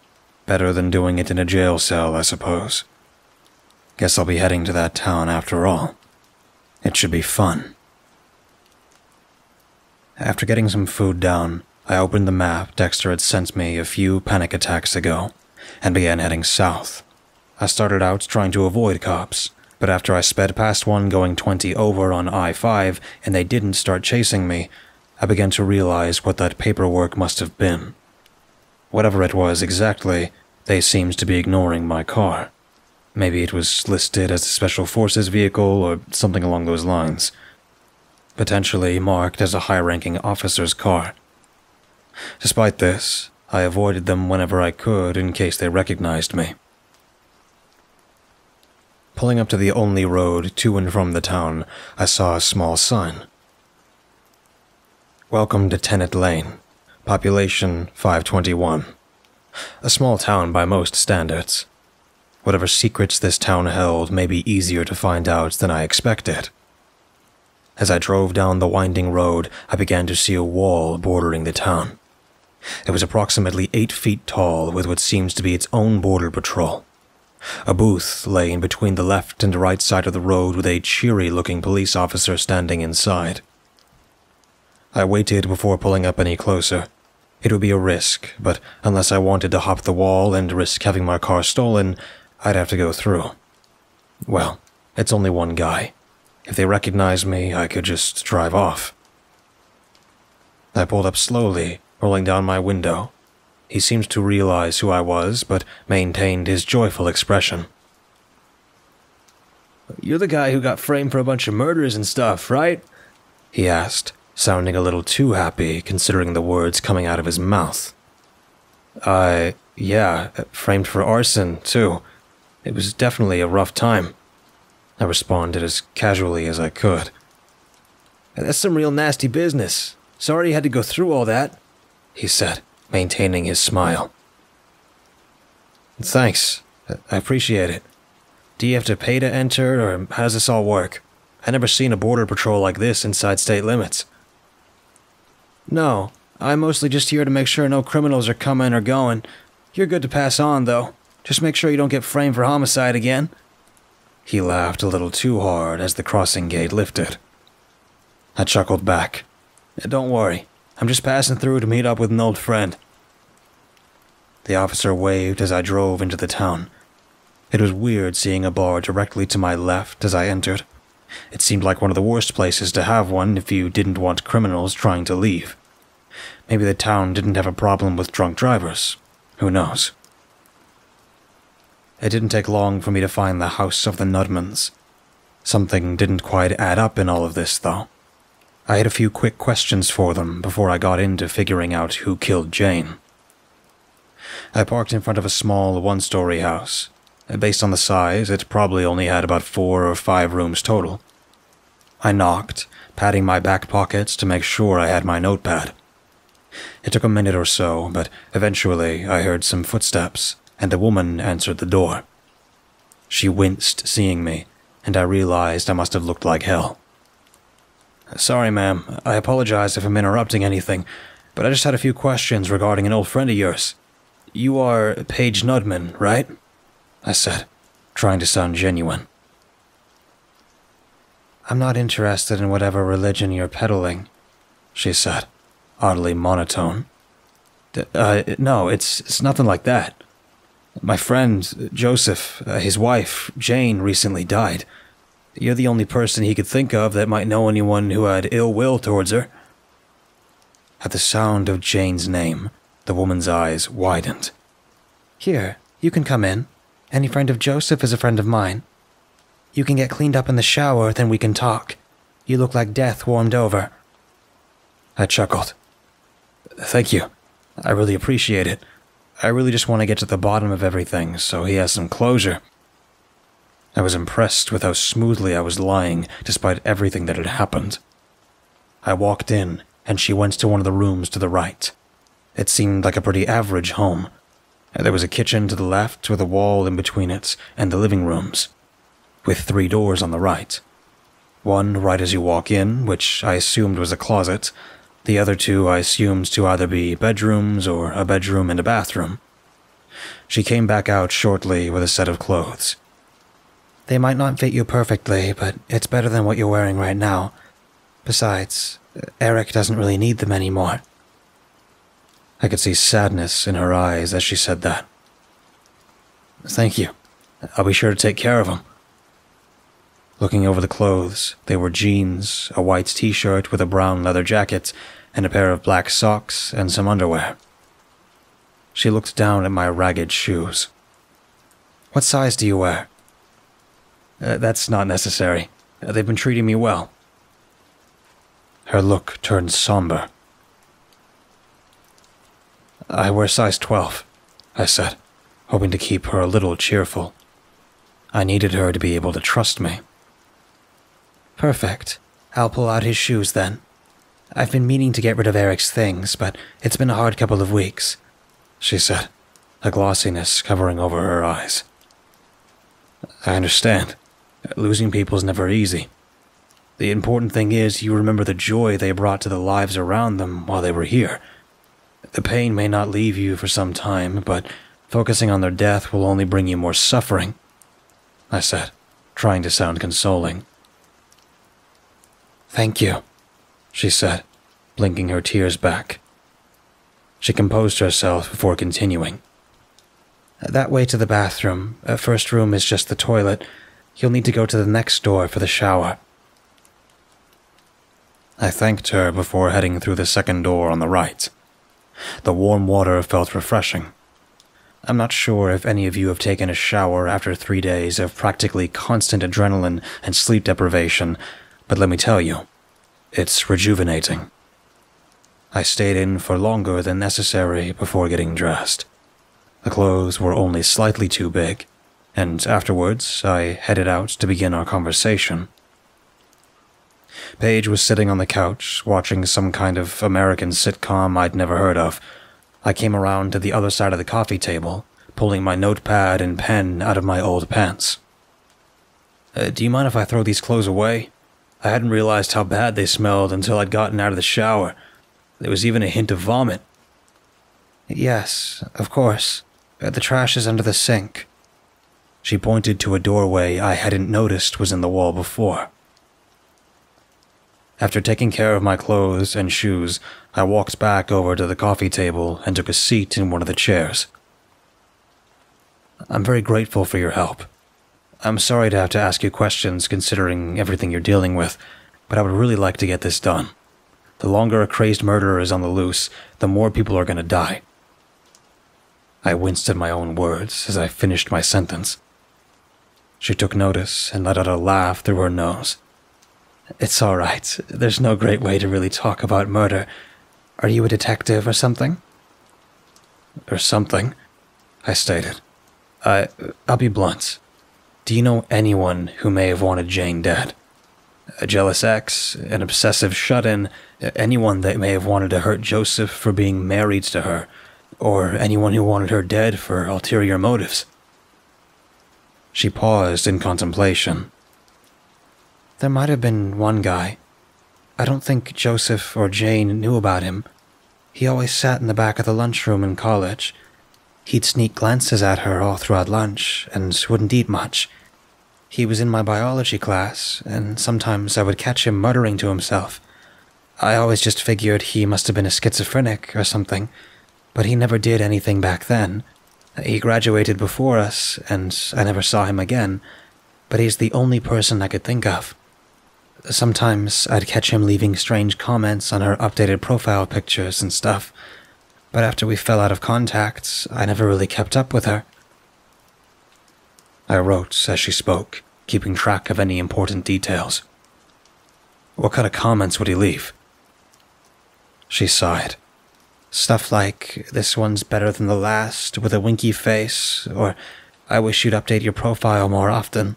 Speaker 1: better than doing it in a jail cell, I suppose. Guess I'll be heading to that town after all. It should be fun. After getting some food down, I opened the map Dexter had sent me a few panic attacks ago, and began heading south. I started out trying to avoid cops, but after I sped past one going 20 over on I-5 and they didn't start chasing me, I began to realize what that paperwork must have been. Whatever it was exactly, they seemed to be ignoring my car. Maybe it was listed as a Special Forces vehicle or something along those lines. Potentially marked as a high-ranking officer's car. Despite this, I avoided them whenever I could in case they recognized me. Pulling up to the only road to and from the town, I saw a small sign. Welcome to Tenet Lane. Population 521. A small town by most standards. Whatever secrets this town held may be easier to find out than I expected. As I drove down the winding road, I began to see a wall bordering the town. It was approximately 8 feet tall with what seems to be its own border patrol. A booth lay in between the left and right side of the road with a cheery-looking police officer standing inside. I waited before pulling up any closer. It would be a risk, but unless I wanted to hop the wall and risk having my car stolen, I'd have to go through. Well, it's only one guy. If they recognize me, I could just drive off. I pulled up slowly, rolling down my window. He seemed to realize who I was, but maintained his joyful expression.
Speaker 4: You're the guy who got framed for a bunch of murders and stuff, right?
Speaker 1: He asked, sounding a little too happy considering the words coming out of his mouth. Yeah, framed for arson, too. It was definitely a rough time. I responded as casually as I could.
Speaker 4: That's some real nasty business. Sorry you had to go through all that,
Speaker 1: he said, maintaining his smile. Thanks. I appreciate it. Do you have to pay to enter, or how does this all work? I've never seen a border patrol like this inside state limits.
Speaker 4: No, I'm mostly just here to make sure no criminals are coming or going. You're good to pass on, though. Just make sure you don't get framed for homicide again.
Speaker 1: He laughed a little too hard as the crossing gate lifted. I chuckled back.
Speaker 4: Don't worry. I'm just passing through to meet up with an old friend.
Speaker 1: The officer waved as I drove into the town. It was weird seeing a bar directly to my left as I entered. It seemed like one of the worst places to have one if you didn't want criminals trying to leave. Maybe the town didn't have a problem with drunk drivers. Who knows? It didn't take long for me to find the house of the Nudmans. Something didn't quite add up in all of this, though. I had a few quick questions for them before I got into figuring out who killed Jane. I parked in front of a small one-story house. Based on the size, it probably only had about 4 or 5 rooms total. I knocked, patting my back pockets to make sure I had my notepad. It took a minute or so, but eventually I heard some footsteps and a woman answered the door. She winced seeing me, and I realized I must have looked like hell. "Sorry, ma'am. I apologize if I'm interrupting anything, but I just had a few questions regarding an old friend of yours. You are Paige Nudman, right?" I said, trying to sound genuine. "I'm not interested in whatever religion you're peddling," she said, oddly monotone. No, it's nothing like that. My friend, Joseph, his wife, Jane, recently died. You're the only person he could think of that might know anyone who had ill will towards her." At the sound of Jane's name, the woman's eyes widened. "Here, you can come in. Any friend of Joseph is a friend of mine. You can get cleaned up in the shower, then we can talk. You look like death warmed over." I chuckled. "Thank you. I really appreciate it. I really just want to get to the bottom of everything, so he has some closure." I was impressed with how smoothly I was lying, despite everything that had happened. I walked in, and she went to one of the rooms to the right. It seemed like a pretty average home. There was a kitchen to the left with a wall in between it and the living rooms, with 3 doors on the right. One right as you walk in, which I assumed was a closet. The other 2 I assumed to either be bedrooms or a bedroom and a bathroom. She came back out shortly with a set of clothes. "They might not fit you perfectly, but it's better than what you're wearing right now. Besides, Eric doesn't really need them anymore." I could see sadness in her eyes as she said that. "Thank you. I'll be sure to take care of him." Looking over the clothes, they were jeans, a white t-shirt with a brown leather jacket, and a pair of black socks and some underwear. She looked down at my ragged shoes. "What size do you wear?" That's not necessary. They've been treating me well." Her look turned somber. "I wear size 12, I said, hoping to keep her a little cheerful. I needed her to be able to trust me. "Perfect. I'll pull out his shoes then. I've been meaning to get rid of Eric's things, but it's been a hard couple of weeks," she said, a glossiness covering over her eyes. "I understand. Losing people is never easy. The important thing is you remember the joy they brought to the lives around them while they were here. The pain may not leave you for some time, but focusing on their death will only bring you more suffering," I said, trying to sound consoling. "Thank you," she said, blinking her tears back. She composed herself before continuing. "That way to the bathroom. First room is just the toilet. You'll need to go to the next door for the shower." I thanked her before heading through the second door on the right. The warm water felt refreshing. I'm not sure if any of you have taken a shower after 3 days of practically constant adrenaline and sleep deprivation, but let me tell you, it's rejuvenating. I stayed in for longer than necessary before getting dressed. The clothes were only slightly too big, and afterwards I headed out to begin our conversation. Paige was sitting on the couch, watching some kind of American sitcom I'd never heard of. I came around to the other side of the coffee table, pulling my notepad and pen out of my old pants. Do you mind if I throw these clothes away? I hadn't realized how bad they smelled until I'd gotten out of the shower. There was even a hint of vomit." "Yes, of course. The trash is under the sink." She pointed to a doorway I hadn't noticed was in the wall before. After taking care of my clothes and shoes, I walked back over to the coffee table and took a seat in one of the chairs. "I'm very grateful for your help. I'm sorry to have to ask you questions considering everything you're dealing with, but I would really like to get this done. The longer a crazed murderer is on the loose, the more people are going to die." I winced at my own words as I finished my sentence. She took notice and let out a laugh through her nose. "It's all right. There's no great way to really talk about murder. Are you a detective or something?" "Or something," I stated. I'll be blunt. Do you know anyone who may have wanted Jane dead? A jealous ex, an obsessive shut-in, anyone that may have wanted to hurt Joseph for being married to her, or anyone who wanted her dead for ulterior motives. She paused in contemplation.
Speaker 4: There might have been one guy. I don't think Joseph or Jane knew about him. He always sat in the back of the lunchroom in college. He'd sneak glances at her all throughout lunch and wouldn't eat much. He was in my biology class, and sometimes I would catch him muttering to himself. I always just figured he must have been a schizophrenic or something, but he never did anything back then. He graduated before us, and I never saw him again, but he's the only person I could think of. Sometimes I'd catch him leaving strange comments on her updated profile pictures and stuff, but after we fell out of contact, I never really kept up with her.
Speaker 1: I wrote as she spoke, keeping track of any important details. What kind of comments would he leave?
Speaker 4: She sighed. Stuff like, "This one's better than the last," with a winky face, or "I wish you'd update your profile more often."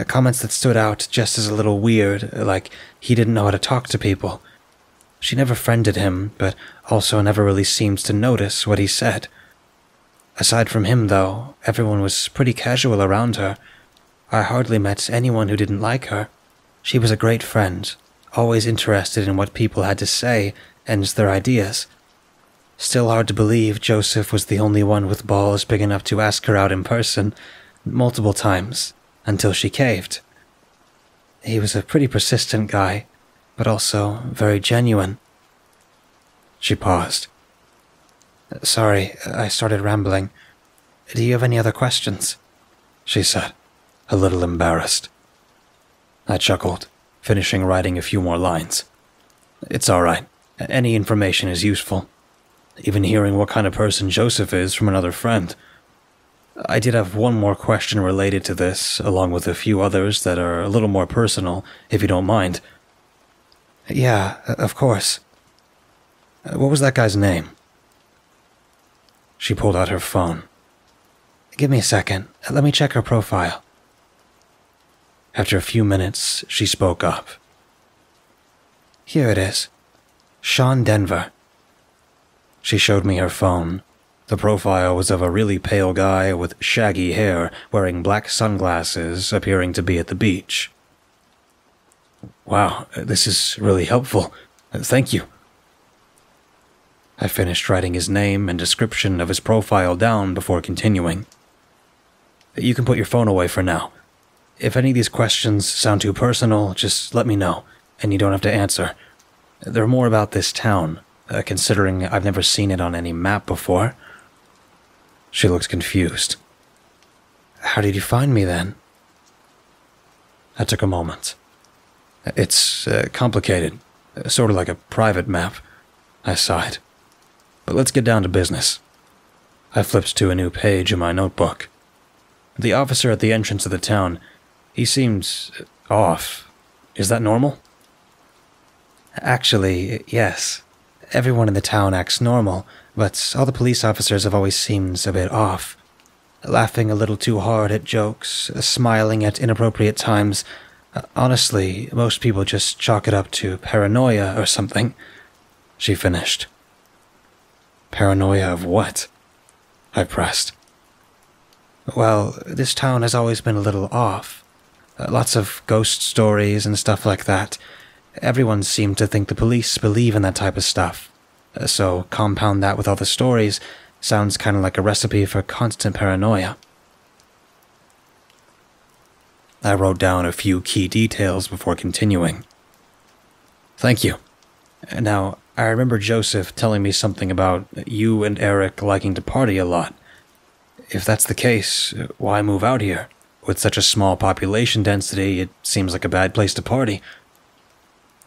Speaker 4: Comments that stood out just as a little weird, like he didn't know how to talk to people. She never friended him, but also never really seemed to notice what he said. Aside from him, though, everyone was pretty casual around her. I hardly met anyone who didn't like her. She was a great friend, always interested in what people had to say and their ideas. Still hard to believe Joseph was the only one with balls big enough to ask her out in person, multiple times, until she caved. He was a pretty persistent guy, but also very genuine.
Speaker 1: She paused.
Speaker 4: "Sorry, I started rambling. Do you have any other questions?"
Speaker 1: she said, a little embarrassed. I chuckled, finishing writing a few more lines. It's all right. Any information is useful. Even hearing what kind of person Joseph is from another friend. I did have one more question related to this, along with a few others that are a little more personal, if you don't mind.
Speaker 4: Yeah, of course.
Speaker 1: What was that guy's name? She pulled out her phone.
Speaker 4: Give me a second. Let me check her profile.
Speaker 1: After a few minutes, she spoke up.
Speaker 4: Here it is. Sean Denver.
Speaker 1: She showed me her phone. The profile was of a really pale guy with shaggy hair, wearing black sunglasses, appearing to be at the beach. Wow, this is really helpful. Thank you. I finished writing his name and description of his profile down before continuing. You can put your phone away for now. If any of these questions sound too personal, just let me know, and you don't have to answer. They're more about this town, considering I've never seen it on any map before. She looked confused.
Speaker 4: How did you find me then?
Speaker 1: I took a moment. It's complicated, sort of like a private map. I sighed. But let's get down to business. I flipped to a new page in my notebook. The officer at the entrance of the town, he seemed off. Is that normal?
Speaker 4: Actually, yes. Everyone in the town acts normal, but all the police officers have always seemed a bit off. Laughing a little too hard at jokes, smiling at inappropriate times. Honestly, most people just chalk it up to paranoia or something. She finished. Paranoia of what? I pressed. Well, this town has always been a little off. Lots of ghost stories and stuff like that. Everyone seemed to think the police believe in that type of stuff. So compound that with all the stories, sounds kind of like a recipe for constant paranoia. I wrote down a few key details before continuing. Thank you. Now, I remember Joseph telling me something about you and Eric liking to party a lot. If that's the case, why move out here? With such a small population density, it seems like a bad place to party.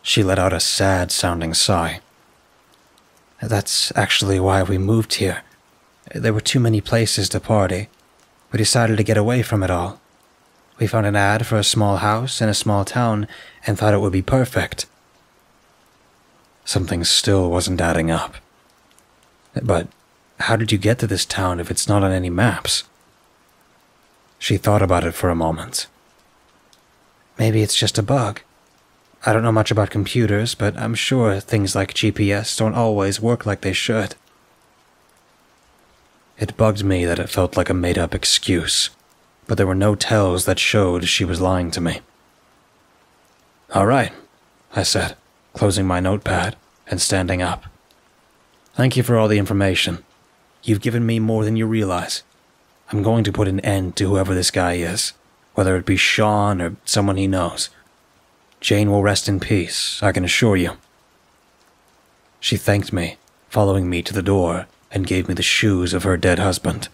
Speaker 4: She let out a sad-sounding sigh. That's actually why we moved here. There were too many places to party. We decided to get away from it all. We found an ad for a small house in a small town and thought it would be perfect. Something still wasn't adding up. But how did you get to this town if it's not on any maps? She thought about it for a moment. Maybe it's just a bug. I don't know much about computers, but I'm sure things like GPS don't always work like they should.
Speaker 1: It bugged me that it felt like a made-up excuse, but there were no tells that showed she was lying to me. "All right," I said, closing my notepad and standing up. "Thank you for all the information. You've given me more than you realize. I'm going to put an end to whoever this guy is, whether it be Sean or someone he knows. Jane will rest in peace, I can assure you." She thanked me, following me to the door, and gave me the shoes of her dead husband.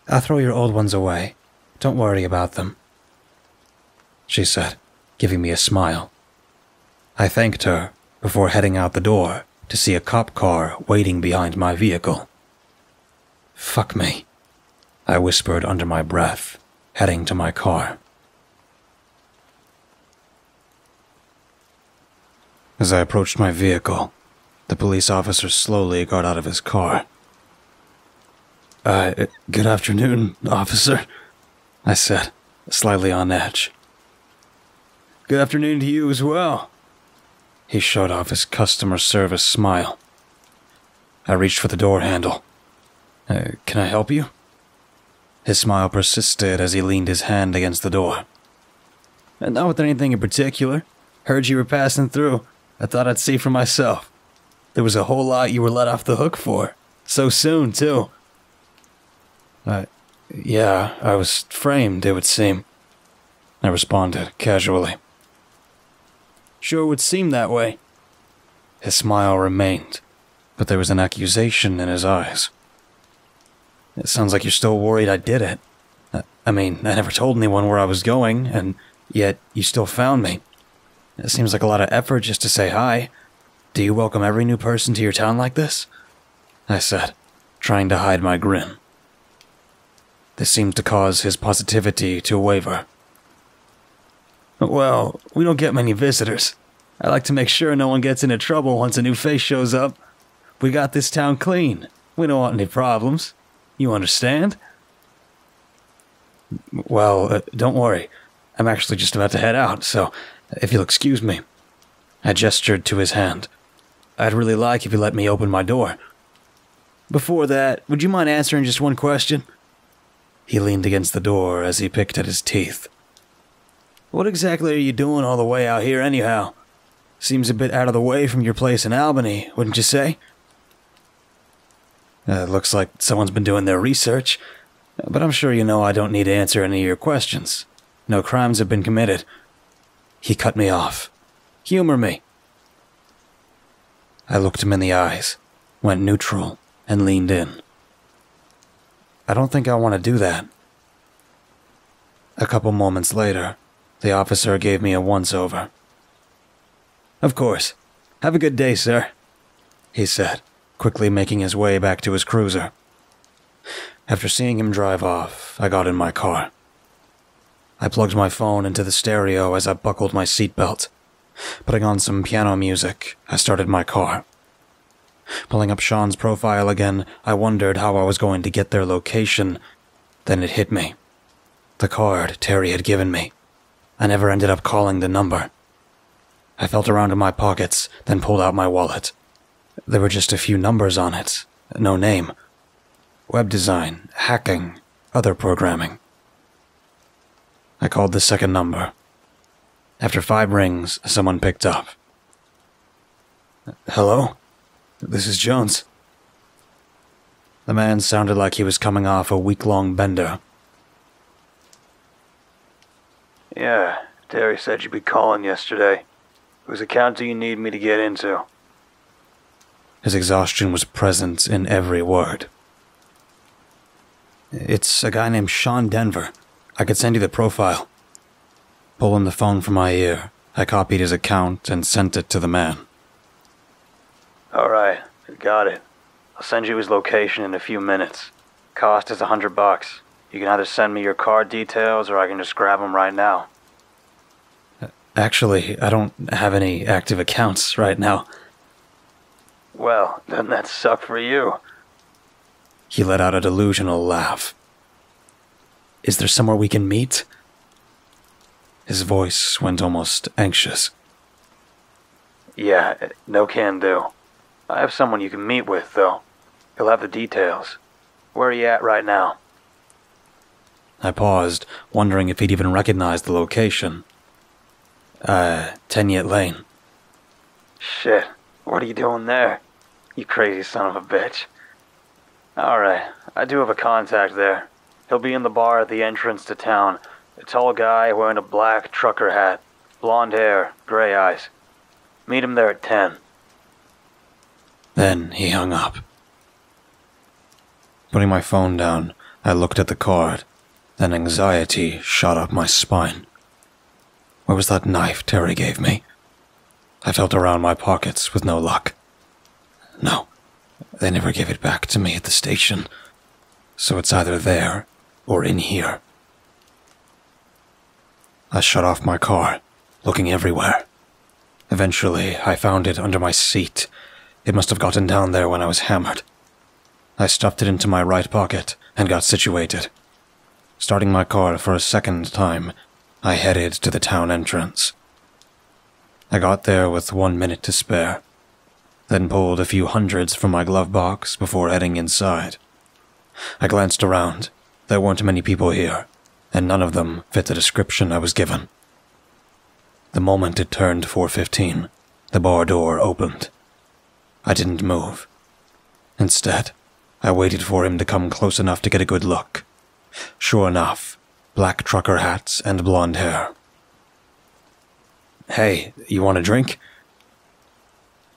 Speaker 1: "I'll throw your old ones away. Don't worry about them," she said, giving me a smile. I thanked her before heading out the door to see a cop car waiting behind my vehicle. "Fuck me," I whispered under my breath, heading to my car. As I approached my vehicle, the police officer slowly got out of his car. Good afternoon, officer," I said, slightly on edge. "Good afternoon to you as well." He showed off his customer service smile. I reached for the door handle. "Can I help you?" His smile persisted as he leaned his hand against the door. "Not with anything in particular. Heard you were passing through. I thought I'd see for myself. There was a whole lot you were let off the hook for. So soon, too." Yeah, I was framed, it would seem," I responded casually. "Sure would seem that way." His smile remained, but there was an accusation in his eyes. "It sounds like you're still worried I did it. I mean, I never told anyone where I was going, and yet you still found me. It seems like a lot of effort just to say hi. Do you welcome every new person to your town like this?" I said, trying to hide my grin. This seemed to cause his positivity to waver. "Well, we don't get many visitors. I like to make sure no one gets into trouble once a new face shows up. We got this town clean. We don't want any problems. You understand?" "Well, don't worry. I'm actually just about to head out, so if you'll excuse me." I gestured to his hand. "I'd really like if you let me open my door." "Before that, would you mind answering just one question?" He leaned against the door as he picked at his teeth. "What exactly are you doing all the way out here anyhow? Seems a bit out of the way from your place in Albany, wouldn't you say?" "Looks like someone's been doing their research, but I'm sure you know I don't need to answer any of your questions. No crimes have been committed." He cut me off. "Humor me." I looked him in the eyes, went neutral, and leaned in. "I don't think I want to do that." A couple moments later, the officer gave me a once-over. "Of course. Have a good day, sir," he said, quickly making his way back to his cruiser. After seeing him drive off, I got in my car. I plugged my phone into the stereo as I buckled my seatbelt. Putting on some piano music, I started my car. Pulling up Sean's profile again, I wondered how I was going to get their location. Then it hit me. The card Terry had given me. I never ended up calling the number. I felt around in my pockets, then pulled out my wallet. There were just a few numbers on it, no name. Web design, hacking, other programming. I called the second number. After 5 rings, someone picked up. "Hello? This is Jones." The man sounded like he was coming off a week-long bender.
Speaker 3: "Yeah, Terry said you'd be calling yesterday. Whose account do you need me to get into?"
Speaker 1: His exhaustion was present in every word. "It's a guy named Sean Denver. I could send you the profile." Pulling the phone from my ear, I copied his account and sent it to the man.
Speaker 3: "Alright, got it. I'll send you his location in a few minutes. Cost is $100. You can either send me your card details or I can just grab them right now."
Speaker 1: "Actually, I don't have any active accounts right now."
Speaker 3: "Well, doesn't that suck for you?"
Speaker 1: He let out a delusional laugh. "Is there somewhere we can meet?" His voice went almost anxious.
Speaker 3: "Yeah, no can do. I have someone you can meet with, though. He'll have the details. Where are you at right now?
Speaker 1: I paused, wondering if he'd even recognize the location. 10th Lane.
Speaker 3: Shit, what are you doing there? You crazy son of a bitch. Alright, I do have a contact there. He'll be in the bar at the entrance to town. A tall guy wearing a black trucker hat. Blonde hair, gray eyes. Meet him there at 10.
Speaker 1: Then he hung up. Putting my phone down, I looked at the card. Then anxiety shot up my spine. Where was that knife Terry gave me? I felt around my pockets with no luck. No, they never gave it back to me at the station. So it's either there or in here. I shut off my car, looking everywhere. Eventually, I found it under my seat. It must have gotten down there when I was hammered. I stuffed it into my right pocket and got situated. Starting my car for a second time, I headed to the town entrance. I got there with 1 minute to spare, then pulled a few hundreds from my glove box before heading inside. I glanced around. There weren't many people here, and none of them fit the description I was given. The moment it turned 4:15, the bar door opened. I didn't move. Instead, I waited for him to come close enough to get a good look. Sure enough, black trucker hats and blonde hair. "Hey, you want a drink?"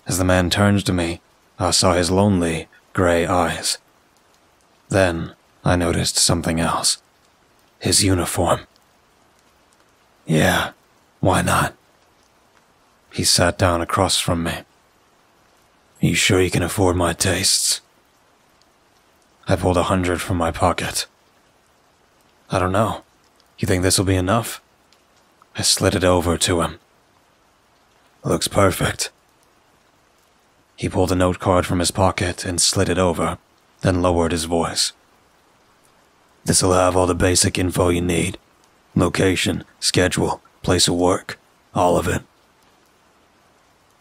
Speaker 1: As the man turned to me, I saw his lonely, gray eyes. Then I noticed something else. His uniform. "Yeah, why not?" He sat down across from me. "You sure you can afford my tastes?" I pulled 100 from my pocket. "I don't know. You think this'll be enough?" I slid it over to him. "Looks perfect." He pulled a note card from his pocket and slid it over, then lowered his voice. "This'll have all the basic info you need. Location, schedule, place of work, all of it."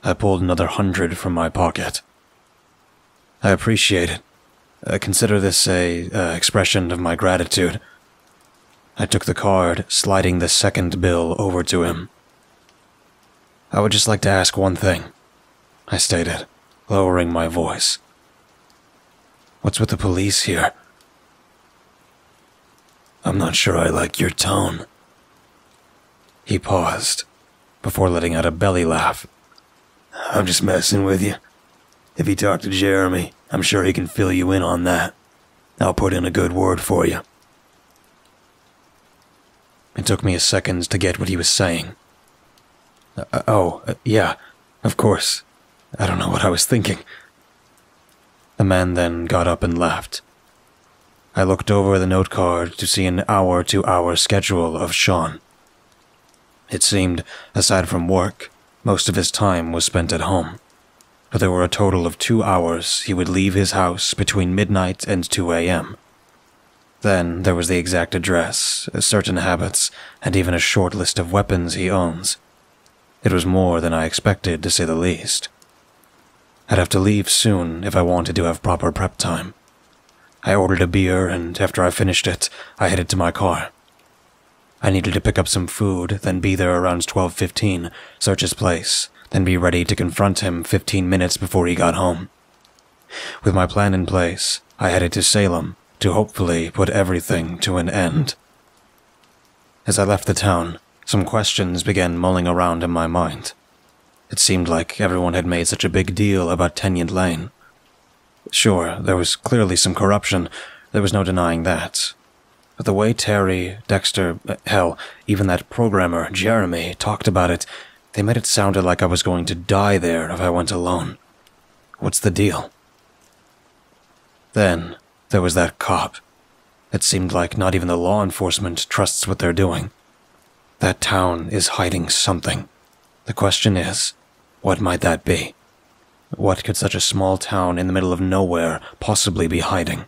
Speaker 1: I pulled another 100 from my pocket. "I appreciate it. Consider this a expression of my gratitude." I took the card, sliding the second bill over to him. "I would just like to ask one thing," I stated, lowering my voice. "What's with the police here?" "I'm not sure I like your tone." He paused, before letting out a belly laugh. "I'm just messing with you. If you talk to Jeremy, I'm sure he can fill you in on that. I'll put in a good word for you." It took me a second to get what he was saying. Yeah, of course. I don't know what I was thinking." The man then got up and left. I looked over the note card to see an hour-to-hour schedule of Sean. It seemed, aside from work, most of his time was spent at home. But there were a total of 2 hours he would leave his house between midnight and 2 a.m. Then there was the exact address, certain habits, and even a short list of weapons he owns. It was more than I expected, to say the least. I'd have to leave soon if I wanted to have proper prep time. I ordered a beer, and after I finished it, I headed to my car. I needed to pick up some food, then be there around 12:15, search his place, then be ready to confront him 15 minutes before he got home. With my plan in place, I headed to Salem to hopefully put everything to an end. As I left the town, some questions began mulling around in my mind. It seemed like everyone had made such a big deal about 10th Lane. Sure, there was clearly some corruption, there was no denying that. But the way Terry, Dexter, hell, even that programmer, Jeremy, talked about it, they made it sound like I was going to die there if I went alone. What's the deal? Then, there was that cop. It seemed like not even the law enforcement trusts what they're doing. That town is hiding something. The question is, what might that be? What could such a small town in the middle of nowhere possibly be hiding?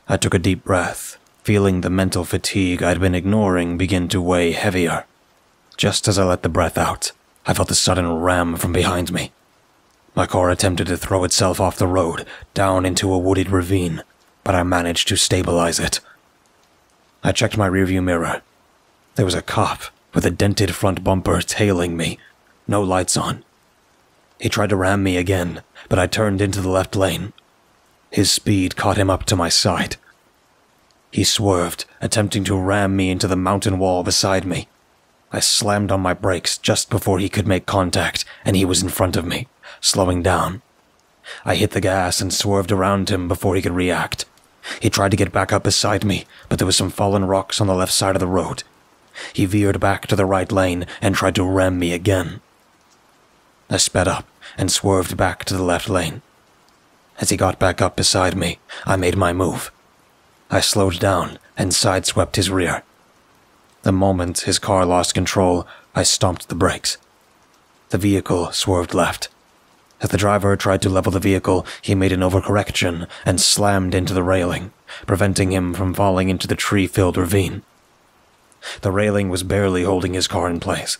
Speaker 1: I took a deep breath, feeling the mental fatigue I'd been ignoring begin to weigh heavier. Just as I let the breath out, I felt a sudden ram from behind me. My car attempted to throw itself off the road, down into a wooded ravine. but I managed to stabilize it. I checked my rearview mirror. There was a cop with a dented front bumper tailing me, no lights on. He tried to ram me again, but I turned into the left lane. His speed caught him up to my side. He swerved, attempting to ram me into the mountain wall beside me. I slammed on my brakes just before he could make contact, and he was in front of me, slowing down. I hit the gas and swerved around him before he could react. He tried to get back up beside me, but there was some fallen rocks on the left side of the road. He veered back to the right lane and tried to ram me again. I sped up and swerved back to the left lane. As he got back up beside me, I made my move. I slowed down and sideswept his rear. The moment his car lost control, I stomped the brakes. The vehicle swerved left. As the driver tried to level the vehicle, he made an overcorrection and slammed into the railing, preventing him from falling into the tree-filled ravine. The railing was barely holding his car in place.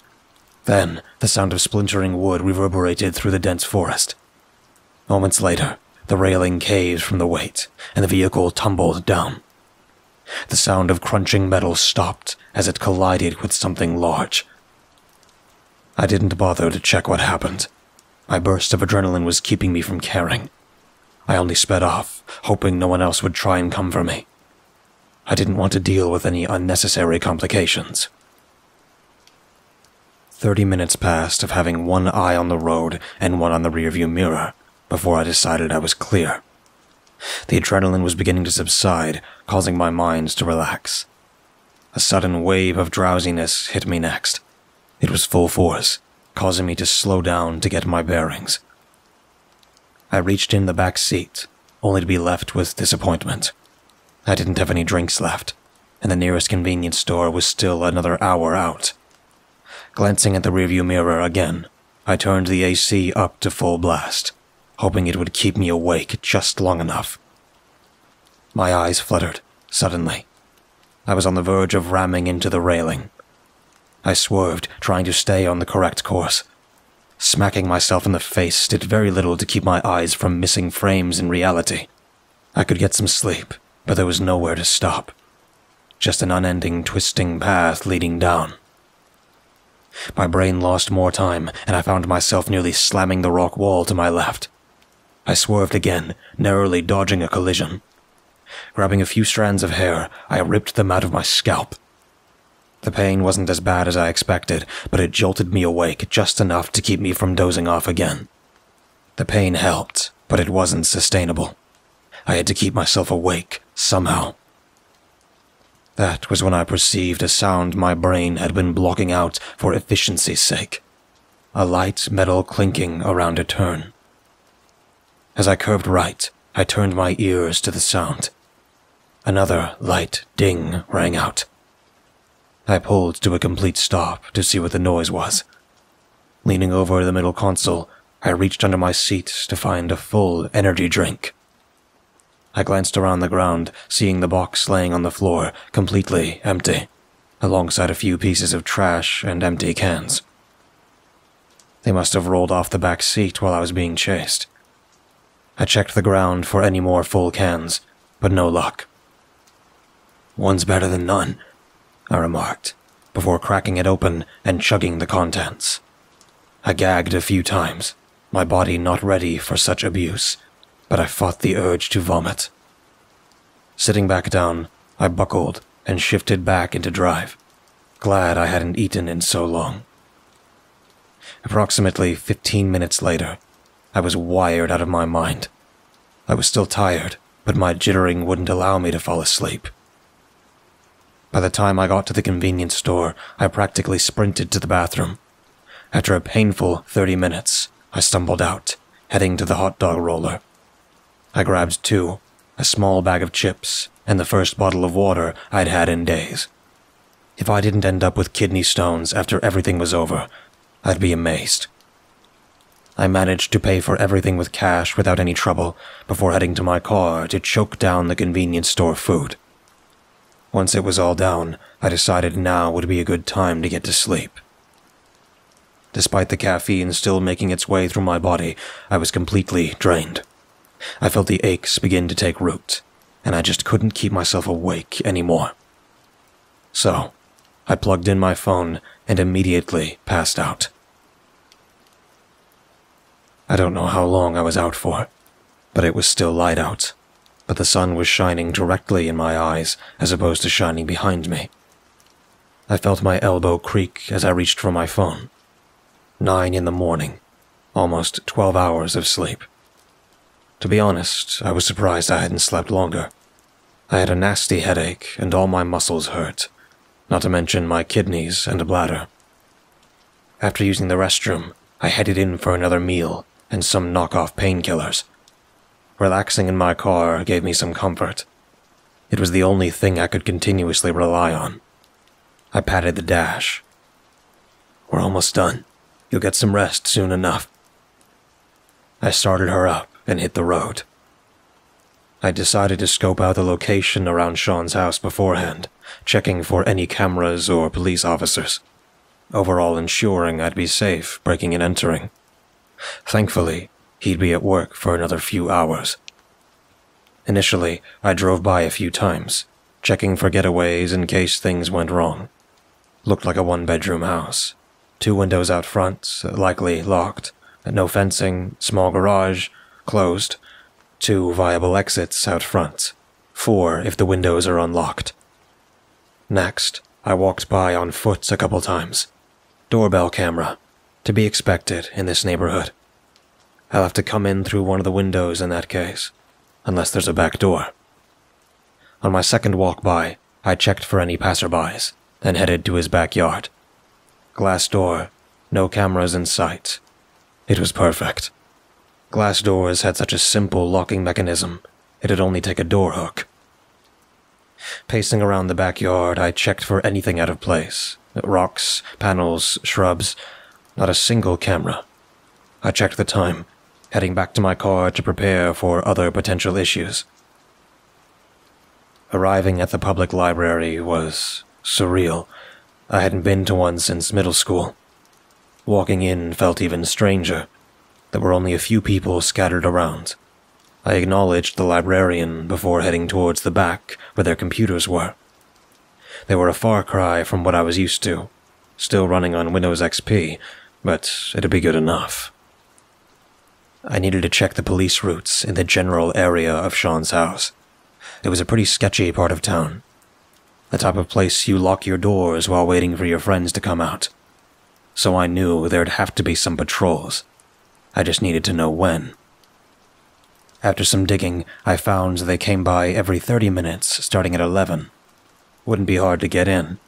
Speaker 1: Then, the sound of splintering wood reverberated through the dense forest. Moments later, the railing caved from the weight, and the vehicle tumbled down. The sound of crunching metal stopped as it collided with something large. I didn't bother to check what happened. My burst of adrenaline was keeping me from caring. I only sped off, hoping no one else would try and come for me. I didn't want to deal with any unnecessary complications. 30 minutes passed of having one eye on the road and one on the rearview mirror before I decided I was clear. The adrenaline was beginning to subside, causing my mind to relax. A sudden wave of drowsiness hit me next. It was full force, causing me to slow down to get my bearings. I reached in the back seat, only to be left with disappointment. I didn't have any drinks left, and the nearest convenience store was still another hour out. Glancing at the rearview mirror again, I turned the AC up to full blast, hoping it would keep me awake just long enough. My eyes fluttered, suddenly. I was on the verge of ramming into the railing. I swerved, trying to stay on the correct course. Smacking myself in the face did very little to keep my eyes from missing frames in reality. I could get some sleep, but there was nowhere to stop. Just an unending, twisting path leading down. My brain lost more time, and I found myself nearly slamming the rock wall to my left. I swerved again, narrowly dodging a collision. Grabbing a few strands of hair, I ripped them out of my scalp. The pain wasn't as bad as I expected, but it jolted me awake just enough to keep me from dozing off again. The pain helped, but it wasn't sustainable. I had to keep myself awake, somehow. That was when I perceived a sound my brain had been blocking out for efficiency's sake. A light metal clinking around a turn. As I curved right, I turned my ears to the sound. Another light ding rang out. I pulled to a complete stop to see what the noise was. Leaning over the middle console, I reached under my seat to find a full energy drink. I glanced around the ground, seeing the box laying on the floor, completely empty, alongside a few pieces of trash and empty cans. They must have rolled off the back seat while I was being chased. I checked the ground for any more full cans, but no luck. "One's better than none," I remarked, before cracking it open and chugging the contents. I gagged a few times, my body not ready for such abuse, but I fought the urge to vomit. Sitting back down, I buckled and shifted back into drive, glad I hadn't eaten in so long. Approximately 15 minutes later, I was wired out of my mind. I was still tired, but my jittering wouldn't allow me to fall asleep. By the time I got to the convenience store, I practically sprinted to the bathroom. After a painful 30 minutes, I stumbled out, heading to the hot dog roller. I grabbed two, a small bag of chips, and the first bottle of water I'd had in days. If I didn't end up with kidney stones after everything was over, I'd be amazed. I managed to pay for everything with cash without any trouble before heading to my car to choke down the convenience store food. Once it was all down, I decided now would be a good time to get to sleep. Despite the caffeine still making its way through my body, I was completely drained. I felt the aches begin to take root. and I just couldn't keep myself awake anymore. So, I plugged in my phone and immediately passed out. I don't know how long I was out for, but it was still light out, but the sun was shining directly in my eyes as opposed to shining behind me. I felt my elbow creak as I reached for my phone. 9 in the morning, almost 12 hours of sleep. To be honest, I was surprised I hadn't slept longer. I had a nasty headache and all my muscles hurt, not to mention my kidneys and bladder. After using the restroom, I headed in for another meal and some knockoff painkillers. Relaxing in my car gave me some comfort. It was the only thing I could continuously rely on. I patted the dash. "We're almost done. You'll get some rest soon enough." I started her up and hit the road. I decided to scope out the location around Sean's house beforehand, checking for any cameras or police officers, overall ensuring I'd be safe breaking and entering. Thankfully, he'd be at work for another few hours. Initially, I drove by a few times, checking for getaways in case things went wrong. Looked like a one-bedroom house. 2 windows out front, likely locked. No fencing, small garage, closed. 2 viable exits out front. 4 if the windows are unlocked. Next, I walked by on foot a couple times. Doorbell camera. To be expected in this neighborhood. I'll have to come in through one of the windows in that case, unless there's a back door. On my second walk by, I checked for any passerbys, then headed to his backyard. Glass door, no cameras in sight. It was perfect. Glass doors had such a simple locking mechanism, it'd only take a door hook. Pacing around the backyard, I checked for anything out of place. Rocks, panels, shrubs. Not a single camera. I checked the time, heading back to my car to prepare for other potential issues. Arriving at the public library was surreal. I hadn't been to one since middle school. Walking in felt even stranger. There were only a few people scattered around. I acknowledged the librarian before heading towards the back where their computers were. They were a far cry from what I was used to, still running on Windows XP, but it'd be good enough. I needed to check the police routes in the general area of Sean's house. It was a pretty sketchy part of town. The type of place you lock your doors while waiting for your friends to come out. So I knew there'd have to be some patrols. I just needed to know when. After some digging, I found they came by every 30 minutes, starting at 11. Wouldn't be hard to get in.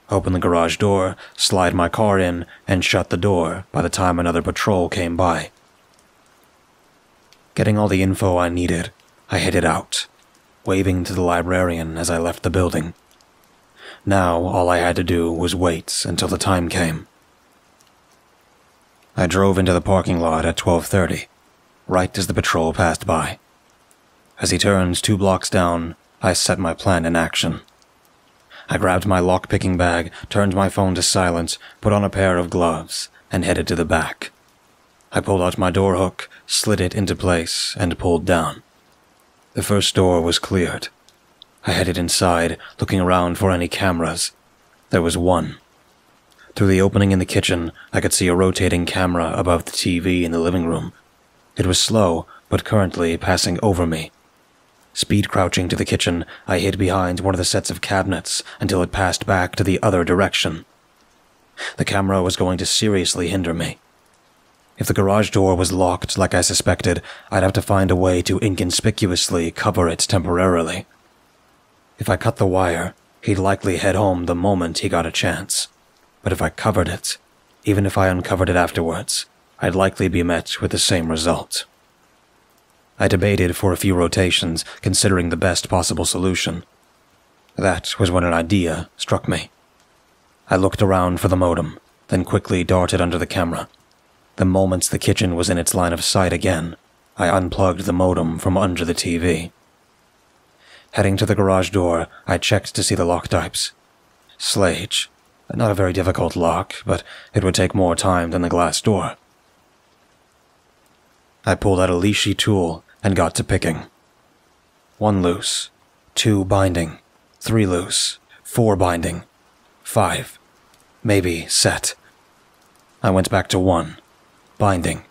Speaker 1: Open the garage door, slide my car in, and shut the door by the time another patrol came by. Getting all the info I needed, I headed out, waving to the librarian as I left the building. Now all I had to do was wait until the time came. I drove into the parking lot at 12:30, right as the patrol passed by. As he turned 2 blocks down, I set my plan in action. I grabbed my lock-picking bag, turned my phone to silent, put on a pair of gloves, and headed to the back. I pulled out my door hook, slid it into place, and pulled down. The first door was cleared. I headed inside, looking around for any cameras. There was one. Through the opening in the kitchen, I could see a rotating camera above the TV in the living room. It was slow, but currently passing over me. Speed crouching to the kitchen, I hid behind one of the sets of cabinets until it passed back to the other direction. The camera was going to seriously hinder me. If the garage door was locked like I suspected, I'd have to find a way to inconspicuously cover it temporarily. If I cut the wire, he'd likely head home the moment he got a chance. But if I covered it, even if I uncovered it afterwards, I'd likely be met with the same result. I debated for a few rotations, considering the best possible solution. That was when an idea struck me. I looked around for the modem, then quickly darted under the camera. The moment the kitchen was in its line of sight again, I unplugged the modem from under the TV. Heading to the garage door, I checked to see the lock types. Slage. Not a very difficult lock, but it would take more time than the glass door. I pulled out a leashy tool and got to picking. One loose, 2 binding, 3 loose, 4 binding, 5, maybe set. I went back to 1, binding.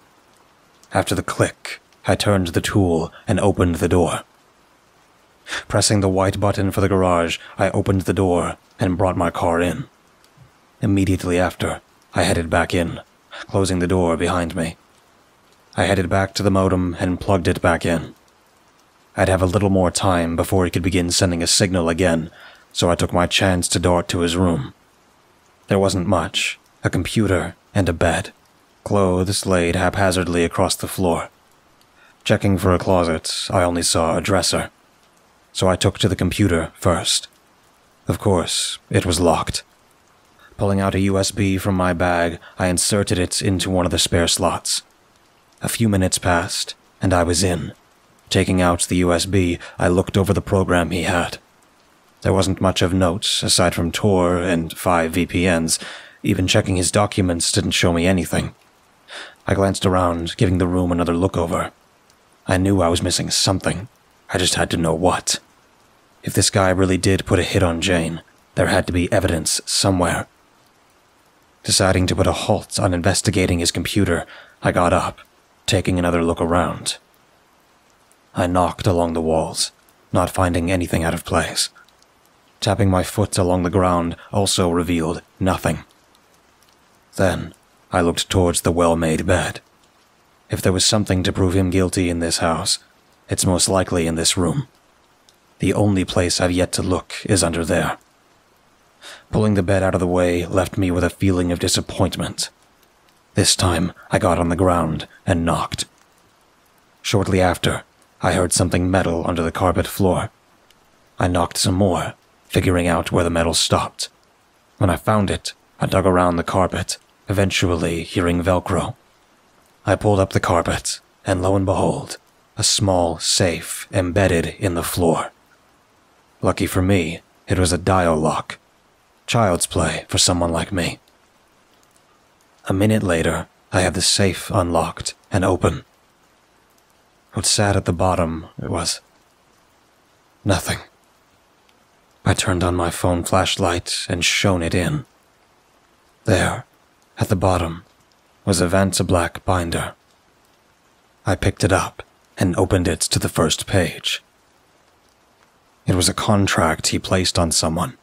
Speaker 1: After the click, I turned the tool and opened the door. Pressing the white button for the garage, I opened the door and brought my car in. Immediately after, I headed back in, closing the door behind me. I headed back to the modem and plugged it back in. I'd have a little more time before he could begin sending a signal again, so I took my chance to dart to his room. There wasn't much, a computer and a bed, clothes laid haphazardly across the floor. Checking for a closet, I only saw a dresser, so I took to the computer first. Of course, it was locked. Pulling out a USB from my bag, I inserted it into one of the spare slots. A few minutes passed, and I was in. Taking out the USB, I looked over the program he had. There wasn't much of note, aside from Tor and 5 VPNs. Even checking his documents didn't show me anything. I glanced around, giving the room another look over. I knew I was missing something. I just had to know what. If this guy really did put a hit on Jane, there had to be evidence somewhere. Deciding to put a halt on investigating his computer, I got up, taking another look around. I knocked along the walls, not finding anything out of place. Tapping my foot along the ground also revealed nothing. Then, I looked towards the well-made bed. If there was something to prove him guilty in this house, it's most likely in this room. The only place I've yet to look is under there. Pulling the bed out of the way left me with a feeling of disappointment. This time, I got on the ground and knocked. Shortly after, I heard something metal under the carpet floor. I knocked some more, figuring out where the metal stopped. When I found it, I dug around the carpet, eventually hearing Velcro. I pulled up the carpet, and lo and behold, a small safe embedded in the floor. Lucky for me, it was a dial lock. Child's play for someone like me. A minute later, I had the safe unlocked and open. What sat at the bottom was nothing. I turned on my phone flashlight and shone it in. There, at the bottom, was a Vanta Black binder. I picked it up and opened it to the first page. It was a contract he placed on someone.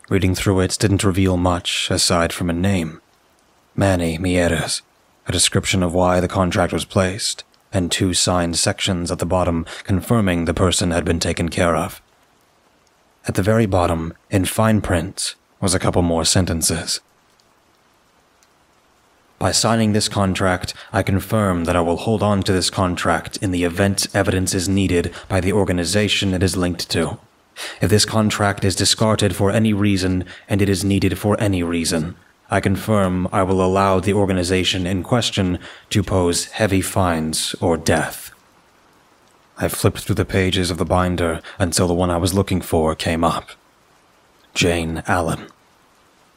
Speaker 1: Reading through it didn't reveal much aside from a name. Manny Mieres, a description of why the contract was placed, and 2 signed sections at the bottom confirming the person had been taken care of. At the very bottom, in fine print, was a couple more sentences. By signing this contract, I confirm that I will hold on to this contract in the event evidence is needed by the organization it is linked to. If this contract is discarded for any reason, and it is needed for any reason, I confirm I will allow the organization in question to pose heavy fines or death. I flipped through the pages of the binder until the one I was looking for came up. Jane Allen.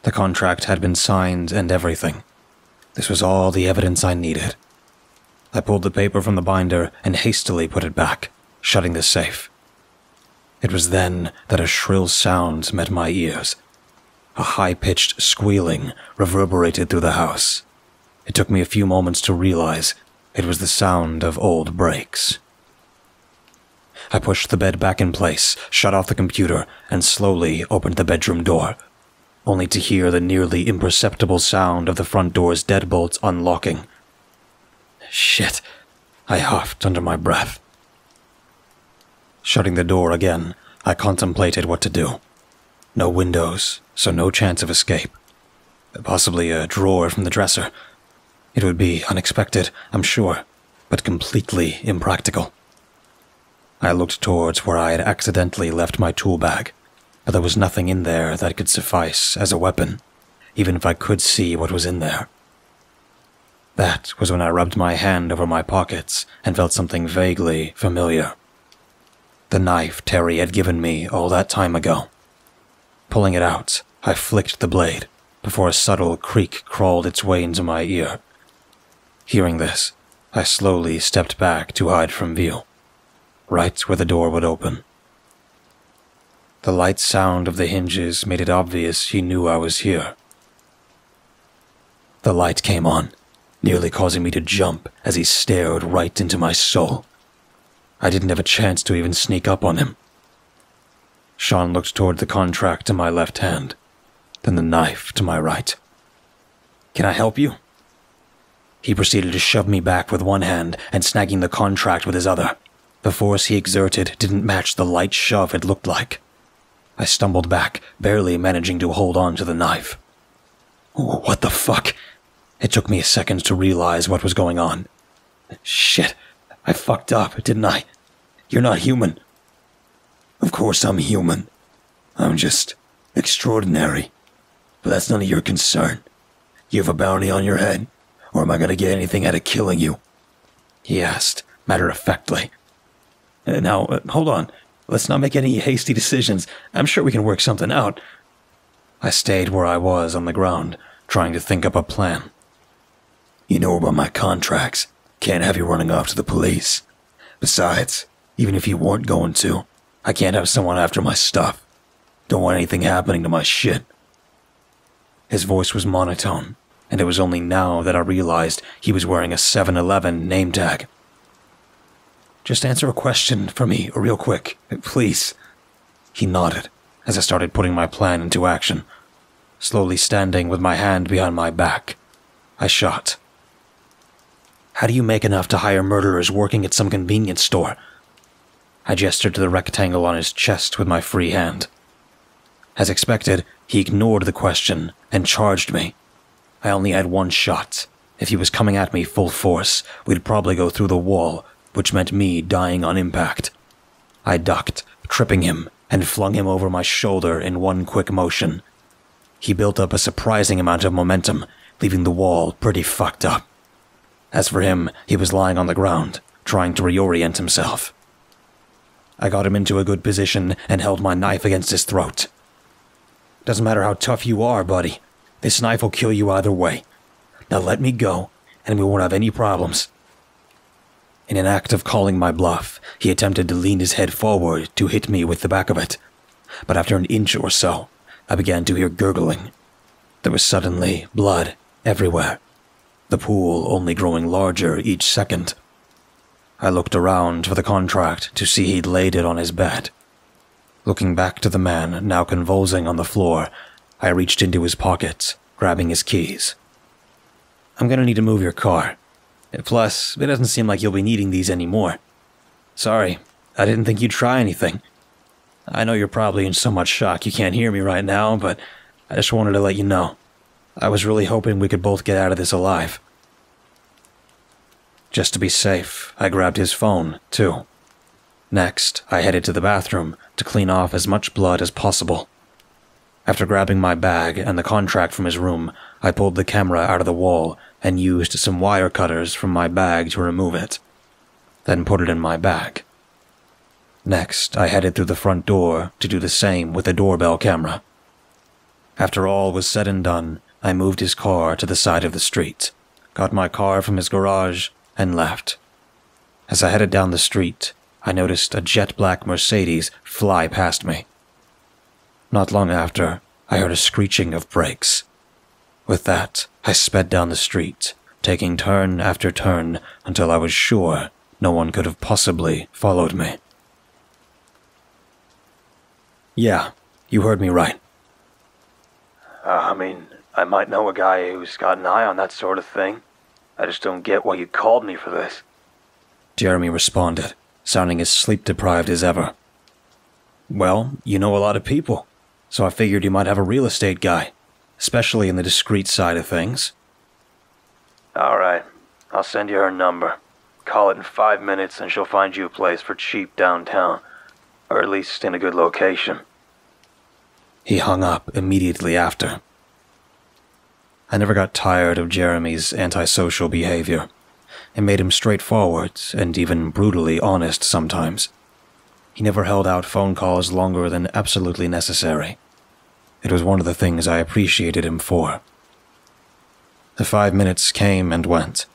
Speaker 1: The contract had been signed and everything. This was all the evidence I needed. I pulled the paper from the binder and hastily put it back, shutting the safe. It was then that a shrill sound met my ears. A high-pitched squealing reverberated through the house. It took me a few moments to realize it was the sound of old brakes. I pushed the bed back in place, shut off the computer, and slowly opened the bedroom door, only to hear the nearly imperceptible sound of the front door's deadbolts unlocking. Shit, I huffed under my breath. Shutting the door again, I contemplated what to do. No windows, so no chance of escape. Possibly a drawer from the dresser. It would be unexpected, I'm sure, but completely impractical. I looked towards where I had accidentally left my tool bag, but there was nothing in there that could suffice as a weapon, even if I could see what was in there. That was when I rubbed my hand over my pockets and felt something vaguely familiar. The knife Terry had given me all that time ago. Pulling it out, I flicked the blade before a subtle creak crawled its way into my ear. Hearing this, I slowly stepped back to hide from view, right where the door would open. The light sound of the hinges made it obvious he knew I was here. The light came on, nearly causing me to jump as he stared right into my soul. I didn't have a chance to even sneak up on him. Sean looked toward the contract in my left hand, then the knife to my right. "Can I help you?" He proceeded to shove me back with one hand and snagging the contract with his other. The force he exerted didn't match the light shove it looked like. I stumbled back, barely managing to hold on to the knife. What the fuck? It took me a second to realize what was going on. Shit, I fucked up, didn't I? You're not human.
Speaker 2: Of course I'm human. I'm just extraordinary. But that's none of your concern. You have a bounty on your head, or am I going to get anything out of killing you?
Speaker 1: He asked, matter-of-factly. Now, hold on. Let's not make any hasty decisions. I'm sure we can work something out. I stayed where I was on the ground, trying to think up a plan.
Speaker 2: You know about my contracts. Can't have you running off to the police. Besides, even if you weren't going to, I can't have someone after my stuff. Don't want anything happening to my shit.
Speaker 1: His voice was monotone, and it was only now that I realized he was wearing a 7-Eleven name tag. Just answer a question for me, real quick, please. He nodded as I started putting my plan into action. Slowly standing with my hand behind my back, I shot. How do you make enough to hire murderers working at some convenience store? I gestured to the rectangle on his chest with my free hand. As expected, he ignored the question and charged me. I only had one shot. If he was coming at me full force, we'd probably go through the wall, which meant me dying on impact. I ducked, tripping him, and flung him over my shoulder in one quick motion. He built up a surprising amount of momentum, leaving the wall pretty fucked up. As for him, he was lying on the ground, trying to reorient himself. I got him into a good position and held my knife against his throat. Doesn't matter how tough you are, buddy. This knife will kill you either way. Now let me go, and we won't have any problems. In an act of calling my bluff, he attempted to lean his head forward to hit me with the back of it. But after an inch or so, I began to hear gurgling. There was suddenly blood everywhere, the pool only growing larger each second. I looked around for the contract to see he'd laid it on his bed. Looking back to the man now convulsing on the floor, I reached into his pocket, grabbing his keys. I'm gonna need to move your car. Plus, it doesn't seem like you'll be needing these anymore. Sorry, I didn't think you'd try anything. I know you're probably in so much shock you can't hear me right now, but I just wanted to let you know. I was really hoping we could both get out of this alive. Just to be safe, I grabbed his phone, too. Next, I headed to the bathroom to clean off as much blood as possible. After grabbing my bag and the contract from his room, I pulled the camera out of the wall and used some wire cutters from my bag to remove it, then put it in my bag. Next, I headed through the front door to do the same with the doorbell camera. After all was said and done, I moved his car to the side of the street, got my car from his garage, and left. As I headed down the street, I noticed a jet-black Mercedes fly past me. Not long after, I heard a screeching of brakes. With that, I sped down the street, taking turn after turn until I was sure no one could have possibly followed me. Yeah, you heard me right.
Speaker 3: I might know a guy who's got an eye on that sort of thing. I just don't get why you called me for this.
Speaker 1: Jeremy responded, sounding as sleep-deprived as ever. Well, you know a lot of people, so I figured you might have a real estate guy, especially in the discreet side of things.
Speaker 3: Alright, I'll send you her number. Call it in 5 minutes and she'll find you a place for cheap downtown, or at least in a good location.
Speaker 1: He hung up immediately after. I never got tired of Jeremy's antisocial behavior. It made him straightforward and even brutally honest sometimes. He never held out phone calls longer than absolutely necessary. It was one of the things I appreciated him for. The 5 minutes came and went.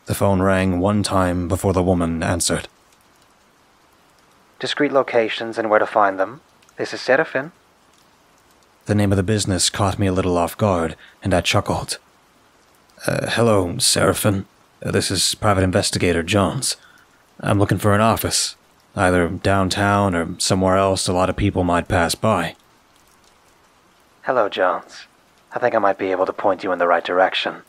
Speaker 1: The phone rang one time before the woman answered.
Speaker 4: Discrete locations and where to find them.
Speaker 3: This is Seraphin.
Speaker 1: The name of the business caught me a little off guard, and I chuckled. Hello, Seraphin. This is Private Investigator Jones. I'm looking for an office, either downtown or somewhere else a lot of people might pass by.
Speaker 3: Hello, Jones. I think I might be able to point you in the right direction.